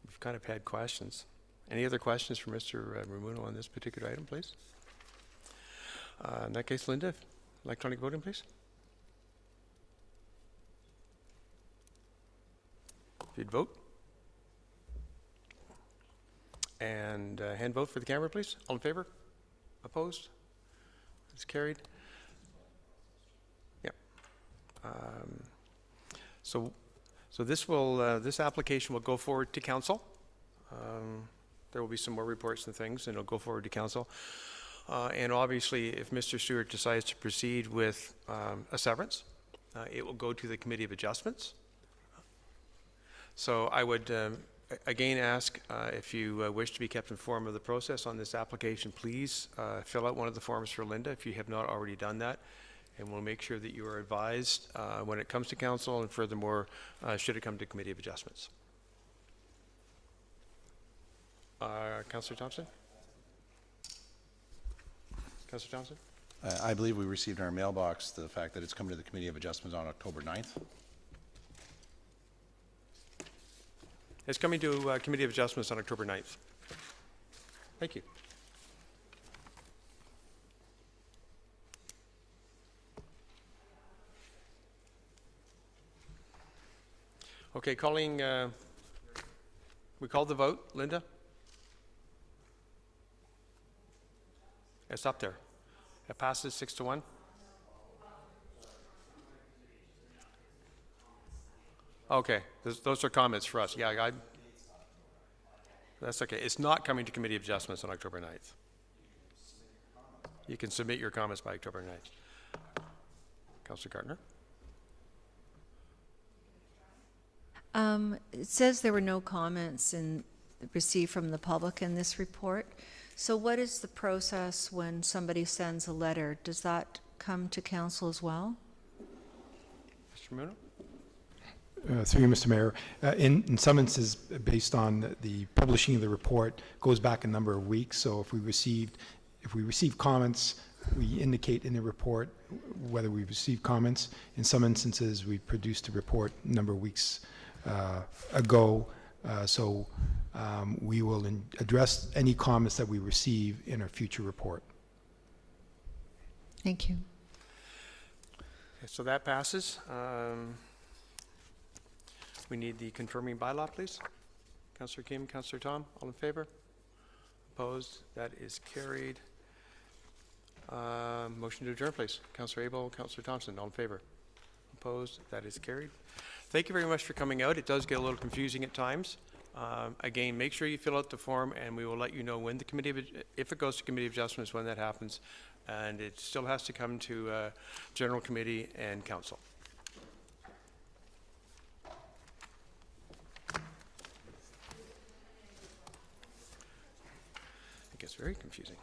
We've kind of had questions. Any other questions for Mr. Ramuno on this particular item, please? In that case, Linda, electronic voting, please. If you'd vote. And hand vote for the camera, please. All in favor? Opposed? It's carried. Yep. So this application will go forward to council. There will be some more reports and things, and it'll go forward to council. And obviously, if Mr. Stewart decides to proceed with a severance, it will go to the Committee of Adjustments. So I would again ask if you wish to be kept informed of the process on this application, please fill out one of the forms for Linda if you have not already done that. And we'll make sure that you are advised when it comes to council, and furthermore, should it come to Committee of Adjustments. Councillor Thompson? Councillor Thompson? I believe we received in our mailbox the fact that it's coming to the Committee of Adjustments on October 9th. It's coming to Committee of Adjustments on October 9th. Thank you. Okay, we called the vote. Linda? It's up there. It passes 6-1. Okay, those are comments for us. Yeah, that's okay. It's not coming to Committee of Adjustments on October 9th. You can submit your comments by October 9th. Councillor Gardner? It says there were no comments received from the public in this report. So what is the process when somebody sends a letter? Does that come to council as well? Mr. Muno? Through you, Mr. Mayor, in some instances, based on the publishing of the report, goes back a number of weeks. So if we receive comments, we indicate in the report whether we've received comments. In some instances, we produced a report a number of weeks ago. We will address any comments that we receive in our future report. Thank you. Okay, so that passes. We need the confirming bylaw, please. Councillor Kim, Councillor Tom, all in favor? Opposed? That is carried. Motion to adjourn, please. Councillor Abel, Councillor Thompson, all in favor? Opposed? That is carried. Thank you very much for coming out. It does get a little confusing at times. Again, make sure you fill out the form, and we will let you know when the if it goes to Committee of Adjustments, when that happens. And it still has to come to General Committee and Council. It gets very confusing.